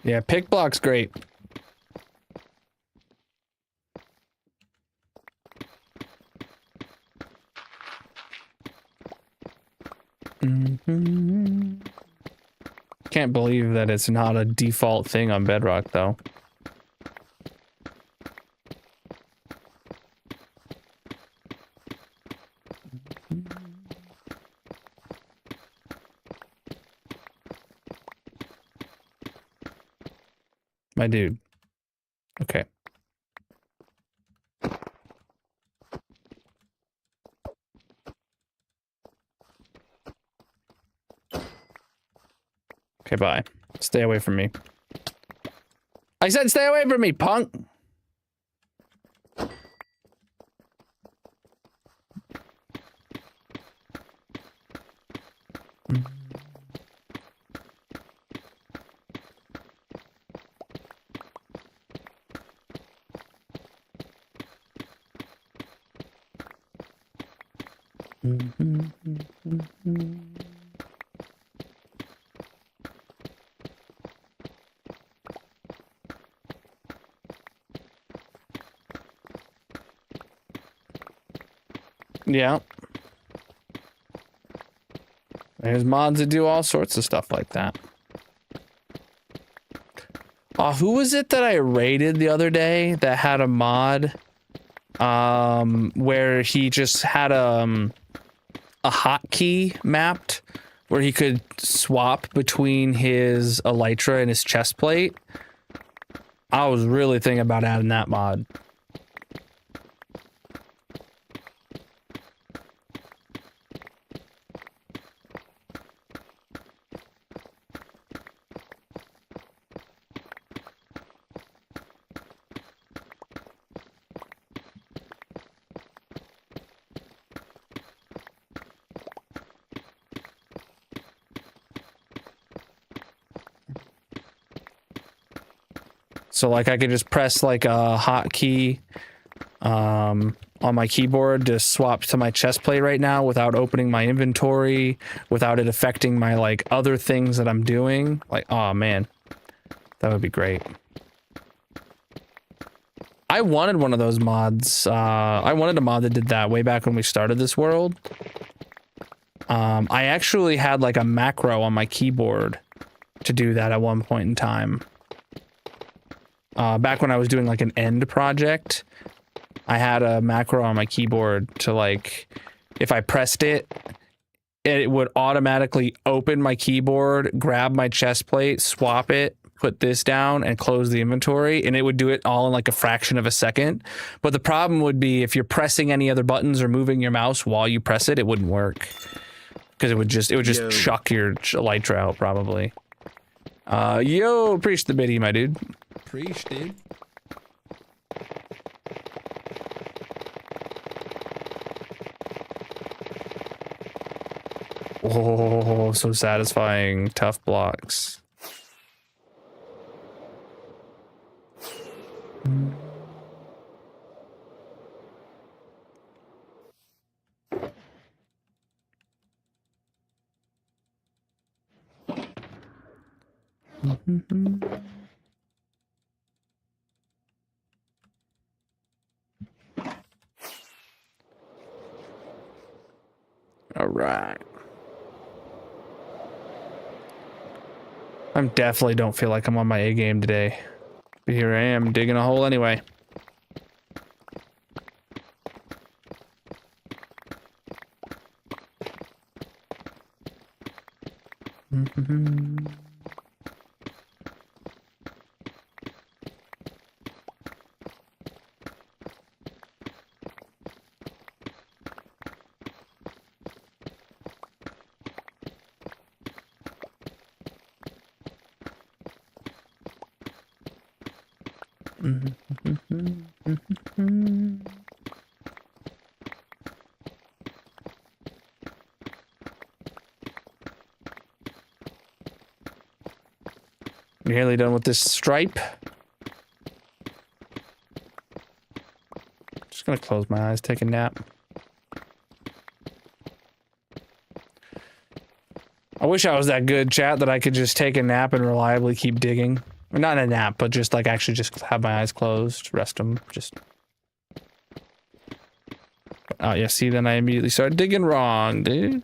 Yeah, pick block's great. Can't believe that it's not a default thing on Bedrock, though. My dude. Okay. Okay, bye. Stay away from me. I said stay away from me, punk! Yeah. There's mods that do all sorts of stuff like that. Who was it that I raided the other day that had a mod where he just had a hotkey mapped where he could swap between his elytra and his chest plate? I was really thinking about adding that mod. So like I could just press like a hotkey on my keyboard to swap to my chest plate right now without opening my inventory, without it affecting my like other things that I'm doing. Like, oh man, that would be great. I wanted one of those mods. I wanted a mod that did that way back when we started this world. I actually had like a macro on my keyboard to do that at one point in time. Back when I was doing like an end project, I had a macro on my keyboard to like, if I pressed it, it would automatically open my keyboard, grab my chest plate, swap it, put this down and close the inventory, and it would do it all in like a fraction of a second. But the problem would be if you're pressing any other buttons or moving your mouse while you press it, it wouldn't work. Because it would just chuck your elytra out probably. Yo, preach the biddy, my dude. Preach, dude. Oh, so satisfying. Tough blocks. All right. I definitely don't feel like I'm on my A game today. But here I am digging a hole anyway. Nearly done with this stripe. Just gonna close my eyes, take a nap. I wish I was that good, chat, that I could just take a nap and reliably keep digging. Or not a nap, but just like actually just have my eyes closed, rest them, just. Oh yeah, see, then I immediately started digging wrong, dude.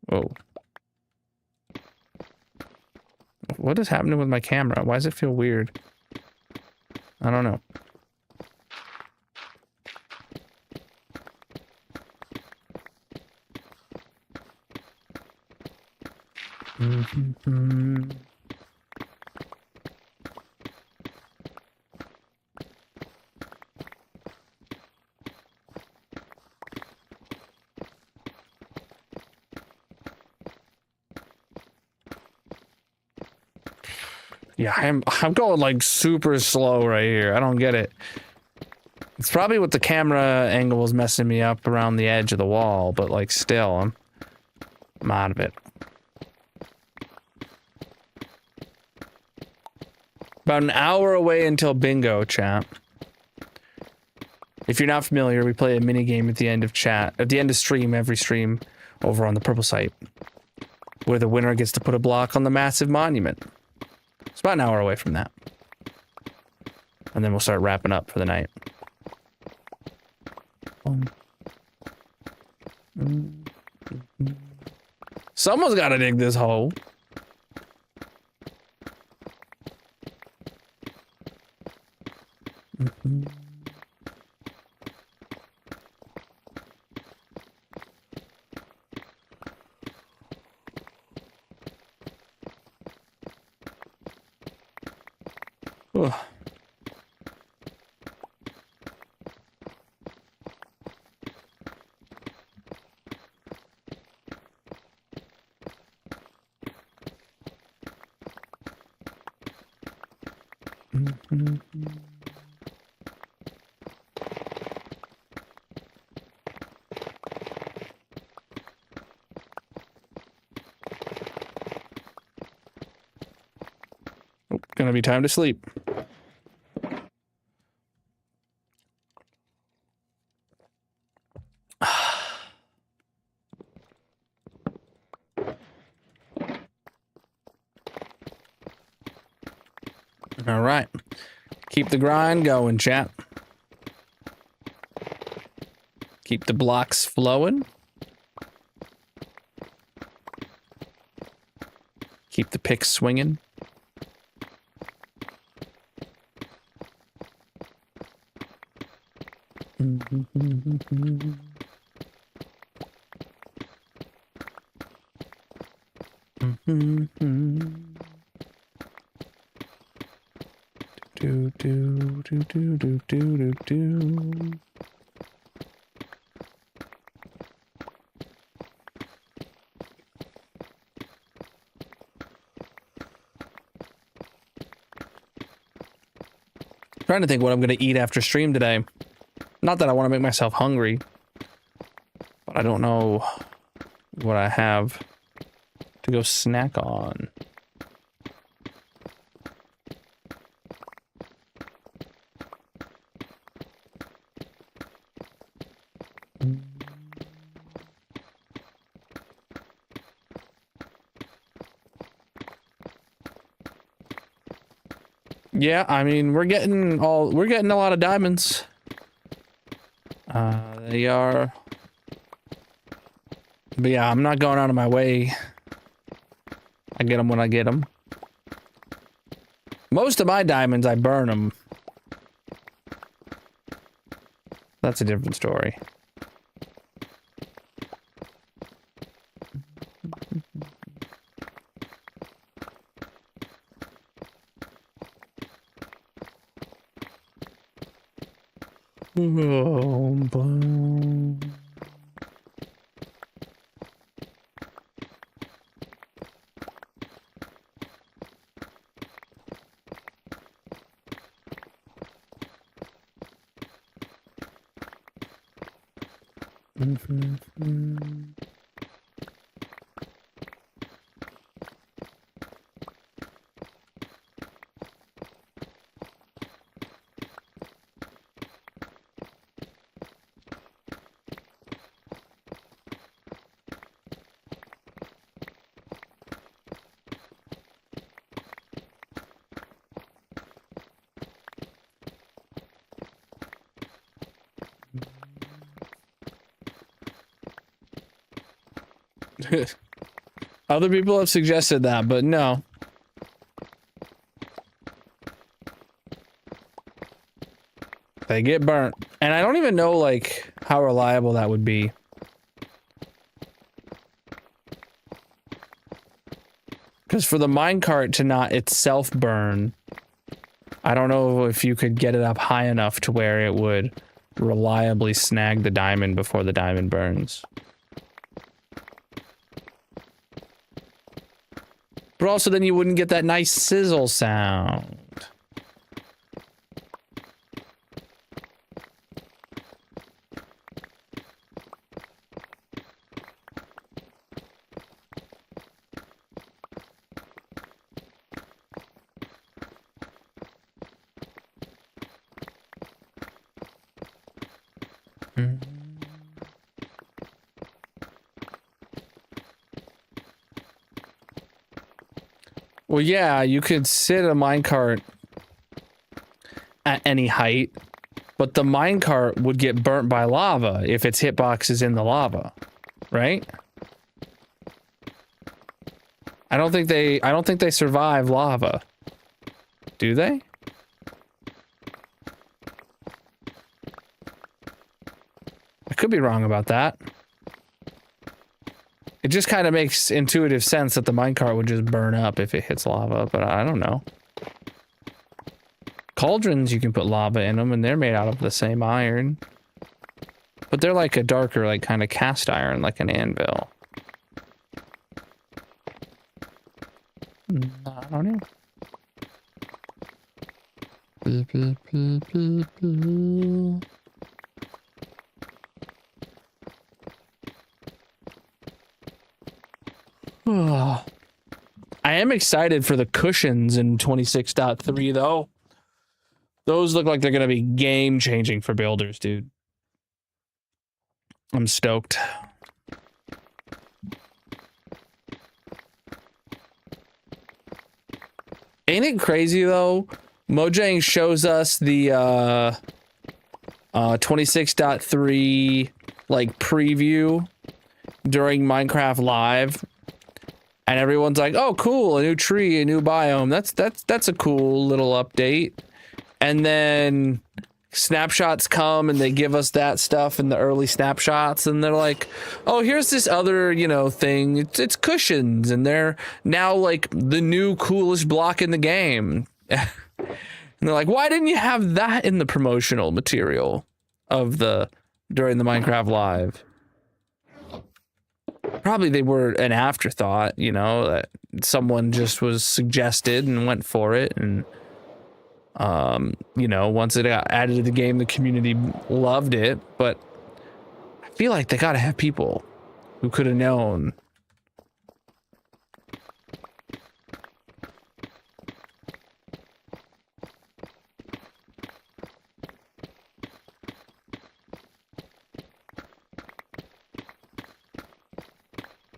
Whoa. What is happening with my camera? Why does it feel weird? I don't know. Yeah, I'm going like super slow right here. I don't get it. It's probably with the camera angle is messing me up around the edge of the wall, but like still, I'm out of it. About an hour away until bingo, chat. If you're not familiar, we play a mini game at the end of chat, at the end of stream, every stream, over on the purple site, where the winner gets to put a block on the massive monument. It's about an hour away from that. And then we'll start wrapping up for the night. Someone's got to dig this hole. Ugh. Oh, gonna be time to sleep. All right. Keep the grind going, chat. Keep the blocks flowing. Keep the picks swinging. Do do do do do do do do. Trying to think what I'm gonna eat after stream today. Not that I want to make myself hungry, but I don't know what I have to go snack on. Yeah, I mean, we're getting a lot of diamonds. They are. But yeah, I'm not going out of my way. I get them when I get them. Most of my diamonds, I burn them. That's a different story. Other people have suggested that, but no. They get burnt. And I don't even know, like, how reliable that would be. Because for the minecart to not itself burn, I don't know if you could get it up high enough to where it would reliably snag the diamond before the diamond burns. But also then you wouldn't get that nice sizzle sound. Well, yeah, you could sit a minecart at any height, but the minecart would get burnt by lava if its hitbox is in the lava, right? I don't think they survive lava. Do they? I could be wrong about that. It just kind of makes intuitive sense that the minecart would just burn up if it hits lava, but I don't know. Cauldrons, you can put lava in them, and they're made out of the same iron. But they're like a darker, like, kind of cast iron, like an anvil. I don't know. I am excited for the cushions in 26.3 though. Those look like they're going to be game changing for builders, dude. I'm stoked. Ain't it crazy though? Mojang shows us the 26.3 like preview during Minecraft Live. And everyone's like, "Oh, cool! A new tree, a new biome. That's a cool little update." And then snapshots come, and they give us that stuff in the early snapshots, and they're like, "Oh, here's this other, you know, thing. It's cushions, and they're now like the new coolest block in the game." And they're like, "Why didn't you have that in the promotional material of during the Minecraft Live?" Probably they were an afterthought, you know, that someone just was suggested and went for it. And, you know, once it got added to the game, the community loved it. But I feel like they got to have people who could have known.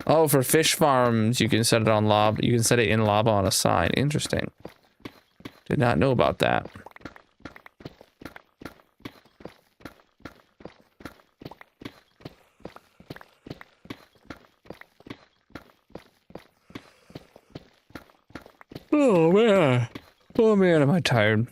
Oh, for fish farms, you can set it on lava. You can set it in lava on a sign. Interesting. Did not know about that. Oh man. Oh man, am I tired.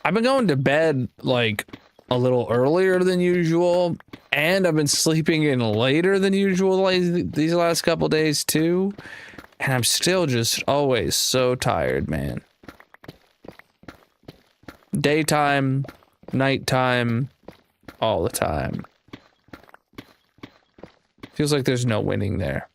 I've been going to bed like a little earlier than usual, and I've been sleeping in later than usual like these last couple days too, and I'm still just always so tired, man. Daytime, nighttime, all the time. Feels like there's no winning there.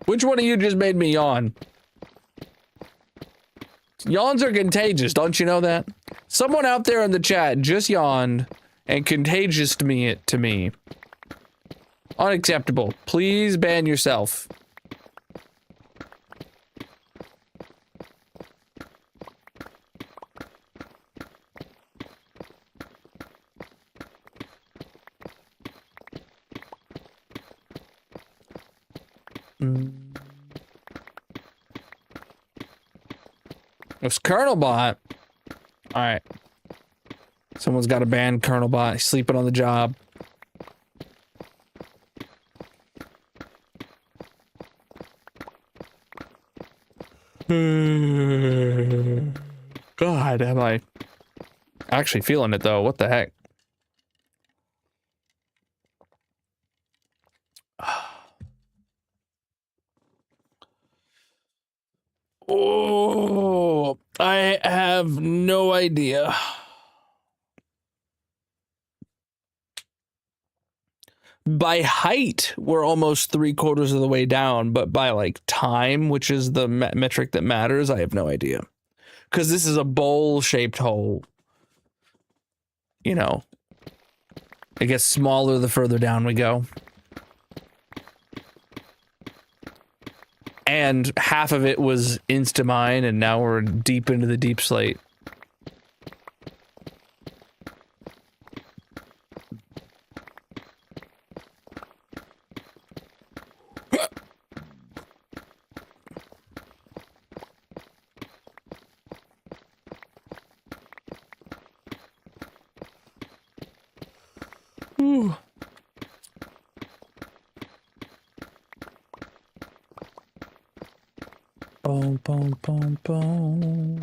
Which one of you just made me yawn? Yawns are contagious, don't you know that? Someone out there in the chat just yawned and contagious to me. Unacceptable. Please ban yourself. It's Colonel Bot. All right. Someone's got to ban Colonel Bot. He's sleeping on the job. God, am I actually feeling it though? What the heck? Oh, I have no idea. By height, we're almost 3/4 of the way down, but by like time, which is the metric that matters, I have no idea. Because this is a bowl-shaped hole. You know, it gets smaller the further down we go. And half of it was Instamine, and now we're deep into the deep slate. Ooh. Boom, boom, boom, boom.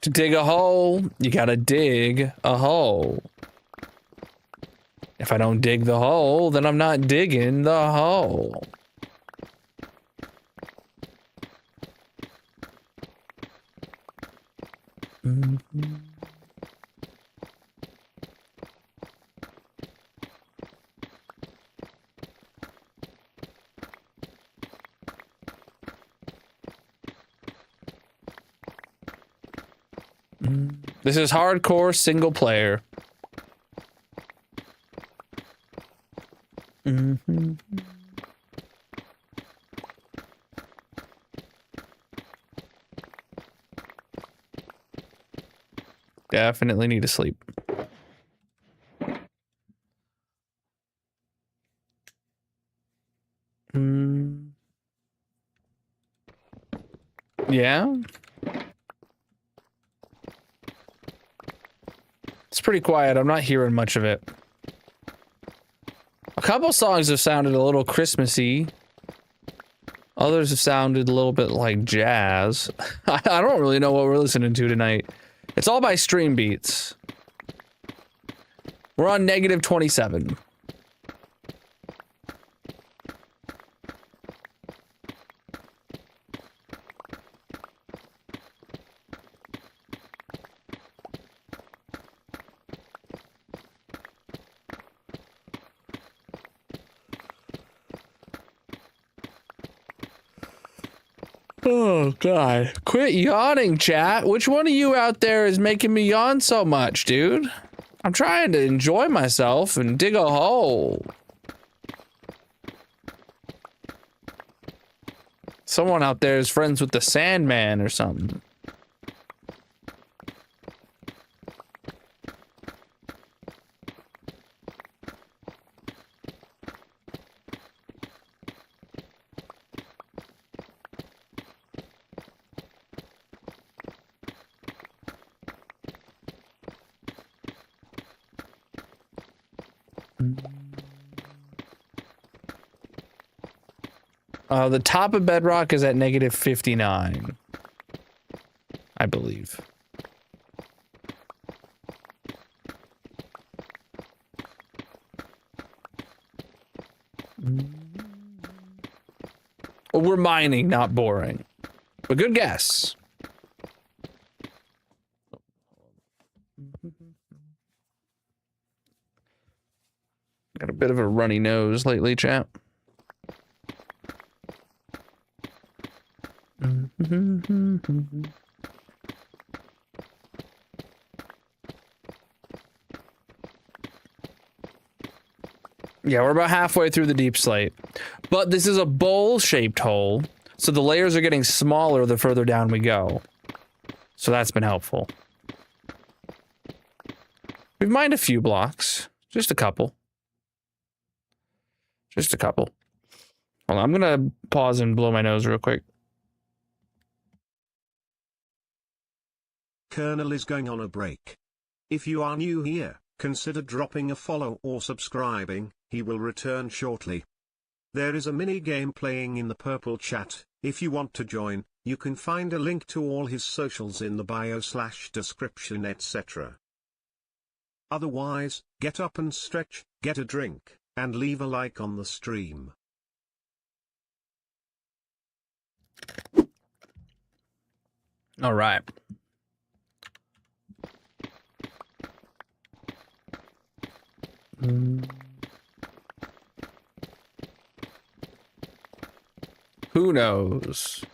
To dig a hole, you gotta dig a hole. If I don't dig the hole, then I'm not digging the hole. This is hardcore single player. Definitely need to sleep. Yeah. It's pretty quiet. I'm not hearing much of it. A couple songs have sounded a little Christmassy. Others have sounded a little bit like jazz. I don't really know what we're listening to tonight. It's all by Stream Beats. We're on -27. Oh, God. Quit yawning, chat. Which one of you out there is making me yawn so much, dude? I'm trying to enjoy myself and dig a hole. Someone out there is friends with the Sandman or something. The top of bedrock is at negative 59, I believe. Well, we're mining, not boring. But good guess. Got a bit of a runny nose lately, chat. Yeah, we're about halfway through the deep slate. But this is a bowl-shaped hole, so the layers are getting smaller the further down we go. So that's been helpful. We've mined a few blocks. Just a couple. Just a couple. Hold on, I'm gonna pause and blow my nose real quick. Colonel is going on a break. If you are new here, consider dropping a follow or subscribing, he will return shortly. There is a mini game playing in the purple chat. If you want to join, you can find a link to all his socials in the bio/description etc. Otherwise, get up and stretch, get a drink, and leave a like on the stream. All right. Who knows?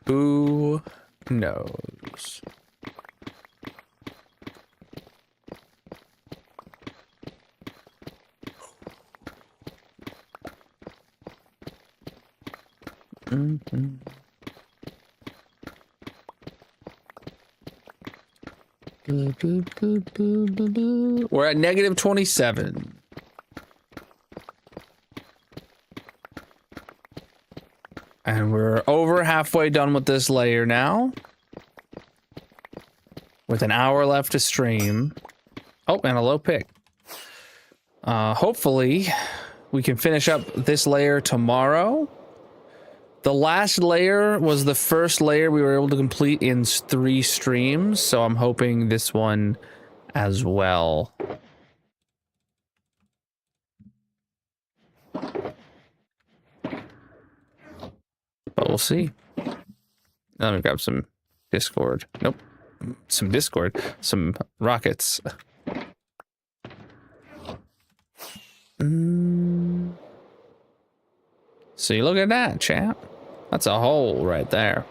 Who knows? We're at negative 27. And we're over halfway done with this layer now. With an hour left to stream. Oh, and a low pick. Hopefully, we can finish up this layer tomorrow. The last layer was the first layer we were able to complete in 3 streams, so I'm hoping this one as well. But we'll see. Let me grab some Discord. Nope. Some Discord. Some rockets. See, look at that, chat. That's a hole right there.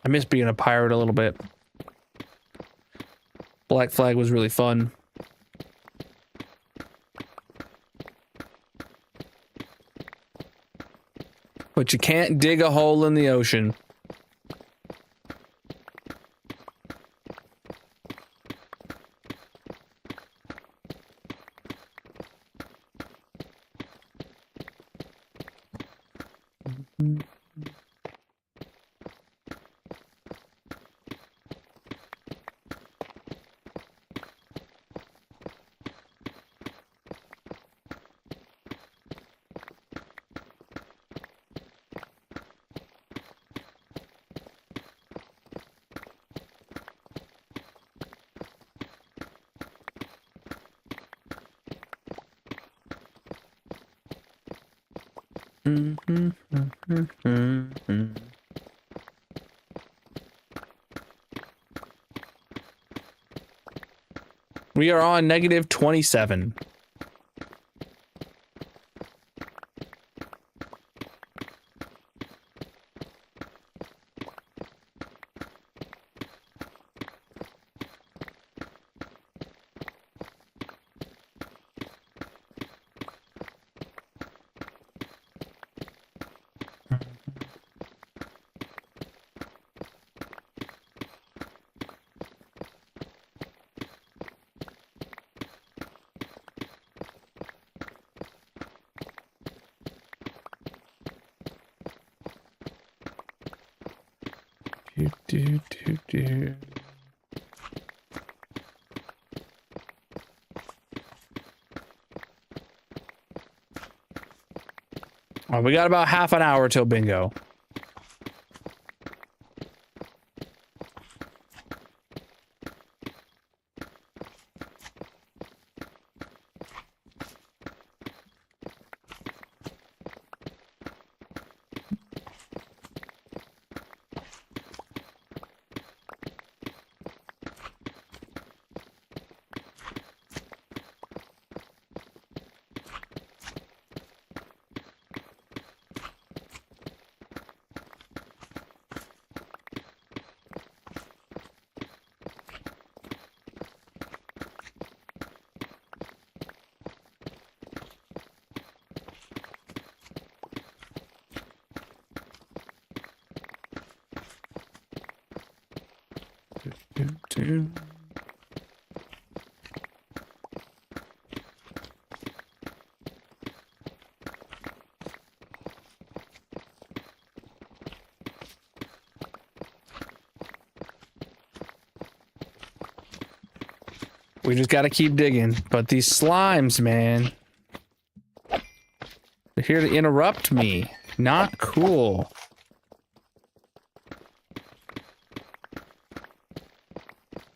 I miss being a pirate a little bit. Black Flag was really fun. But you can't dig a hole in the ocean. We are on negative 27. Do. Oh, we got about half an hour till bingo. Do. We just gotta keep digging. But these slimes, man. They're here to interrupt me. Not cool.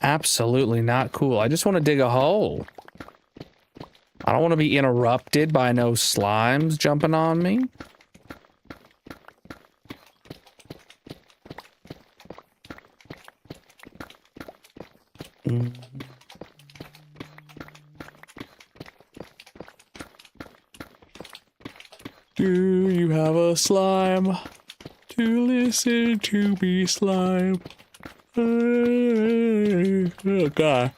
Absolutely not cool. I just want to dig a hole. I don't want to be interrupted by no slimes jumping on me. Do you have a slime to listen to me slime? Oh god.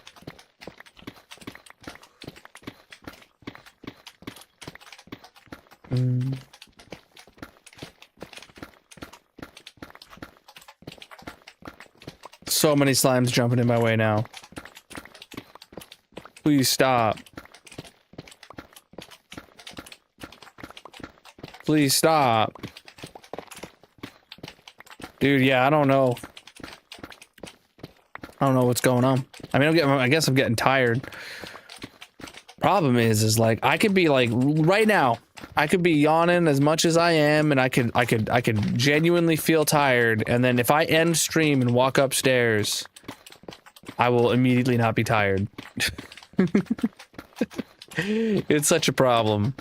So many slimes jumping in my way now. Please stop. Please stop. Dude, yeah, I don't know. I don't know what's going on. I mean, I guess I'm getting tired. Problem is like, I could be like, right now, I could be yawning as much as I am, and I could genuinely feel tired, and then if I end stream and walk upstairs, I will immediately not be tired. It's such a problem.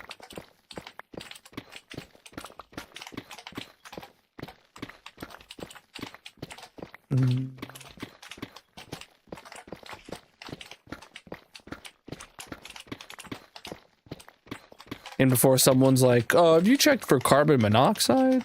And before someone's like, oh, have you checked for carbon monoxide?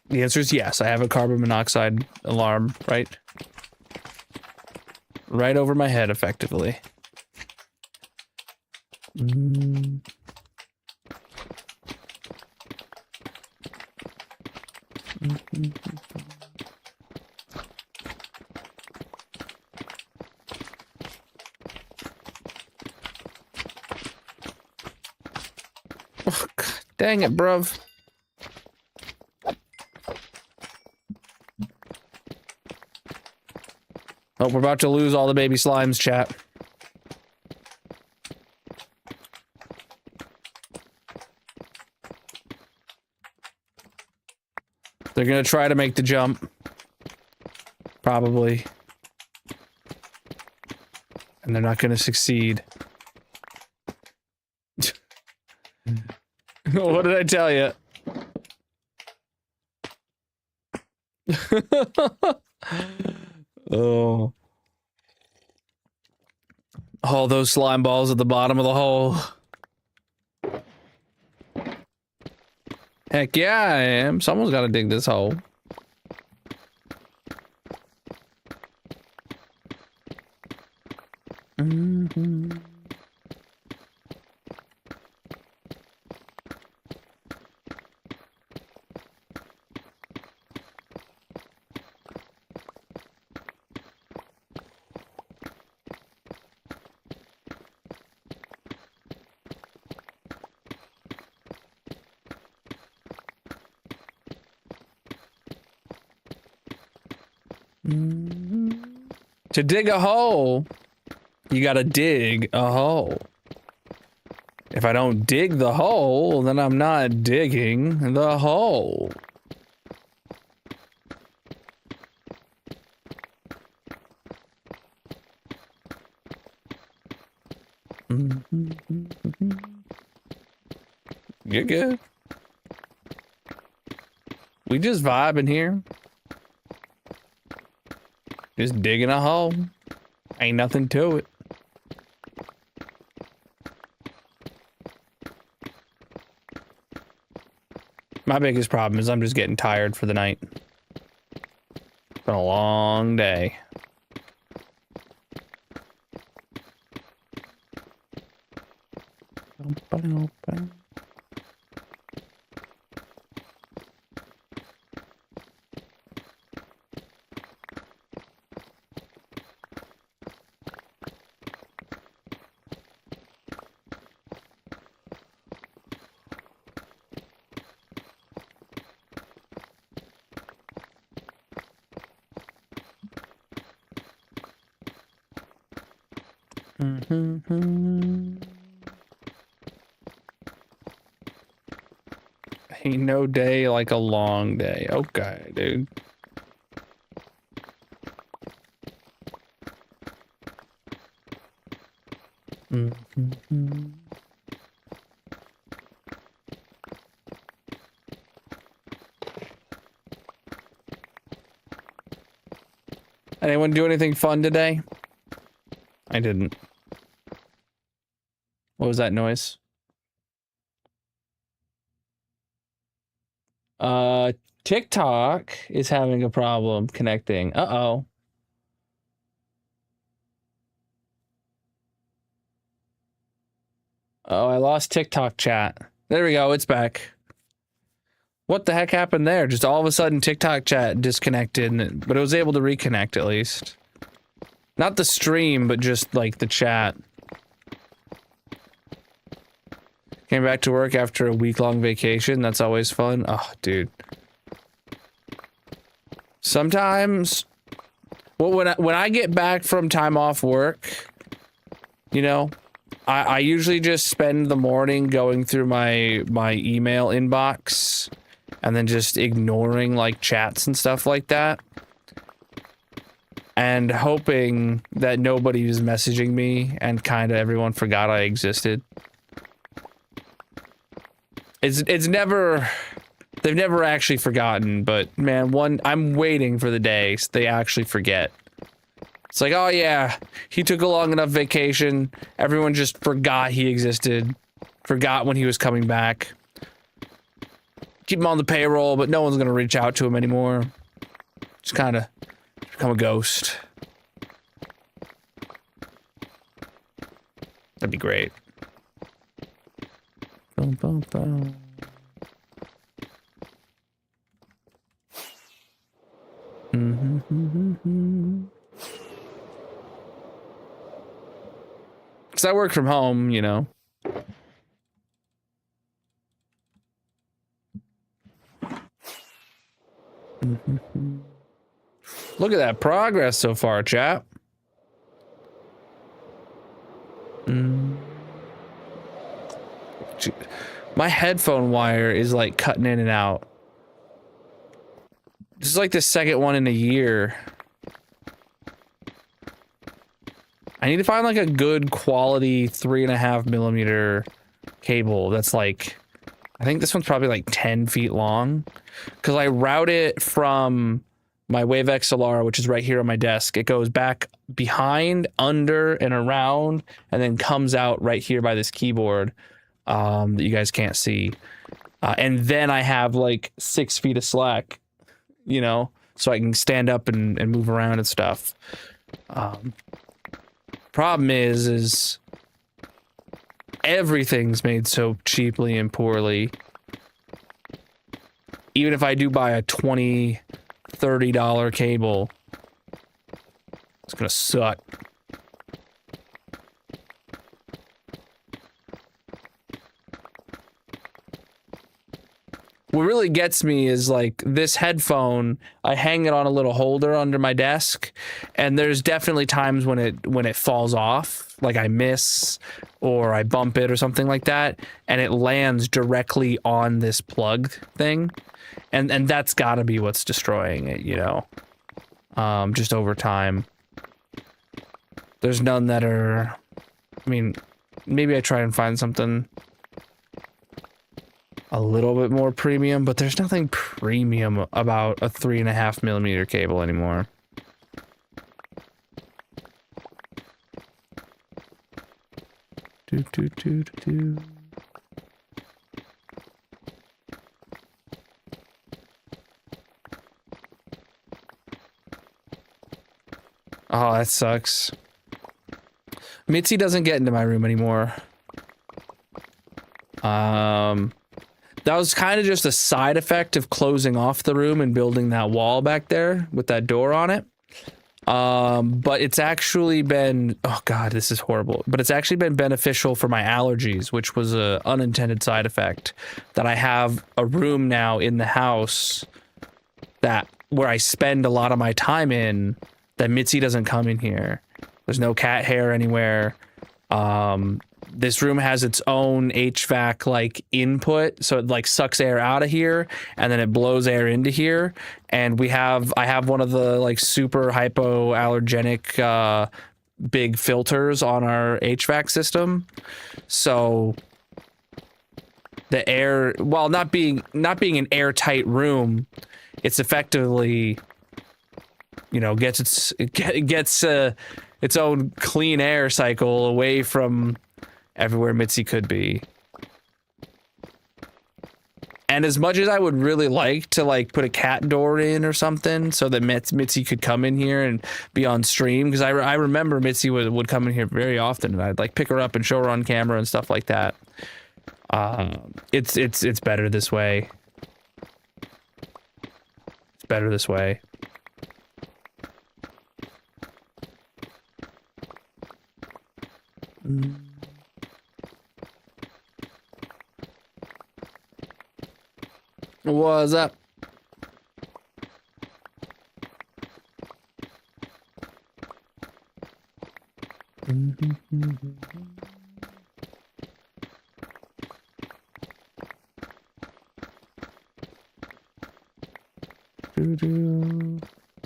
The answer is yes. I have a carbon monoxide alarm right over my head, effectively. Oh, God, dang it, bruv. Oh, we're about to lose all the baby slimes, chat. They're gonna try to make the jump. Probably. And they're not going to succeed. What did I tell you? Oh. All those slime balls at the bottom of the hole. Heck yeah, I am. Someone's got to dig this hole. Mm-hmm. To dig a hole, you gotta dig a hole. If I don't dig the hole, then I'm not digging the hole. You're good. We just vibing here. Just digging a hole. Ain't nothing to it. My biggest problem is I'm just getting tired for the night. It's been a long day. Ain't no day like a long day. Okay, dude. Anyone do anything fun today? I didn't. What was that noise? TikTok is having a problem connecting. Uh-oh. Oh, I lost TikTok chat. There we go, it's back. What the heck happened there? Just all of a sudden TikTok chat disconnected, but it was able to reconnect at least. Not the stream, but just like the chat. Came back to work after a week-long vacation. That's always fun. Oh, dude. Sometimes, well, when I get back from time off work, you know, I usually just spend the morning going through my email inbox and then just ignoring like chats and stuff like that. And hoping that nobody was messaging me and kind of everyone forgot I existed. It's never, they've never actually forgotten, but man, I'm waiting for the day they actually forget. It's like, oh yeah, he took a long enough vacation. Everyone just forgot he existed. Forgot when he was coming back. Keep him on the payroll, but no one's gonna reach out to him anymore. Just kind of become a ghost. That'd be great. Boom, boom, boom. Because I work from home, you know. Look at that progress so far, chap. My headphone wire is like cutting in and out. This is like the second one in a year. I need to find like a good quality 3.5mm cable that's like, I think this one's probably like 10 feet long, because I route it from my Wave XLR, which is right here on my desk. It goes back behind, under, and around, and then comes out right here by this keyboard that you guys can't see. And then I have like 6 feet of slack, you know, so I can stand up and move around and stuff. Problem is everything's made so cheaply and poorly. Even if I do buy a $20, $30 cable, it's gonna suck. What really gets me is like this headphone, I hang it on a little holder under my desk, and there's definitely times when it falls off, like I miss or I bump it or something like that, and it lands directly on this plug thing. And that's gotta be what's destroying it, you know. Just over time. There's none that are, I mean, maybe I try and find something a little bit more premium, but there's nothing premium about a 3.5mm cable anymore. Oh, that sucks. Mitzi doesn't get into my room anymore. That was kind of just a side effect of closing off the room and building that wall back there with that door on it. But it's actually been, oh God, this is horrible, but it's actually been beneficial for my allergies, which was a unintended side effect, that I have a room now in the house where I spend a lot of my time in, that Mitzi doesn't come in here. There's no cat hair anywhere. This room has its own HVAC like input, so it like sucks air out of here and then it blows air into here. And I have one of the like super hypoallergenic big filters on our HVAC system. So the air, while not being an airtight room, it's effectively, you know, gets its own clean air cycle away from everywhere Mitzi could be. And as much as I would really like to like put a cat door in or something so that Mitzi could come in here and be on stream, because I remember Mitzi would come in here very often, and I'd like pick her up and show her on camera and stuff like that. It's better this way. It's better this way. What's up?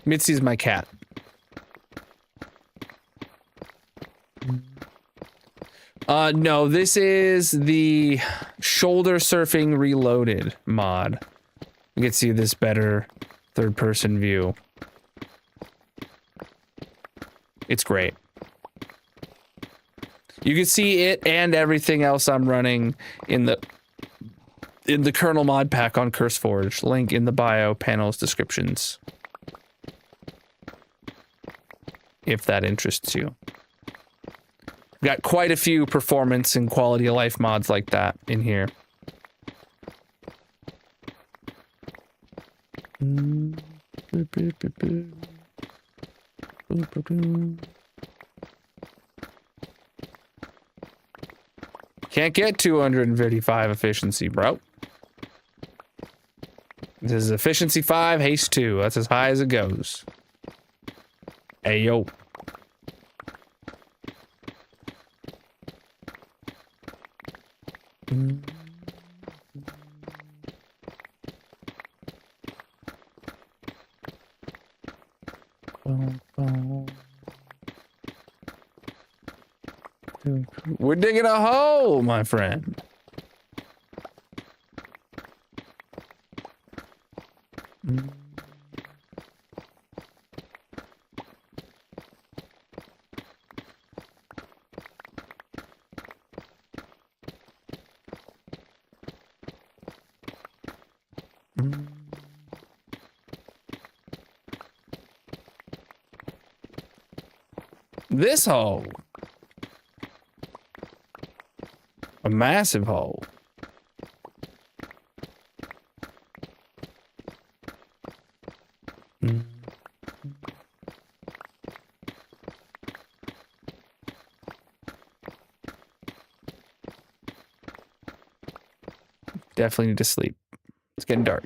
Mitzi's my cat. No, this is the shoulder surfing reloaded mod. You can see this better third person view. It's great. You can see it and everything else I'm running in the Colonel mod pack on CurseForge. Link in the bio, panels, descriptions. If that interests you. Got quite a few performance and quality of life mods like that in here. Can't get 255 efficiency, bro. This is efficiency 5, haste 2. That's as high as it goes. Hey, yo. We're digging a hole, my friend. This hole. A massive hole. Definitely need to sleep. It's getting dark.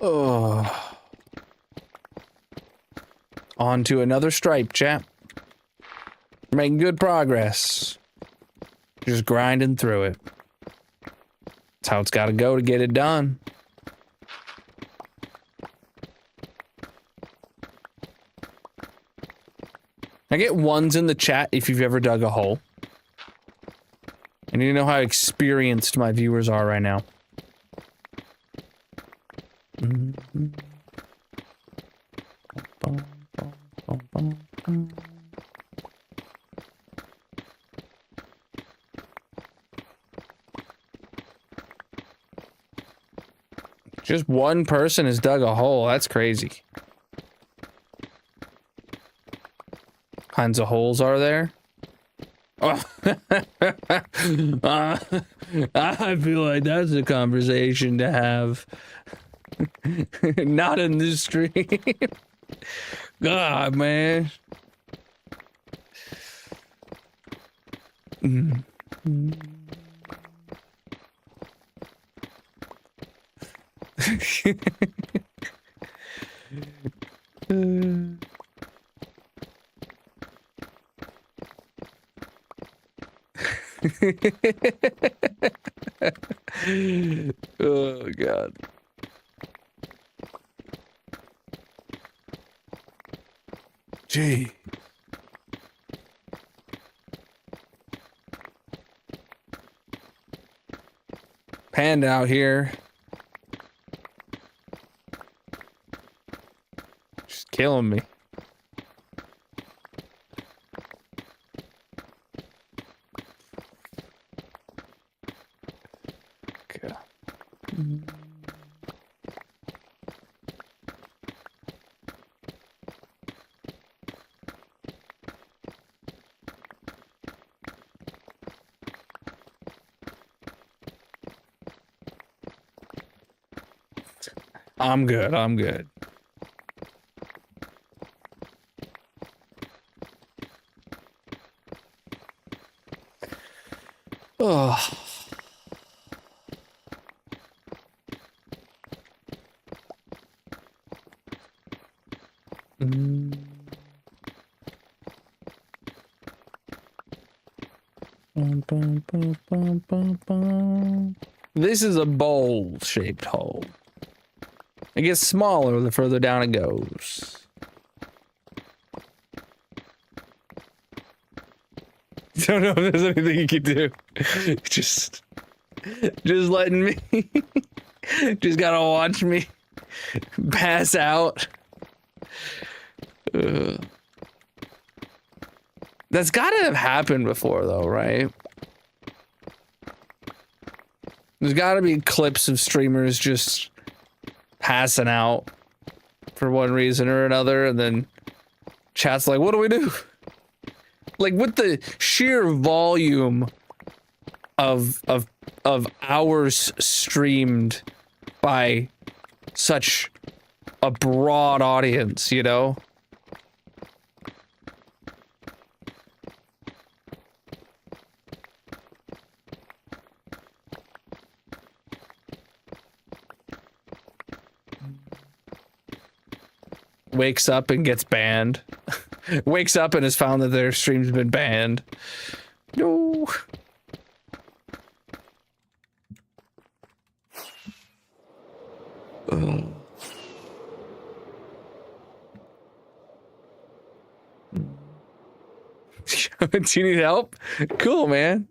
Oh. On to another stripe, chap. We're making good progress. Just grinding through it. That's how it's got to go to get it done. I get ones in the chat if you've ever dug a hole. I need to know how experienced my viewers are right now. Just one person has dug a hole. That's crazy. Kinds of holes are there? Oh. I feel like that's a conversation to have. Not in this stream. God, man. Oh, God. Gee. Panda out here. Just killing me. Okay. I'm good. I'm good. Oh. This is a bowl-shaped hole. It gets smaller the further down it goes. Don't know if there's anything you can do. Just letting me. Just gotta watch me pass out. That's gotta have happened before, though, right? There's gotta be clips of streamers just passing out for one reason or another, and then chat's like, what do we do? Like, with the sheer volume of hours streamed by such a broad audience, you know? Wakes up and gets banned. wakes up and has found that their stream's been banned. No. Do you need help? Cool, man.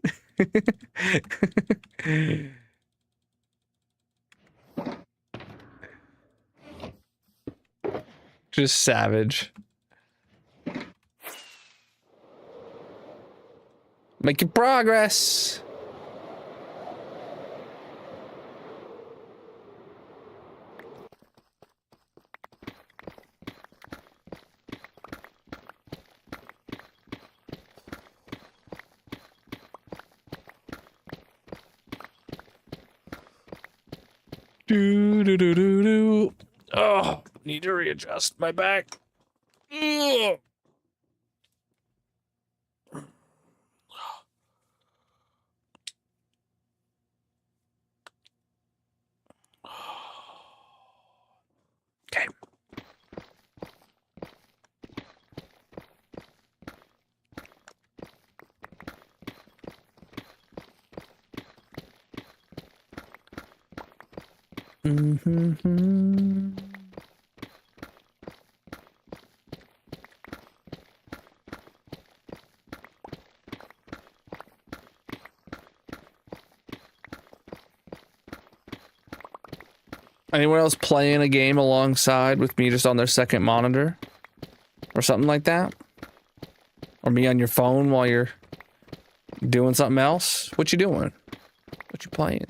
Just savage. Making progress. Do do do do do. Oh, need to readjust my back. Ugh. Okay. Mm-hmm. Anyone else playing a game alongside with me just on their second monitor? Or something like that? Or me on your phone while you're doing something else? What you doing? What you playing?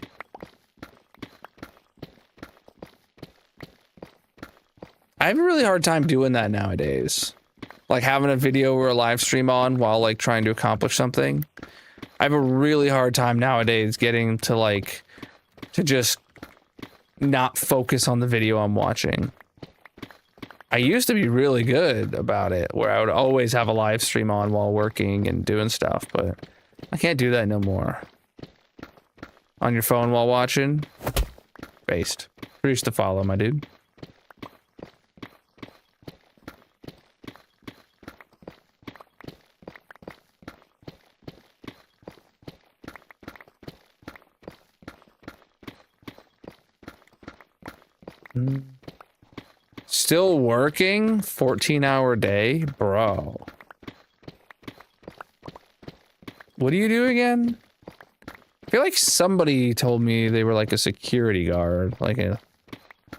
I have a really hard time doing that nowadays. Like having a video or a live stream on while like trying to accomplish something. I have a really hard time nowadays getting to like, to just not focus on the video I'm watching. I used to be really good about it, where I would always have a live stream on while working and doing stuff, but I can't do that no more. On your phone while watching? Based. Produce to follow, my dude. Still working? 14-hour day? Bro. What do you do again? I feel like somebody told me they were like a security guard. Like a...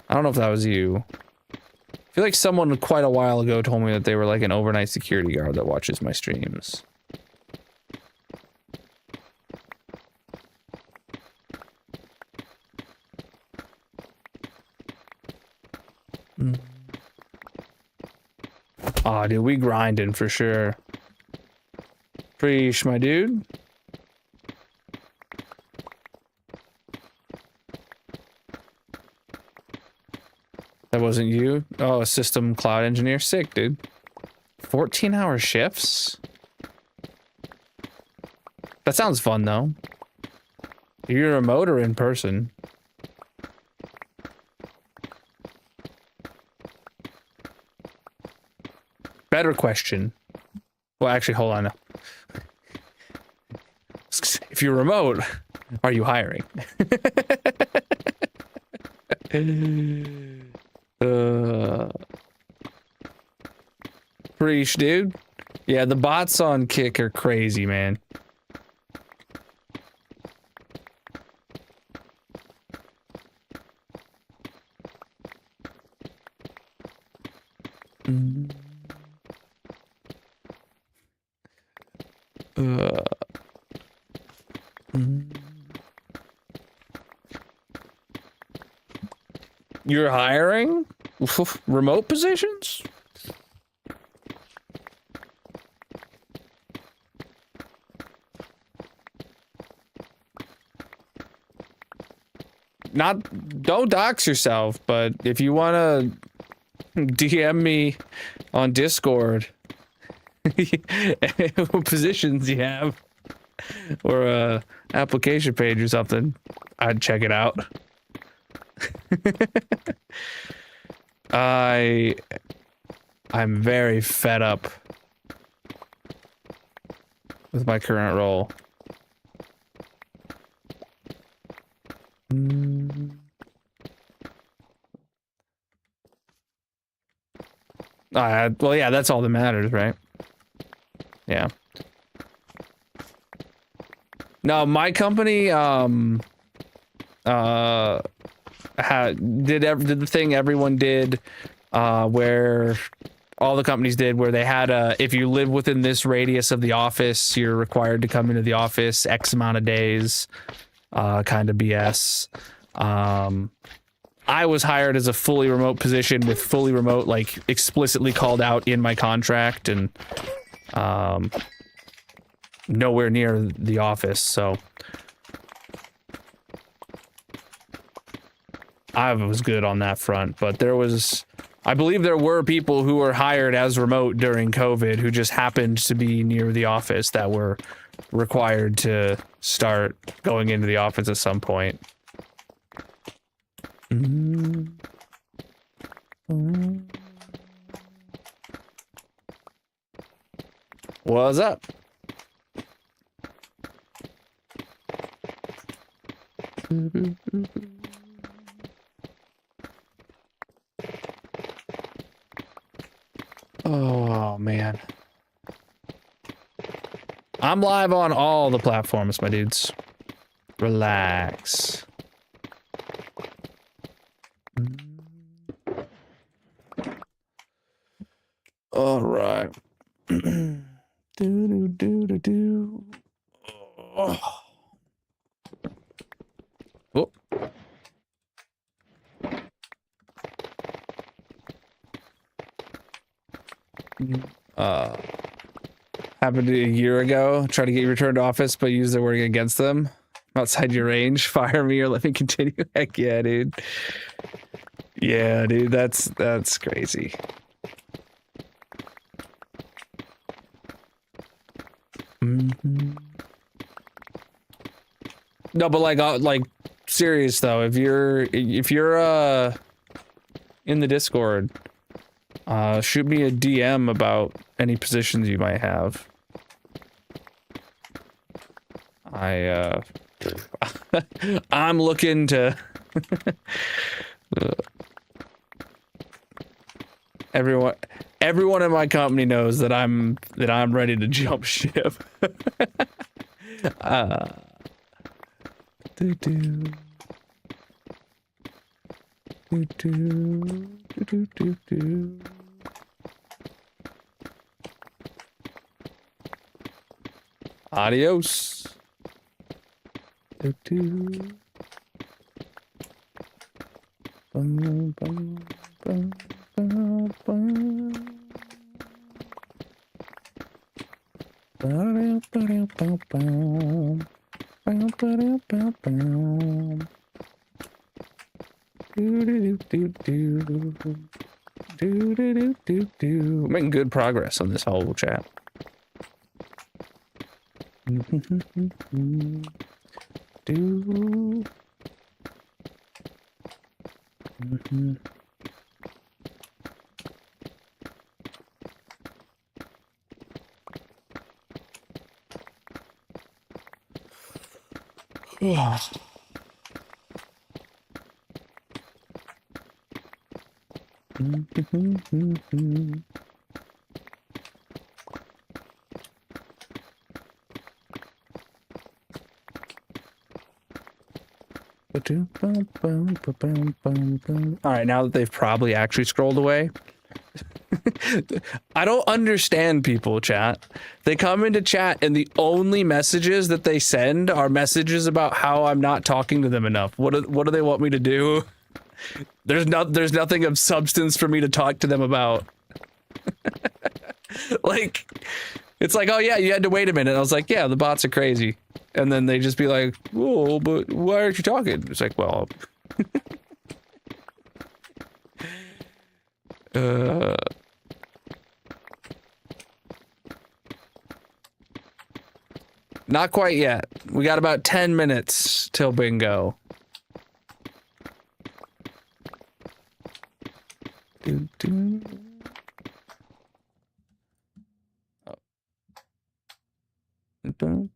I don't know if that was you. I feel like someone quite a while ago told me that they were like an overnight security guard that watches my streams. Aw, dude, we grinding for sure. Preach, my dude. That wasn't you? Oh, a system cloud engineer. Sick, dude. 14-hour shifts? That sounds fun, though. You're remote or in person? Better question. Well, actually, hold on. If you're remote, are you hiring? Preach, dude. Yeah, the bots on Kick are crazy, man. You're hiring? Remote positions? Don't dox yourself, but if you want to DM me on Discord what positions you have or a application page or something, I'd check it out. I'm very fed up with my current role. Well, yeah, that's all that matters, right? Yeah. No, my company, did the thing everyone did, where all the companies did, where they had if you live within this radius of the office, you're required to come into the office X amount of days, kind of BS. I was hired as a fully remote position with fully remote, like, explicitly called out in my contract, and nowhere near the office, so I was good on that front. But there was, I believe there were people who were hired as remote during COVID who just happened to be near the office that were required to start going into the office at some point. What's up? Oh, man. I'm live on all the platforms, my dudes. Relax. All right. Do do do do do. Oh. Happened a year ago. Try to get you returned to office, but use their wording against them. Outside your range, fire me or let me continue. Heck yeah, dude. Yeah, dude, that's crazy. No, but like serious though, if you're in the Discord, shoot me a DM about any positions you might have. I'm looking to everyone in my company knows that I'm ready to jump ship. Adios. Making good progress on this whole chat. All right, now that they've probably actually scrolled away. I don't understand people, chat. They come into chat and the only messages that they send are messages about how I'm not talking to them enough. What do they want me to do? There's nothing of substance for me to talk to them about. Like, it's like, oh yeah, you had to wait a minute. I was like, yeah, the bots are crazy. And then they just be like, oh, but why aren't you talking? It's like, well, not quite yet. We got about 10 minutes till bingo. boom.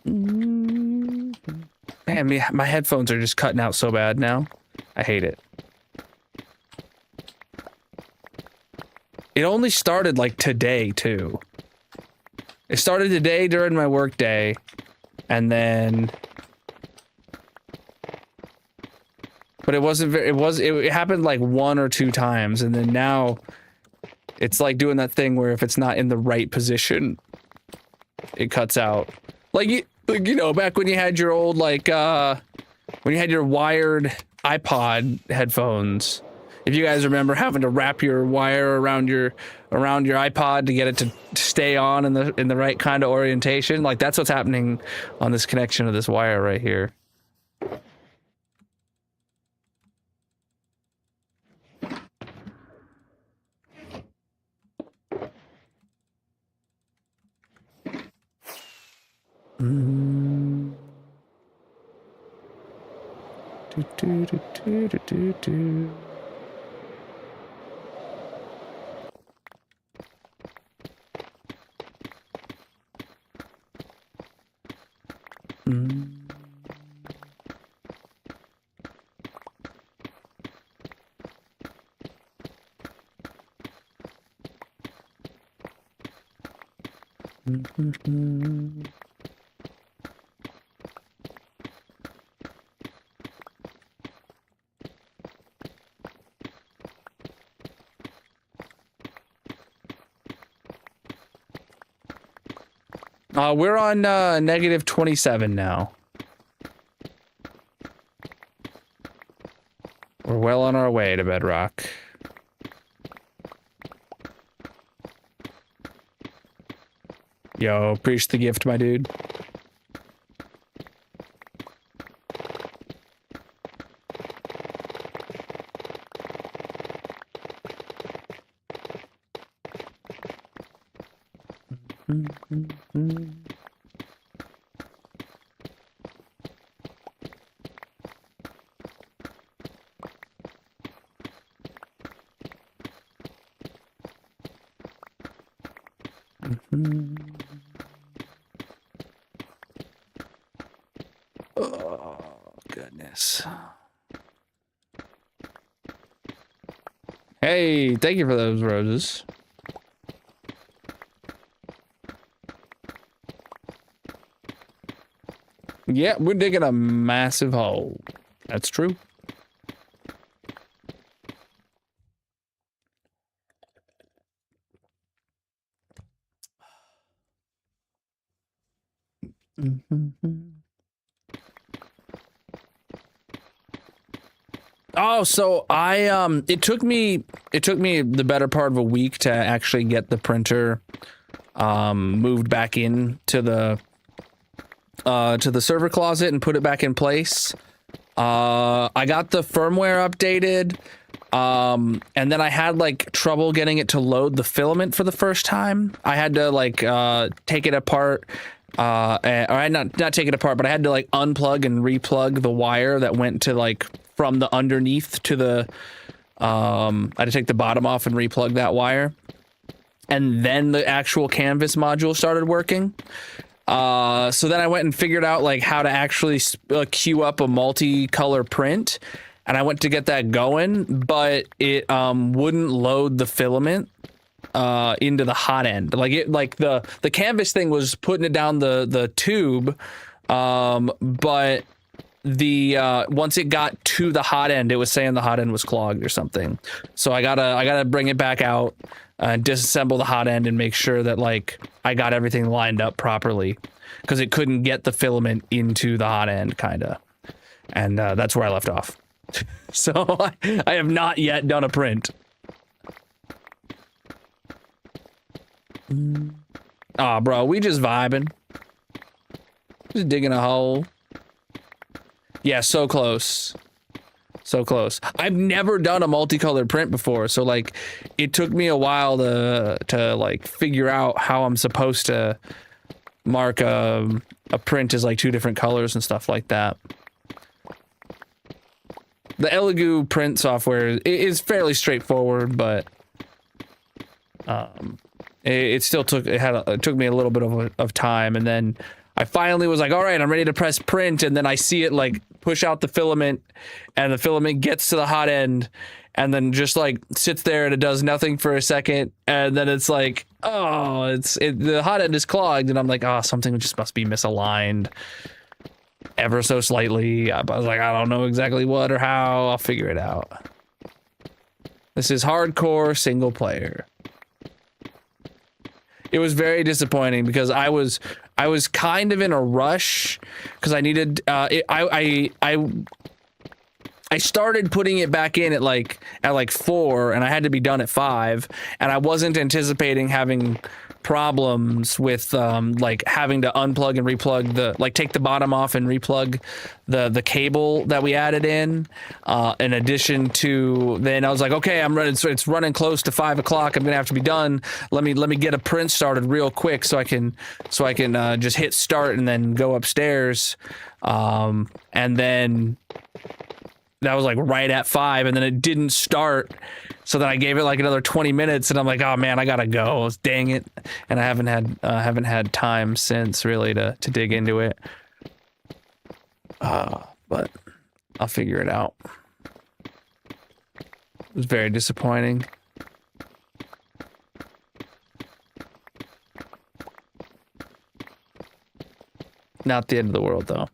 Man, my headphones are just cutting out so bad now. I hate it. It only started like today too. It started today during my work day, and then, but it wasn't very, it happened like 1 or 2 times, and then now it's like doing that thing where if it's not in the right position, it cuts out. Like you know, back when you had your old when you had your wired iPod headphones. If you guys remember having to wrap your wire around your iPod to get it to stay on in the right kind of orientation, like that's what's happening on this connection of this wire right here. Do. We're on negative 27 now. We're well on our way to bedrock. Yo, appreciate the gift, my dude. Oh, goodness. Hey, thank you for those roses. Yeah, we're digging a massive hole. That's true. Oh, so it took me the better part of a week to actually get the printer moved back in to the server closet and put it back in place. I got the firmware updated, and then I had like trouble getting it to load the filament for the first time. I had to like take it apart, or I had not take it apart, but I had to like unplug and replug the wire that went to like from the underneath to the I had to take the bottom off and replug that wire, and then the actual canvas module started working. So then I went and figured out like how to actually queue up a multicolor print, and I went to get that going, but it wouldn't load the filament into the hot end. Like the canvas thing was putting it down the tube, but the once it got to the hot end, it was saying the hot end was clogged or something. So I gotta bring it back out, disassemble the hot end, and make sure that like I got everything lined up properly, because it couldn't get the filament into the hot end, kinda. And that's where I left off. So I have not yet done a print. Aw, bro, we just vibing. Just digging a hole. Yeah, so close. So close. I've never done a multicolored print before, so like it took me a while to like figure out how I'm supposed to mark a print as like 2 different colors and stuff like that. The Elegoo print software is fairly straightforward, but It still took it took me a little bit of time, and then I finally was like, all right, I'm ready to press print, and then I see it like push out the filament, and the filament gets to the hot end, and then just like sits there and it does nothing for a second, and then it's like, oh, the hot end is clogged, and I'm like, oh, something just must be misaligned ever so slightly. I was like, I don't know exactly what or how. I'll figure it out. This is hardcore single player. It was very disappointing because I was kind of in a rush because I needed I started putting it back in at like 4, and I had to be done at 5, and I wasn't anticipating having problems with like having to unplug and replug take the bottom off and replug the cable that we added in addition to, then I was like, okay, I'm running, so it's running close to 5 o'clock, I'm gonna have to be done. Let me get a print started real quick so I can just hit start and then go upstairs, and then that was like right at 5, and then it didn't start. So then I gave it like another 20 minutes, and I'm like, oh man, I gotta go. Dang it. And I haven't had time since really to dig into it. But I'll figure it out. It was very disappointing. Not the end of the world though.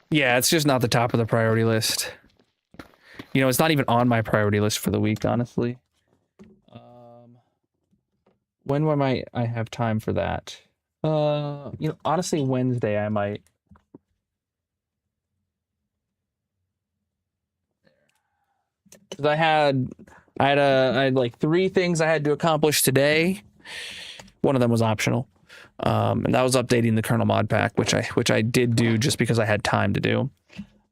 Yeah, it's just not the top of the priority list. You know, it's not even on my priority list for the week, honestly. When might I have time for that? You know, honestly, Wednesday I might. Because I had like 3 things I had to accomplish today. One of them was optional. And that was updating the Colonel mod pack, which I did do just because I had time to do.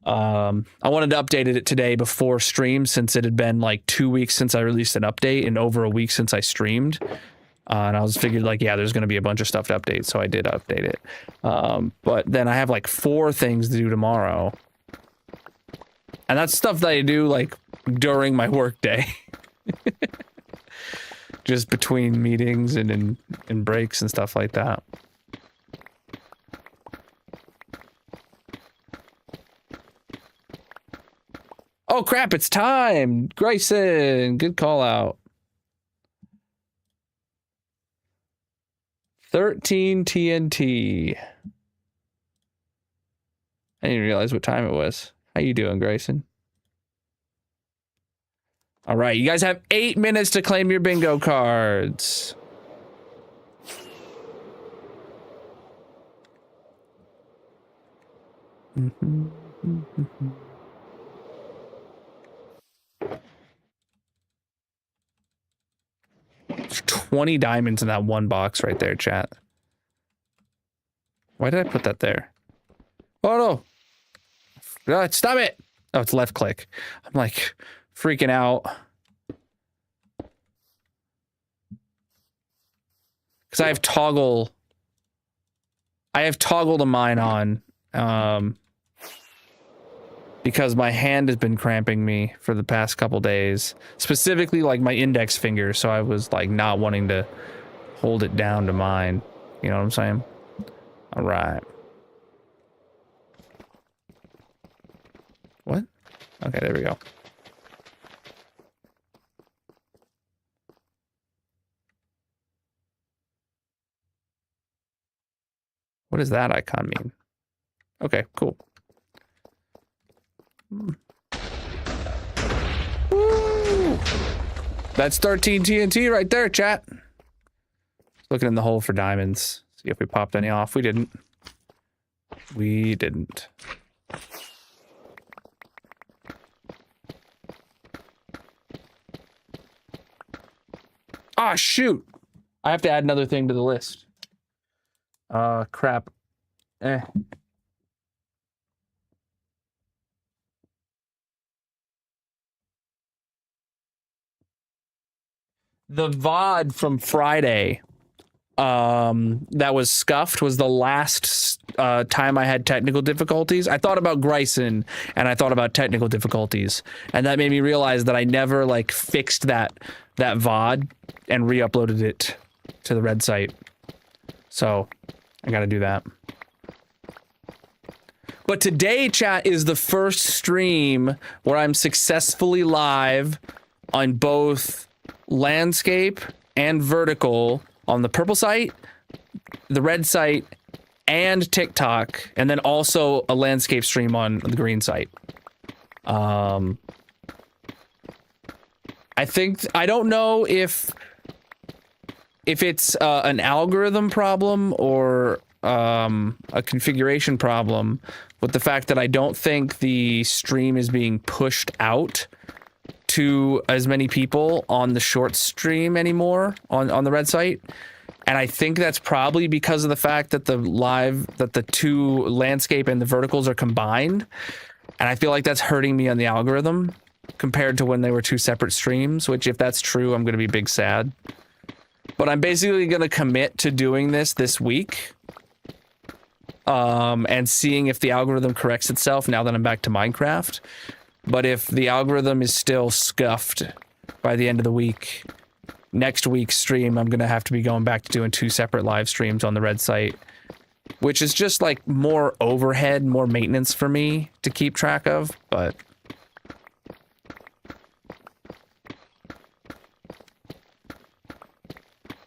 I wanted to update it today before stream, since it had been like 2 weeks since I released an update and over a week since I streamed. And I was figured like, yeah, there's going to be a bunch of stuff to update, so I did update it. But then I have like 4 things to do tomorrow. And that's stuff that I do like during my work day. Just between meetings and in breaks and stuff like that. Oh crap, it's time! Grayson, good call out. 13 TNT. I didn't realize what time it was. How you doing, Grayson? All right, you guys have 8 minutes to claim your bingo cards. Mm-hmm. Mm-hmm. There's 20 diamonds in that one box right there, chat. Why did I put that there? Oh no! Stop it! Oh, it's left click. I'm like freaking out. Because I have toggle to mine on. Because my hand has been cramping me for the past couple days. Specifically like my index finger, so I was like not wanting to hold it down to mine. You know what I'm saying? Alright. What? Okay, there we go. What does that icon mean? Okay, cool. Woo! That's 13 TNT right there, chat. Looking in the hole for diamonds. See if we popped any off. We didn't. We didn't. Ah, shoot. I have to add another thing to the list. Crap. Eh. The VOD from Friday that was scuffed was the last time I had technical difficulties. I thought about Gryson and I thought about technical difficulties, and that made me realize that I never like fixed that VOD and re-uploaded it to the red site. So I gotta do that. But today, chat, is the first stream where I'm successfully live on both landscape and vertical on the purple site, the red site, and TikTok, and then also a landscape stream on the green site. I don't know if it's an algorithm problem or a configuration problem with the fact that I don't think the stream is being pushed out to as many people on the short stream anymore on the red site. And I think that's probably because of the fact that the two landscape and the verticals are combined. And I feel like that's hurting me on the algorithm compared to when they were two separate streams, which if that's true, I'm going to be big sad. But I'm basically going to commit to doing this week. And seeing if the algorithm corrects itself now that I'm back to Minecraft. But if the algorithm is still scuffed by the end of the week, next week's stream, I'm going to have to be going back to doing two separate live streams on the red site, which is just like more overhead, more maintenance for me to keep track of, but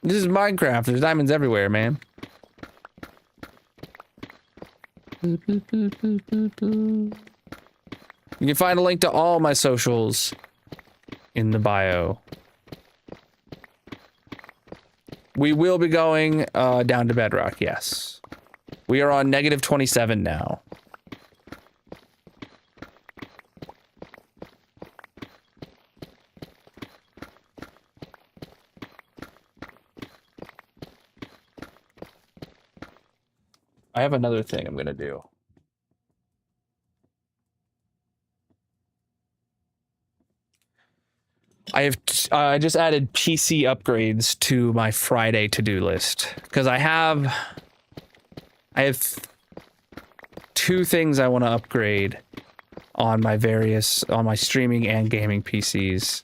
this is Minecraft. There's diamonds everywhere, man. You can find a link to all my socials in the bio. We will be going down to Bedrock, yes. We are on -27 now. I have another thing I'm gonna do. I just added PC upgrades to my Friday to-do list because I have two things I want to upgrade on my streaming and gaming PCs.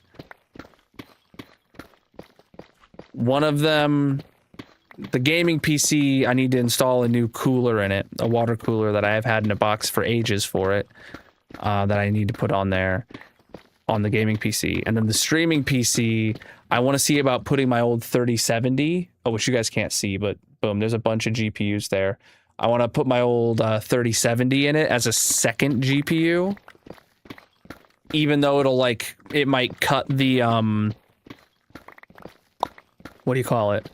One of them, the gaming PC, I need to install a new cooler in it, a water cooler that I have had in a box for ages for it, that I need to put on there on the gaming PC. And then the streaming PC, I want to see about putting my old 3070, which you guys can't see, but boom, there's a bunch of GPUs there. I want to put my old 3070 in it as a second GPU, even though it might cut the, what do you call it?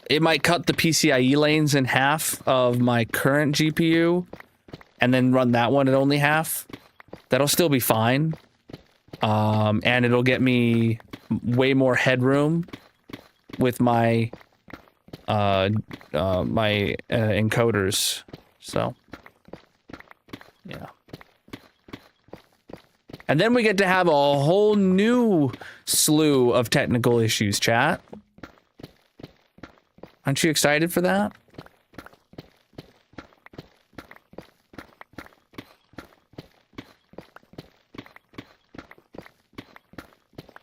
It might cut the PCIe lanes in half of my current GPU and then run that one at only half. That'll still be fine. And it'll get me way more headroom with my encoders. So, yeah. And then we get to have a whole new slew of technical issues, chat. Aren't you excited for that?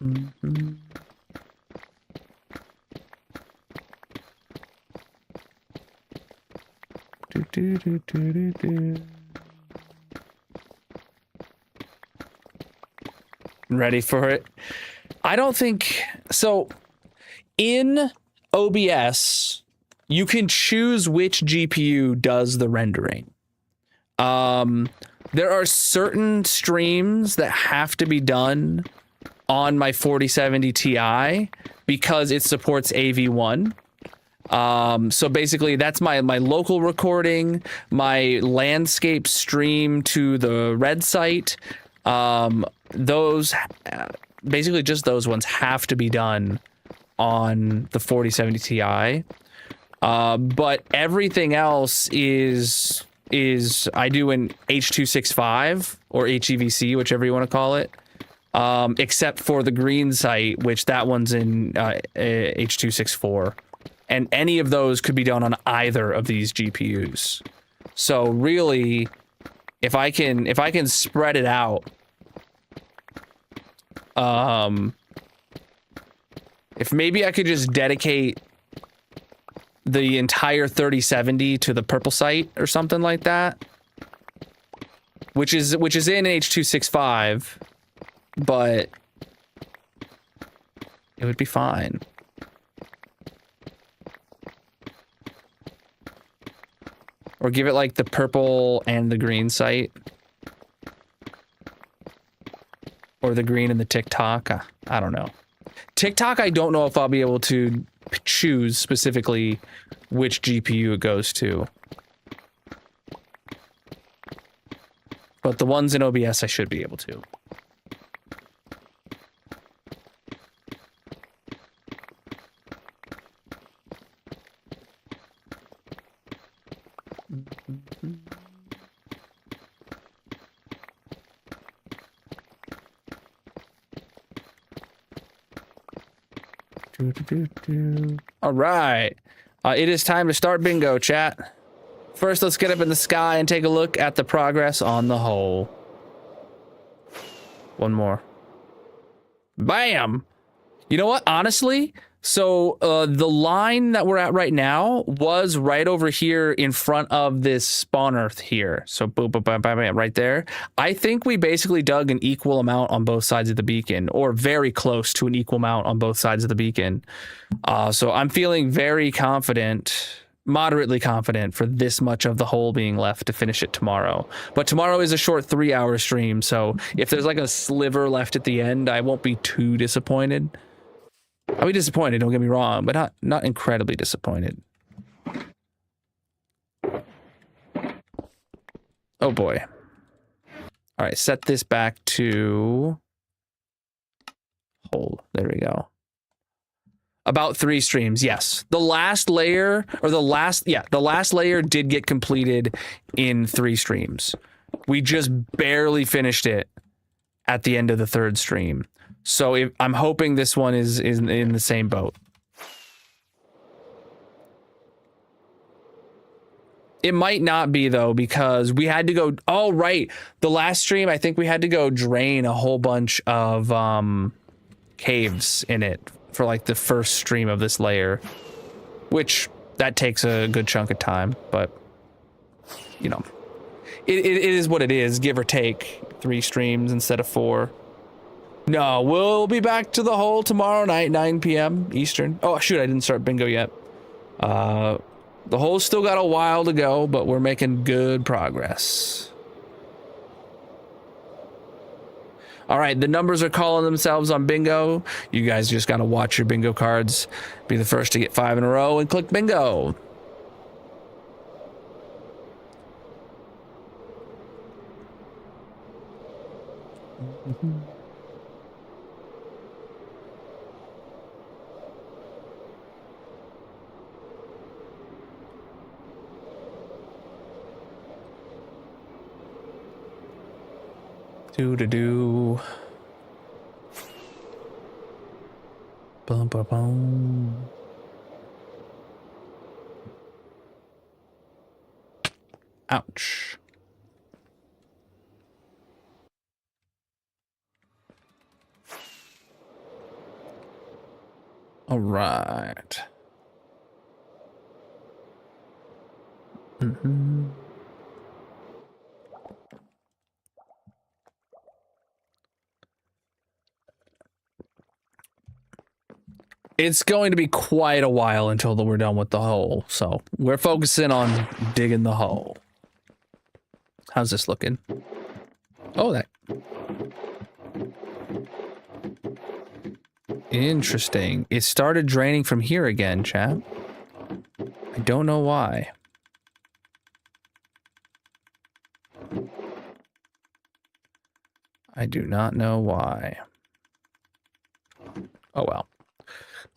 Mm-hmm. Ready for it? I don't think so. In OBS, you can choose which GPU does the rendering. There are certain streams that have to be done on my 4070 Ti because it supports AV1. So basically that's my local recording, my landscape stream to the red site. Those basically just those ones have to be done on the 4070 Ti. But everything else is I do in H.265 or HEVC, whichever you want to call it. Except for the green site, which that one's in H.264. And any of those could be done on either of these GPUs. So really, if I can spread it out, if maybe I could just dedicate the entire 3070 to the purple site or something like that, which is in H.265, but it would be fine. Or give it like the purple and the green site. Or the green and the TikTok. I don't know. TikTok, I don't know if I'll be able to choose specifically which GPU it goes to. But the ones in OBS, I should be able to. All right. It is time to start bingo, chat. First, let's get up in the sky and take a look at the progress on the hole. One more. Bam! You know what? Honestly, so the line that we're at right now was right over here in front of this spawn earth here. So boom, boom, bam, bam, bam, right there. I think we basically dug an equal amount on both sides of the beacon, or very close to an equal amount on both sides of the beacon. So I'm feeling very confident, moderately confident for this much of the hole being left to finish it tomorrow. But tomorrow is a short 3-hour stream, so if there's like a sliver left at the end, I won't be too disappointed. I'll be disappointed, don't get me wrong, but not incredibly disappointed. Oh boy. All right, set this back to hole. There we go. About 3 streams, yes. The last layer, or the last layer did get completed in 3 streams. We just barely finished it at the end of the 3rd stream. So I'm hoping this one is in the same boat. It might not be, though, because we had to go... Oh, right. The last stream, I think we had to go drain a whole bunch of caves in it for, like, the first stream of this layer. Which, that takes a good chunk of time, but, you know. It is what it is, give or take 3 streams instead of 4. No, we'll be back to the hole tomorrow night, 9 p.m. Eastern. Oh, shoot, I didn't start bingo yet. The hole's still got a while to go, but we're making good progress. All right, the numbers are calling themselves on bingo. You guys just got to watch your bingo cards. Be the first to get 5 in a row and click bingo. Do. Bum, bum, bum. Ouch. All right. Mm-hmm. It's going to be quite a while until we're done with the hole, so we're focusing on digging the hole. How's this looking? Oh, that... Interesting. It started draining from here again, chat. I don't know why. I do not know why. Oh well.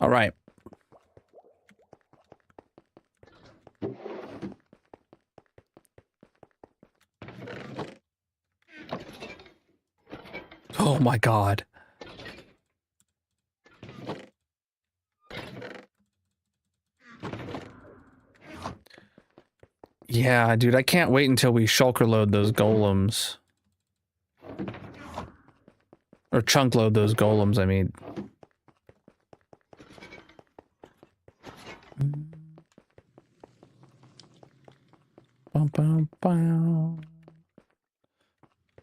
All right. Oh my God. Yeah, dude, I can't wait until we shulker load those golems. Or chunk load those golems, I mean. Bum, bum, bum.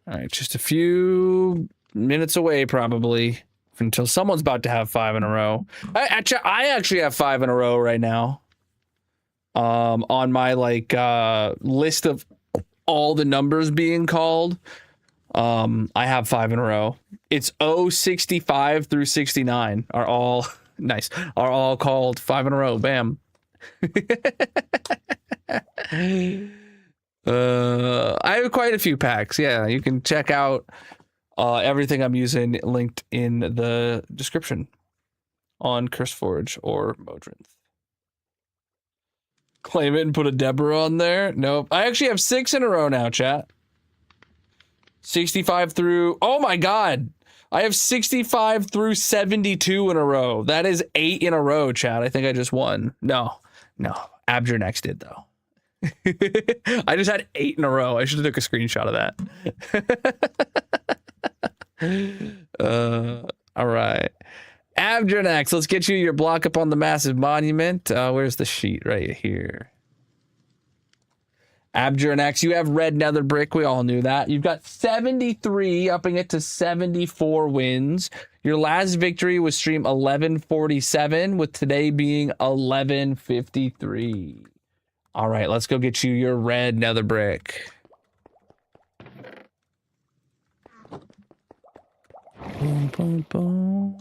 All right, just a few minutes away, probably, until someone's about to have 5 in a row. I actually have 5 in a row right now. On my like list of all the numbers being called, I have 5 in a row. It's 65 through 69 are all nice. Are all called 5 in a row. Bam. I have quite a few packs. Yeah, you can check out everything I'm using linked in the description on CurseForge or Modrinth. Claim it and put a Deborah on there. Nope. I actually have 6 in a row now, chat. 65 through... Oh my God. I have 65 through 72 in a row. That is 8 in a row, chat. I think I just won. No. Abjernex did, though. I just had 8 in a row. I should have took a screenshot of that. All right. Abjernex, let's get you your block up on the massive monument. Where's the sheet? Right here. Abjernex, you have red nether brick. We all knew that. You've got 73, upping it to 74 wins. Your last victory was stream 1147, with today being 1153. All right, let's go get you your red nether brick. Boom, boom, boom.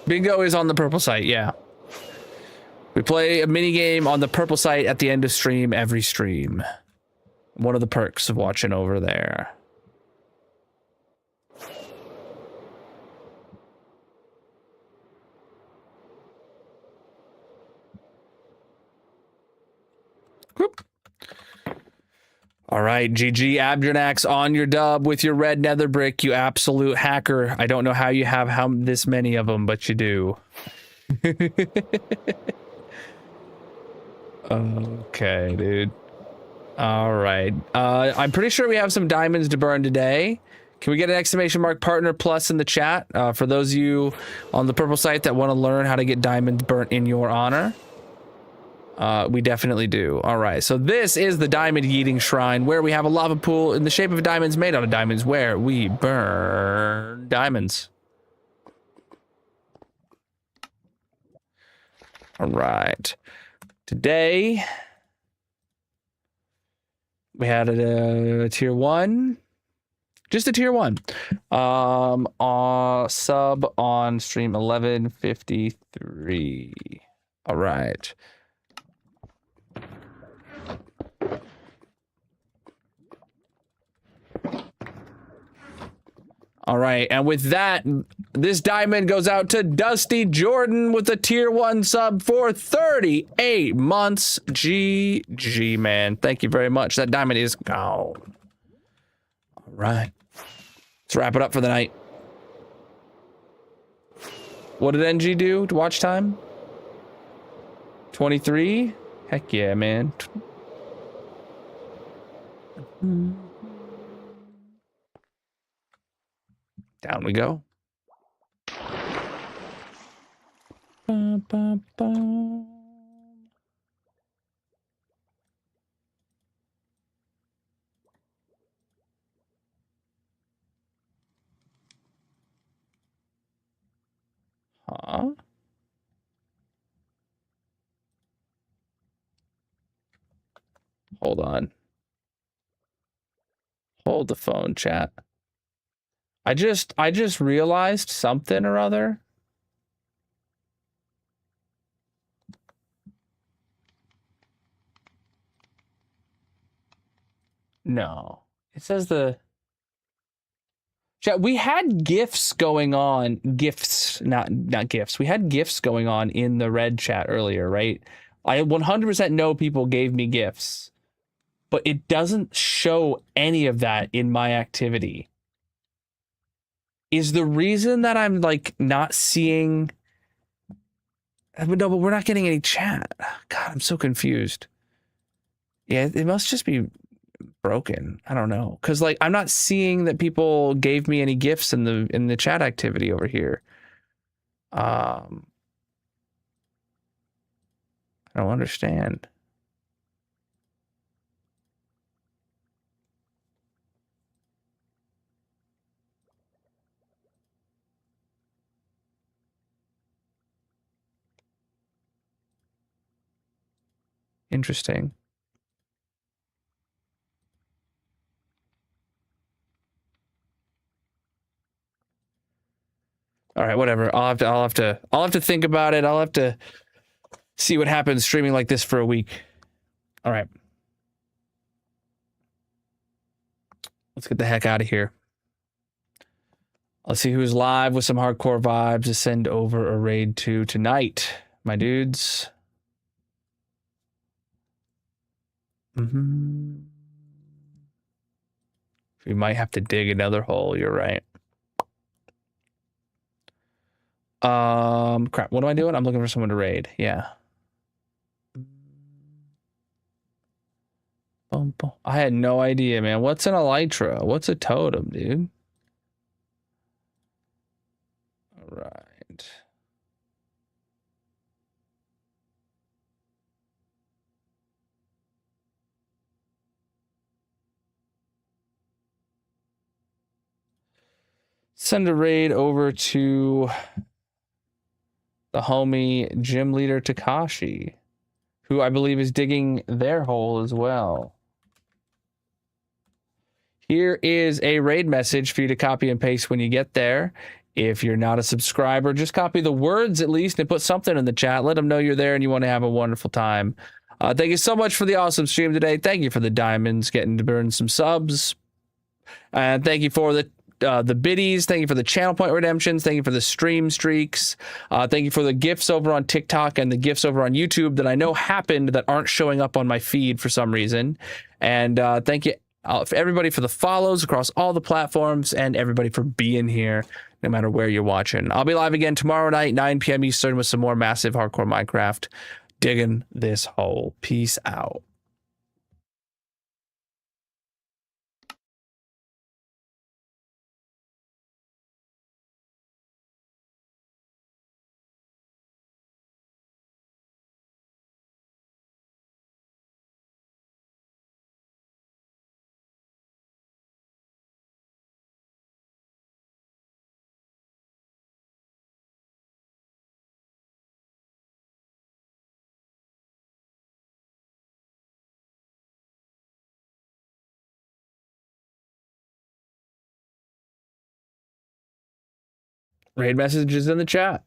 Bingo is on the purple site, yeah. We play a mini game on the purple site at the end of stream every stream. One of the perks of watching over there. Whoop. All right, GG Abjernex on your dub with your red nether brick, you absolute hacker. I don't know how you have this many of them, but you do. Okay, dude. All right. I'm pretty sure we have some diamonds to burn today. Can we get an exclamation mark partner plus in the chat for those of you on the purple site that want to learn how to get diamonds burnt in your honor? We definitely do. All right, so this is the Diamond Yeeting Shrine, where we have a lava pool in the shape of diamonds made out of diamonds, where we burn diamonds. All right. Today, we had a tier 1. Just a tier 1. Sub on stream 1153. All right. All right, and with that, this diamond goes out to Dusty Jordan with a tier 1 sub for 38 months. GG, man. Thank you very much. That diamond is gone. All right. Let's wrap it up for the night. What did NG do to watch time? 23? Heck yeah, man. Down we go. Ba, ba, ba. Huh? Hold on. Hold the phone, chat. I just realized something or other. No. It says the chat. We had gifts going on, gifts, not gifts. We had gifts going on in the red chat earlier, right? I 100% know people gave me gifts, but it doesn't show any of that in my activity. Is the reason that I'm like not seeing? No, but we're not getting any chat. God, I'm so confused. Yeah, it must just be broken. I don't know, because like I'm not seeing that people gave me any gifts in the chat activity over here. I don't understand. Interesting. All right, whatever. I'll have to think about it. I'll have to see what happens streaming like this for a week. All right. Let's get the heck out of here. Let's see who's live with some hardcore vibes to send over a raid to tonight, my dudes. We might have to dig another hole. You're right. Crap. What am I doing? I'm looking for someone to raid. Yeah. I had no idea, man. What's an elytra? What's a totem, dude? All right. Send a raid over to the homie gym leader Takashi, who I believe is digging their hole as well. Here is a raid message for you to copy and paste when you get there. If you're not a subscriber, just copy the words at least and put something in the chat. Let them know you're there and you want to have a wonderful time. Thank you so much for the awesome stream today. Thank you for the diamonds, getting to burn some subs. And thank you for the biddies. Thank you for the channel point redemptions. Thank you for the stream streaks. Thank you for the gifts over on TikTok and the gifts over on YouTube that I know happened that aren't showing up on my feed for some reason. And thank you for everybody for the follows across all the platforms and everybody for being here no matter where you're watching. I'll be live again tomorrow night, 9 p.m. Eastern, with some more massive hardcore Minecraft. Digging this hole. Peace out. Raid messages in the chat.